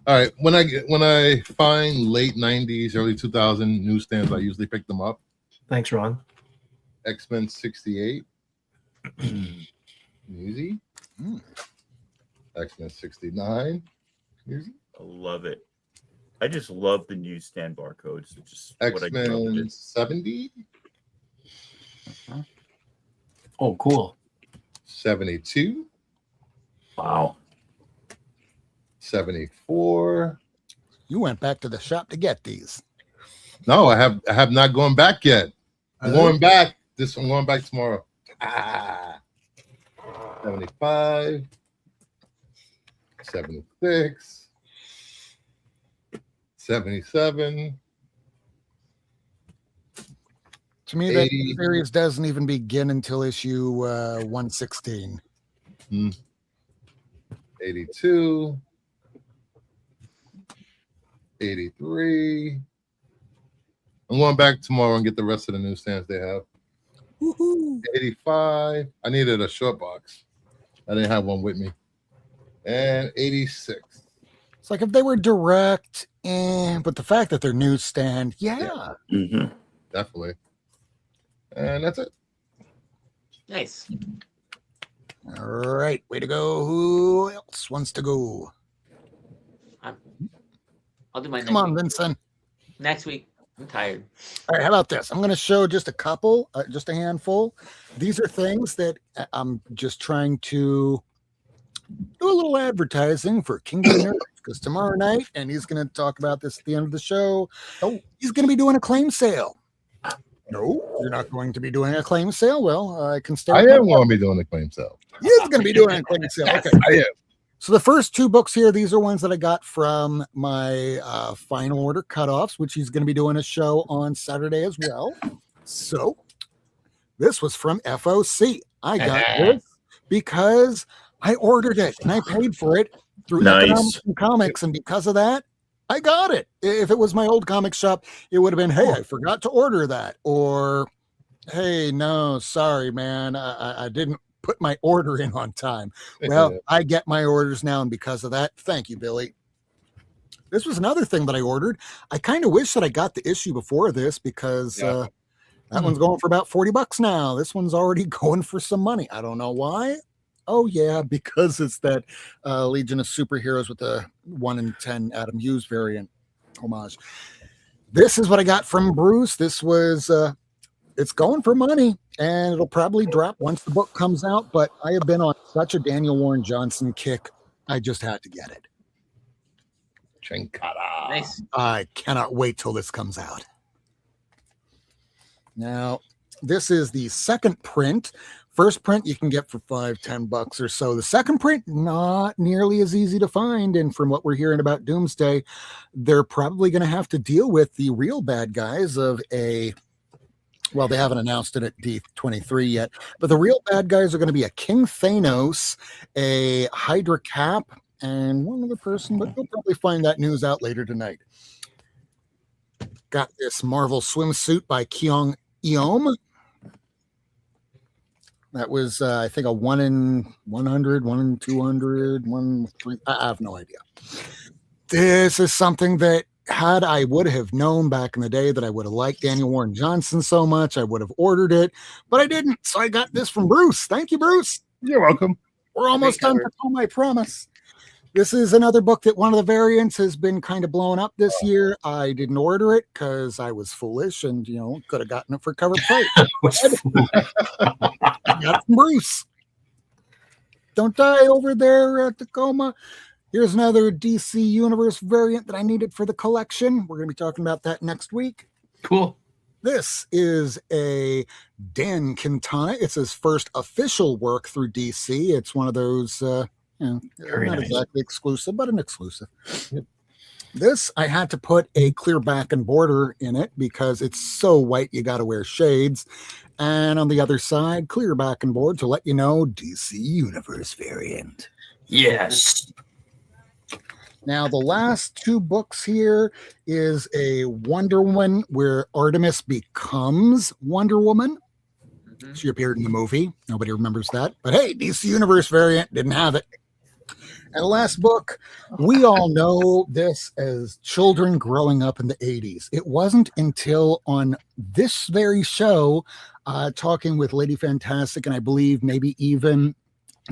right. When I find late 90s, early 2000 newsstands, I usually pick them up. Thanks, Ron. X-Men 68. Easy. X-Men 69. Easy. I love it. I just love the newsstand barcodes. It's just what I grew up X-Men with. 70. Oh, cool. 72. Wow. 74. You went back to the shop to get these. No, I have not gone back yet. I'm going back. I'm going back tomorrow. 75. 76. 77. To me, that series doesn't even begin until issue 116. 82. 83. I'm going back tomorrow and get the rest of the newsstands they have. Woohoo. 85. I needed a short box. I didn't have one with me. And 86. It's like if they were direct, but the fact that they're newsstand, yeah. Definitely. And that's it. Nice. All right, way to go. Who else wants to go? I'll do my next Come on, week. Vincent. Next week. I'm tired. All right, how about this? I'm going to show just a couple, just a handful. These are things that I'm just trying to do a little advertising for King of the Nerds, because tomorrow night, and he's going to talk about this at the end of the show, he's going to be doing a claim sale. No, you're not going to be doing a claim sale. Well, I can start. I am going to be doing a claim sale. He is going to be doing a claim sale. Okay. I am. So the first two books here, these are ones that I got from my final order cutoffs, which he's going to be doing a show on Saturday as well. So this was from FOC. I got this because I ordered it and I paid for it through Economics and Comics, and because of that, I got it. If it was my old comic shop, it would have been, hey, I forgot to order that, or hey, no, sorry, man, I didn't put my order in on time. Well, I get my orders now, and because of that, thank you, Billy. This was another thing that I ordered. I kind of wish that I got the issue before this, because that one's going for about $40 now. This one's already going for some money. I don't know why. Oh yeah, because it's that Legion of Superheroes with the 1 in 10 Adam Hughes variant homage. This is what I got from Bruce. This was it's going for money, and it'll probably drop once the book comes out, but I have been on such a Daniel Warren Johnson kick, I just had to get it. Chinkara. Nice. I cannot wait till this comes out. Now, this is the second print. First print you can get for $5-10 or so. The second print, not nearly as easy to find. And from what we're hearing about Doomsday, they're probably going to have to deal with the real bad guys of well, they haven't announced it at D23 yet, but the real bad guys are going to be a King Thanos, a Hydra Cap, and one other person, but you'll probably find that news out later tonight. Got this Marvel swimsuit by Kyung Eom. That was, I think, a 1 in 100, 1 in 200, 1 in 3. I have no idea. This is something that, had I would have known back in the day that I would have liked Daniel Warren Johnson so much, I would have ordered it, but I didn't. So I got this from Bruce. Thank you, Bruce. You're welcome. We're almost done with Home, I promise. This is another book that one of the variants has been kind of blown up this year. I didn't order it because I was foolish and, could have gotten it for cover price. I got it from Bruce. Don't die over there at Tacoma. Here's another DC Universe variant that I needed for the collection. We're going to be talking about that next week. Cool. This is a Dan Quintana. It's his first official work through DC. It's one of those, not nice. exactly exclusive, but an exclusive. This, I had to put a clear back and border in it because it's so white you got to wear shades. And on the other side, clear back and board to let you know, DC Universe variant. Yes. Now, the last two books here is a Wonder Woman where Artemis becomes Wonder Woman. She appeared in the movie. Nobody remembers that. But hey, DC Universe variant didn't have it. And the last book, we all know this as children growing up in the 80s. It wasn't until on this very show, talking with Lady Fantastic, and I believe maybe even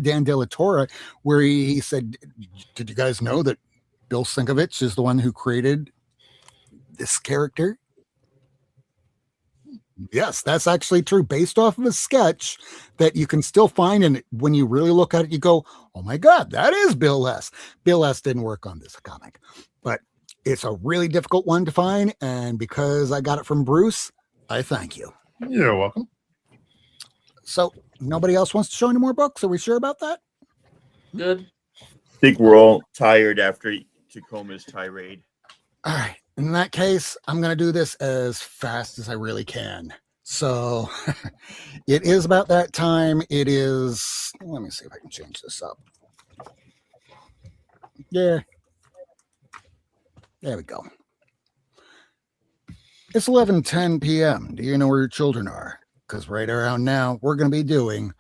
Dan De La Torre, where he said, did you guys know that Bill Sienkiewicz is the one who created this character? Yes, that's actually true. Based off of a sketch that you can still find, and when you really look at it, you go, oh my God, that is Bill S. Bill S didn't work on this comic, but it's a really difficult one to find. And because I got it from Bruce, I thank you. You're welcome. So nobody else wants to show any more books? Are we sure about that? Good. I think we're all tired after Tacoma's tirade. All right. In that case, I'm going to do this as fast as I really can. So it is about that time. It is, let me see if I can change this up. Yeah. There we go. It's 11:10 p.m. Do you know where your children are? Because right around now, we're going to be doing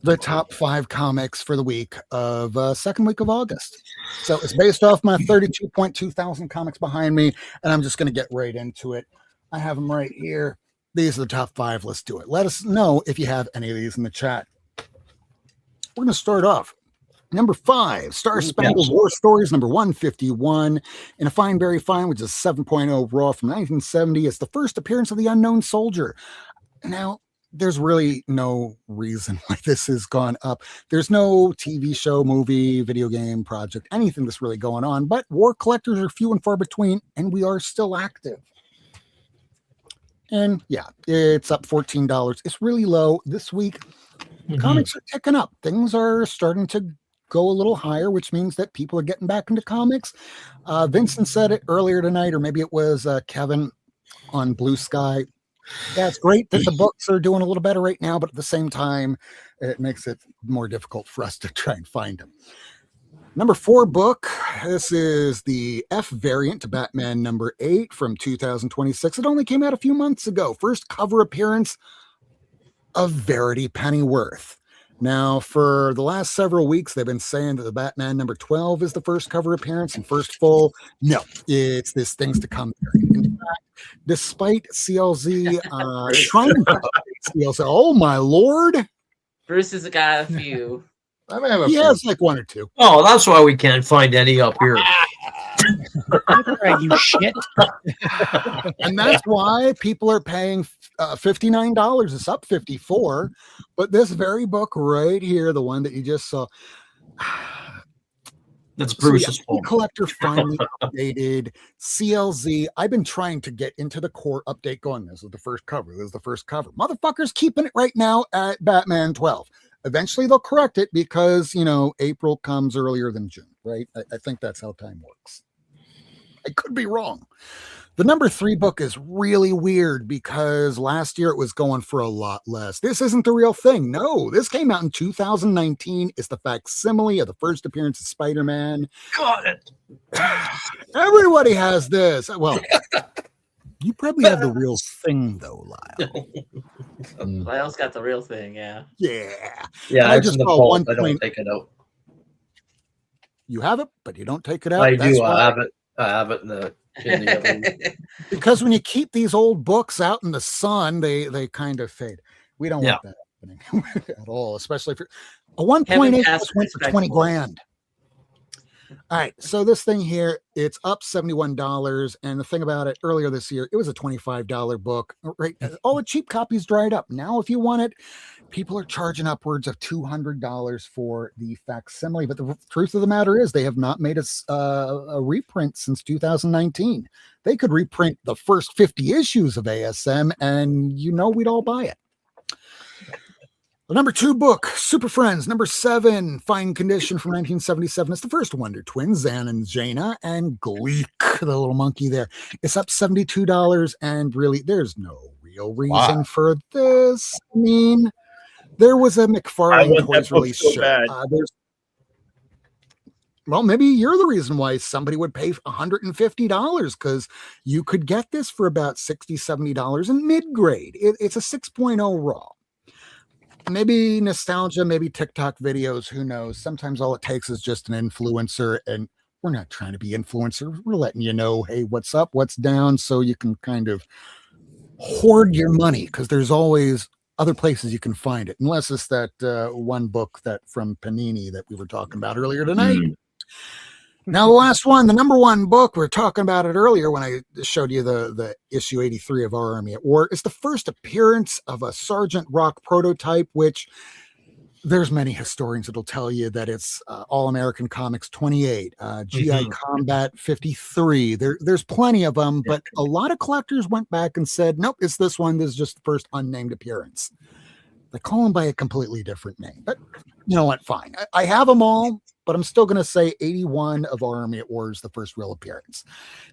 the top 5 comics for the week of second week of August. So it's based off my 32.2 thousand comics behind me, and I'm just going to get right into it. I have them right here. These are the top 5. Let's do it. Let us know if you have any of these in the chat. We're going to start off. Number 5, Star Spangled War Stories, number 151. In a Fine, Very Fine, which is 7.0 raw from 1970. It's the first appearance of the Unknown Soldier. Now, there's really no reason why this has gone up. There's no TV show, movie, video game, project, anything that's really going on. But war collectors are few and far between, and we are still active. And yeah, it's up $14. It's really low this week. Comics are ticking up. Things are starting to go a little higher, which means that people are getting back into comics. Vincent said it earlier tonight, or maybe it was Kevin on Blue Sky. Yeah, it's great that the books are doing a little better right now, but at the same time, it makes it more difficult for us to try and find them. Number 4 book. This is the F variant to Batman number 8 from 2026. It only came out a few months ago. First cover appearance of Verity Pennyworth. Now, for the last several weeks, they've been saying that the Batman number 12 is the first cover appearance and first full. No, it's this Things to Come variant. In fact, despite CLZ trying to CLZ, oh my lord, Bruce has got a few. He has like 1 or 2. Oh, that's why we can't find any up here. You shit. And that's why people are paying $59. It's up $54. But this very book right here, the one that you just saw, that's Bruce's fault. Collector finally updated CLZ. I've been trying to get into the core update going. This is the first cover. This is the first cover. Motherfuckers keeping it right now at Batman 12. Eventually they'll correct it because, you know, April comes earlier than June, right? I think that's how time works. I could be wrong. The number 3 book is really weird because last year it was going for a lot less. This isn't the real thing. No, this came out in 2019. It's the facsimile of the first appearance of Spider-Man. Got it. Everybody has this. Well, you probably have the real thing, though, Lyle. Lyle's got the real thing, yeah. Yeah. Yeah, I just saw I 1 don't take it out. You have it, but you don't take it out. I That's do. why. I have it. I have it in the other. Because when you keep these old books out in the sun, they kind of fade. We don't want that happening at all, especially for a 1.8 just went for 20 grand. All right, so this thing here, it's up $71. And the thing about it, earlier this year, it was a $25 book. Right, all the cheap copies dried up. Now, if you want it, people are charging upwards of $200 for the facsimile. But the truth of the matter is, they have not made a reprint since 2019. They could reprint the first 50 issues of ASM, and you know we'd all buy it. The number 2 book, Super Friends, number 7, fine condition from 1977. It's the first Wonder Twins, Zan and Jaina, and Gleek, the little monkey there. It's up $72, and really, there's no real reason for this. I mean, there was a McFarlane Toys release show. Well, maybe you're the reason why somebody would pay $150 because you could get this for about $60, $70 in mid-grade. It's a 6.0 raw. maybe nostalgia, maybe TikTok videos, who knows? Sometimes all it takes is just an influencer, and we're not trying to be influencers. We're letting you know, hey, what's up, what's down, so you can kind of hoard your money, because there's always other places you can find it, unless it's that one book that from Panini that we were talking about earlier tonight. Now, the last one, the number one book, we were talking about it earlier when I showed you the issue 83 of Our Army at War. It's the first appearance of a Sergeant Rock prototype, which there's many historians that'll tell you that it's All-American Comics 28, GI Combat 53. There's plenty of them, but a lot of collectors went back and said, nope, it's this one. This is just the first unnamed appearance. They call them by a completely different name, but you know what? Fine. I have them all, but I'm still going to say 81 of Our Army at War is the first real appearance.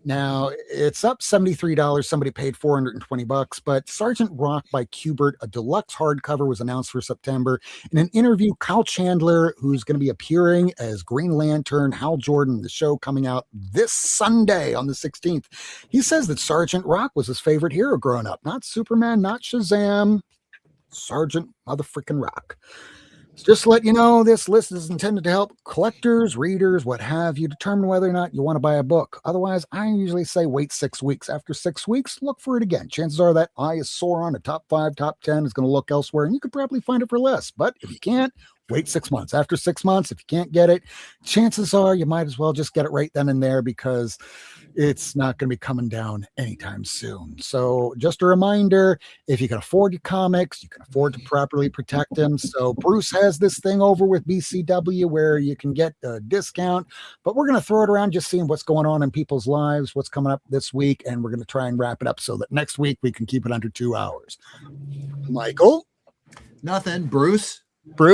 Now, it's up $73. Somebody paid $420, but Sergeant Rock by Kubert, a deluxe hardcover, was announced for September. In an interview, Kyle Chandler, who's going to be appearing as Green Lantern, Hal Jordan, the show coming out this Sunday on the 16th, he says that Sergeant Rock was his favorite hero growing up. Not Superman, not Shazam, Sergeant motherfucking Rock. Just to let you know, this list is intended to help collectors, readers, what have you, determine whether or not you want to buy a book. Otherwise, I usually say wait 6 weeks. After 6 weeks, look for it again. Chances are that eye is sore on a top 5, top 10 is going to look elsewhere, and you could probably find it for less. But if you can't, wait 6 months. After 6 months, if you can't get it, chances are you might as well just get it right then and there, because it's not going to be coming down anytime soon. So just a reminder, if you can afford your comics, you can afford to properly protect them. So Bruce has this thing over with BCW where you can get a discount, but we're going to throw it around, just seeing what's going on in people's lives, what's coming up this week, and we're going to try and wrap it up so that next week we can keep it under 2 hours. Michael? Nothing. Bruce? Big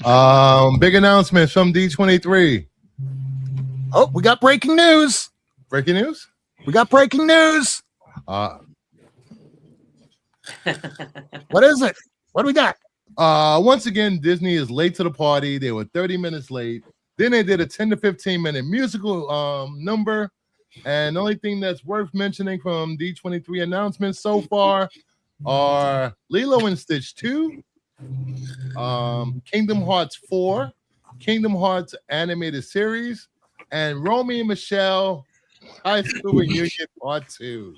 announcement from D23. Oh, we got breaking news. Breaking news? We got breaking news. What is it? What do we got? Once again, Disney is late to the party. They were 30 minutes late. Then they did a 10 to 15 minute musical number. And the only thing that's worth mentioning from D23 announcements so far are Lilo and Stitch 2, Kingdom Hearts 4, Kingdom Hearts animated series, and Romy and Michelle High School Reunion Part 2.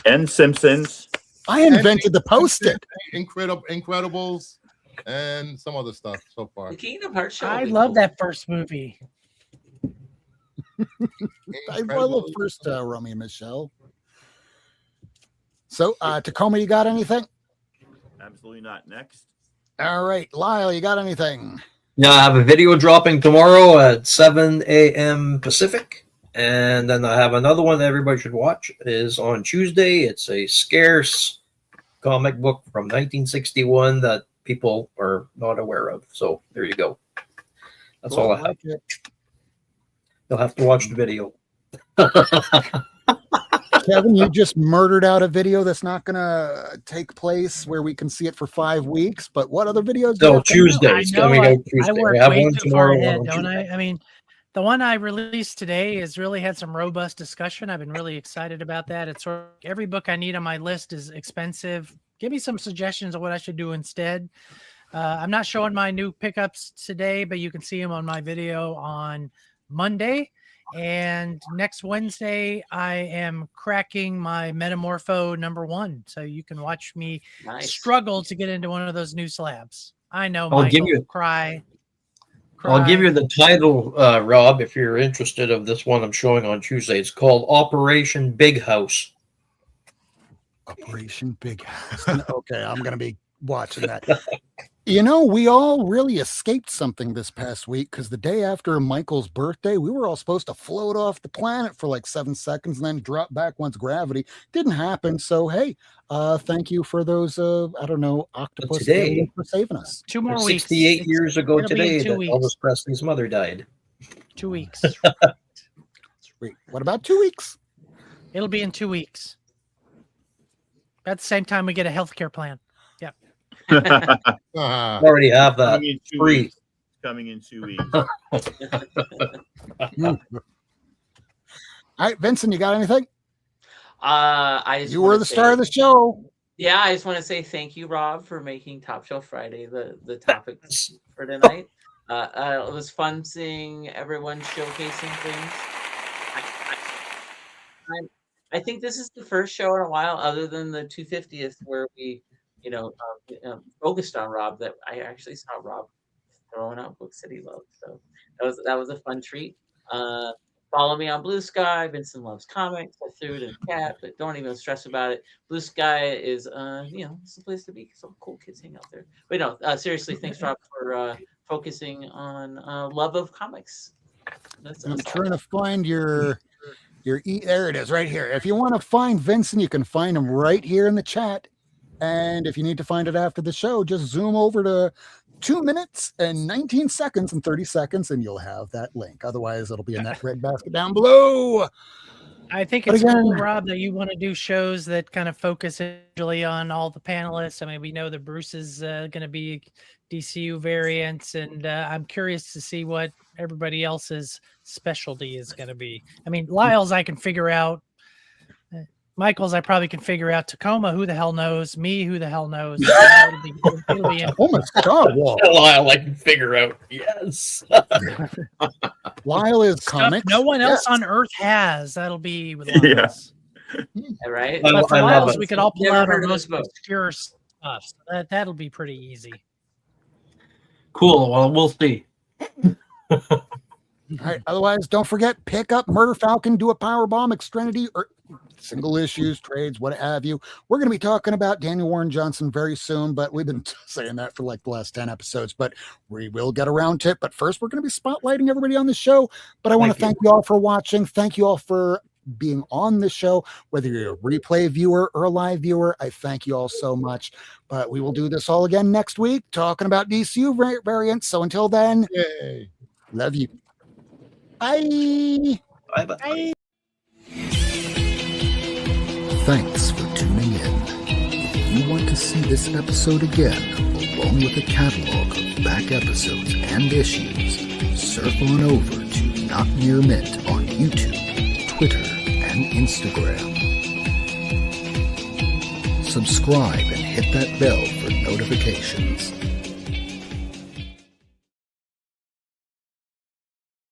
And Simpsons. I invented the post-it. Incredibles, and some other stuff so far. The Kingdom Hearts show. I love that first movie. I love first Romy and Michelle. So, Tacoma, you got anything? Absolutely not. Next. All right, Lyle, you got anything? Yeah, I have a video dropping tomorrow at 7 a.m. Pacific. And then I have another one that everybody should watch. It is on Tuesday. It's a scarce comic book from 1961 that people are not aware of. So there you go. That's all I have. You'll have to watch the video. Kevin, you just murdered out a video that's not going to take place where we can see it for 5 weeks. But what other videos? No, Tuesday. It's coming out Tuesday. I work We have way one too tomorrow. far ahead, one on don't Tuesday. I mean, the one I released today has really had some robust discussion. I've been really excited about that. It's sort of every book I need on my list is expensive. Give me some suggestions of what I should do instead. I'm not showing my new pickups today, but you can see them on my video on Monday. And next Wednesday, I am cracking my Metamorpho #1. So you can watch me struggle to get into one of those new slabs. I know, I'll give Michael, you- cry. I'll give you the title, Rob, if you're interested, of this one I'm showing on Tuesday. It's called Operation Big House. Operation Big House. Okay, I'm going to be watching that. You know, we all really escaped something this past week, because the day after Michael's birthday, we were all supposed to float off the planet for like 7 seconds and then drop back once gravity. Didn't happen. So, hey, thank you for those, I don't know, octopus Today, for saving us. 2 more weeks. 68 years ago It'll be in today 2 that weeks. Elvis Presley's mother died. 2 weeks. Sweet. What about 2 weeks? It'll be in 2 weeks. At the same time, we get a healthcare plan. Yeah. Already have that Coming in 2 free. weeks. Coming in 2 weeks. All right, Vincent, you got anything? I just You wanna were the star say- of the show. Yeah, I just want to say thank you, Rob, for making Top Shelf Friday the topic for tonight. It was fun seeing everyone showcasing things. I think this is the first show in a while, other than the 250th, where we, focused on Rob. That I actually saw Rob throwing out books that he loved. So that was a fun treat. Follow me on Blue Sky. Vinson Loves Comics. I threw it in chat, but don't even stress about it. Blue Sky is, it's the place to be. Some cool kids hang out there. But no, seriously, thanks, Rob, for focusing on love of comics. I'm trying to find your there it is, right here. If you want to find Vincent, you can find him right here in the chat. And if you need to find it after the show, just zoom over to 2 minutes and 19 seconds and 30 seconds, and you'll have that link. Otherwise, it'll be in that red basket down below. I think it's cool, Rob, that you want to do shows that kind of focus usually on all the panelists. I mean, we know that Bruce is going to be DCU variants, and I'm curious to see what everybody else's specialty is going to be. I mean, Lyle's I can figure out. Michael's I probably can figure out. Tacoma, who the hell knows? Me, who the hell knows? It'll be Tacoma Star Wars. Lyle, I can figure out. Yes. Lyle is stuff comics. no one else on Earth has. That'll be with Lyle's. Yeah, right. But for Lyle's, we could all pull Never out our heard of most this book. obscure stuff. So that'll be pretty easy. Cool. Well, we'll see. All right. Otherwise, don't forget, pick up Murder Falcon, do a Power Bomb, Extrinity, or single issues, trades, what have you. We're going to be talking about Daniel Warren Johnson very soon, but we've been saying that for like the last 10 episodes, but we will get around to it. But first, we're going to be spotlighting everybody on the show. But I want to thank you all for watching. Thank you all for being on the show, whether you're a replay viewer or a live viewer. I thank you all so much. But we will do this all again next week, talking about DCU variants. So until then, Yay. Love you. Bye. Bye-bye. Bye. Thanks for tuning in. If you want to see this episode again, along with a catalog of back episodes and issues, surf on over to Not Near Mint on YouTube, Twitter, and Instagram. Subscribe and hit that bell for notifications.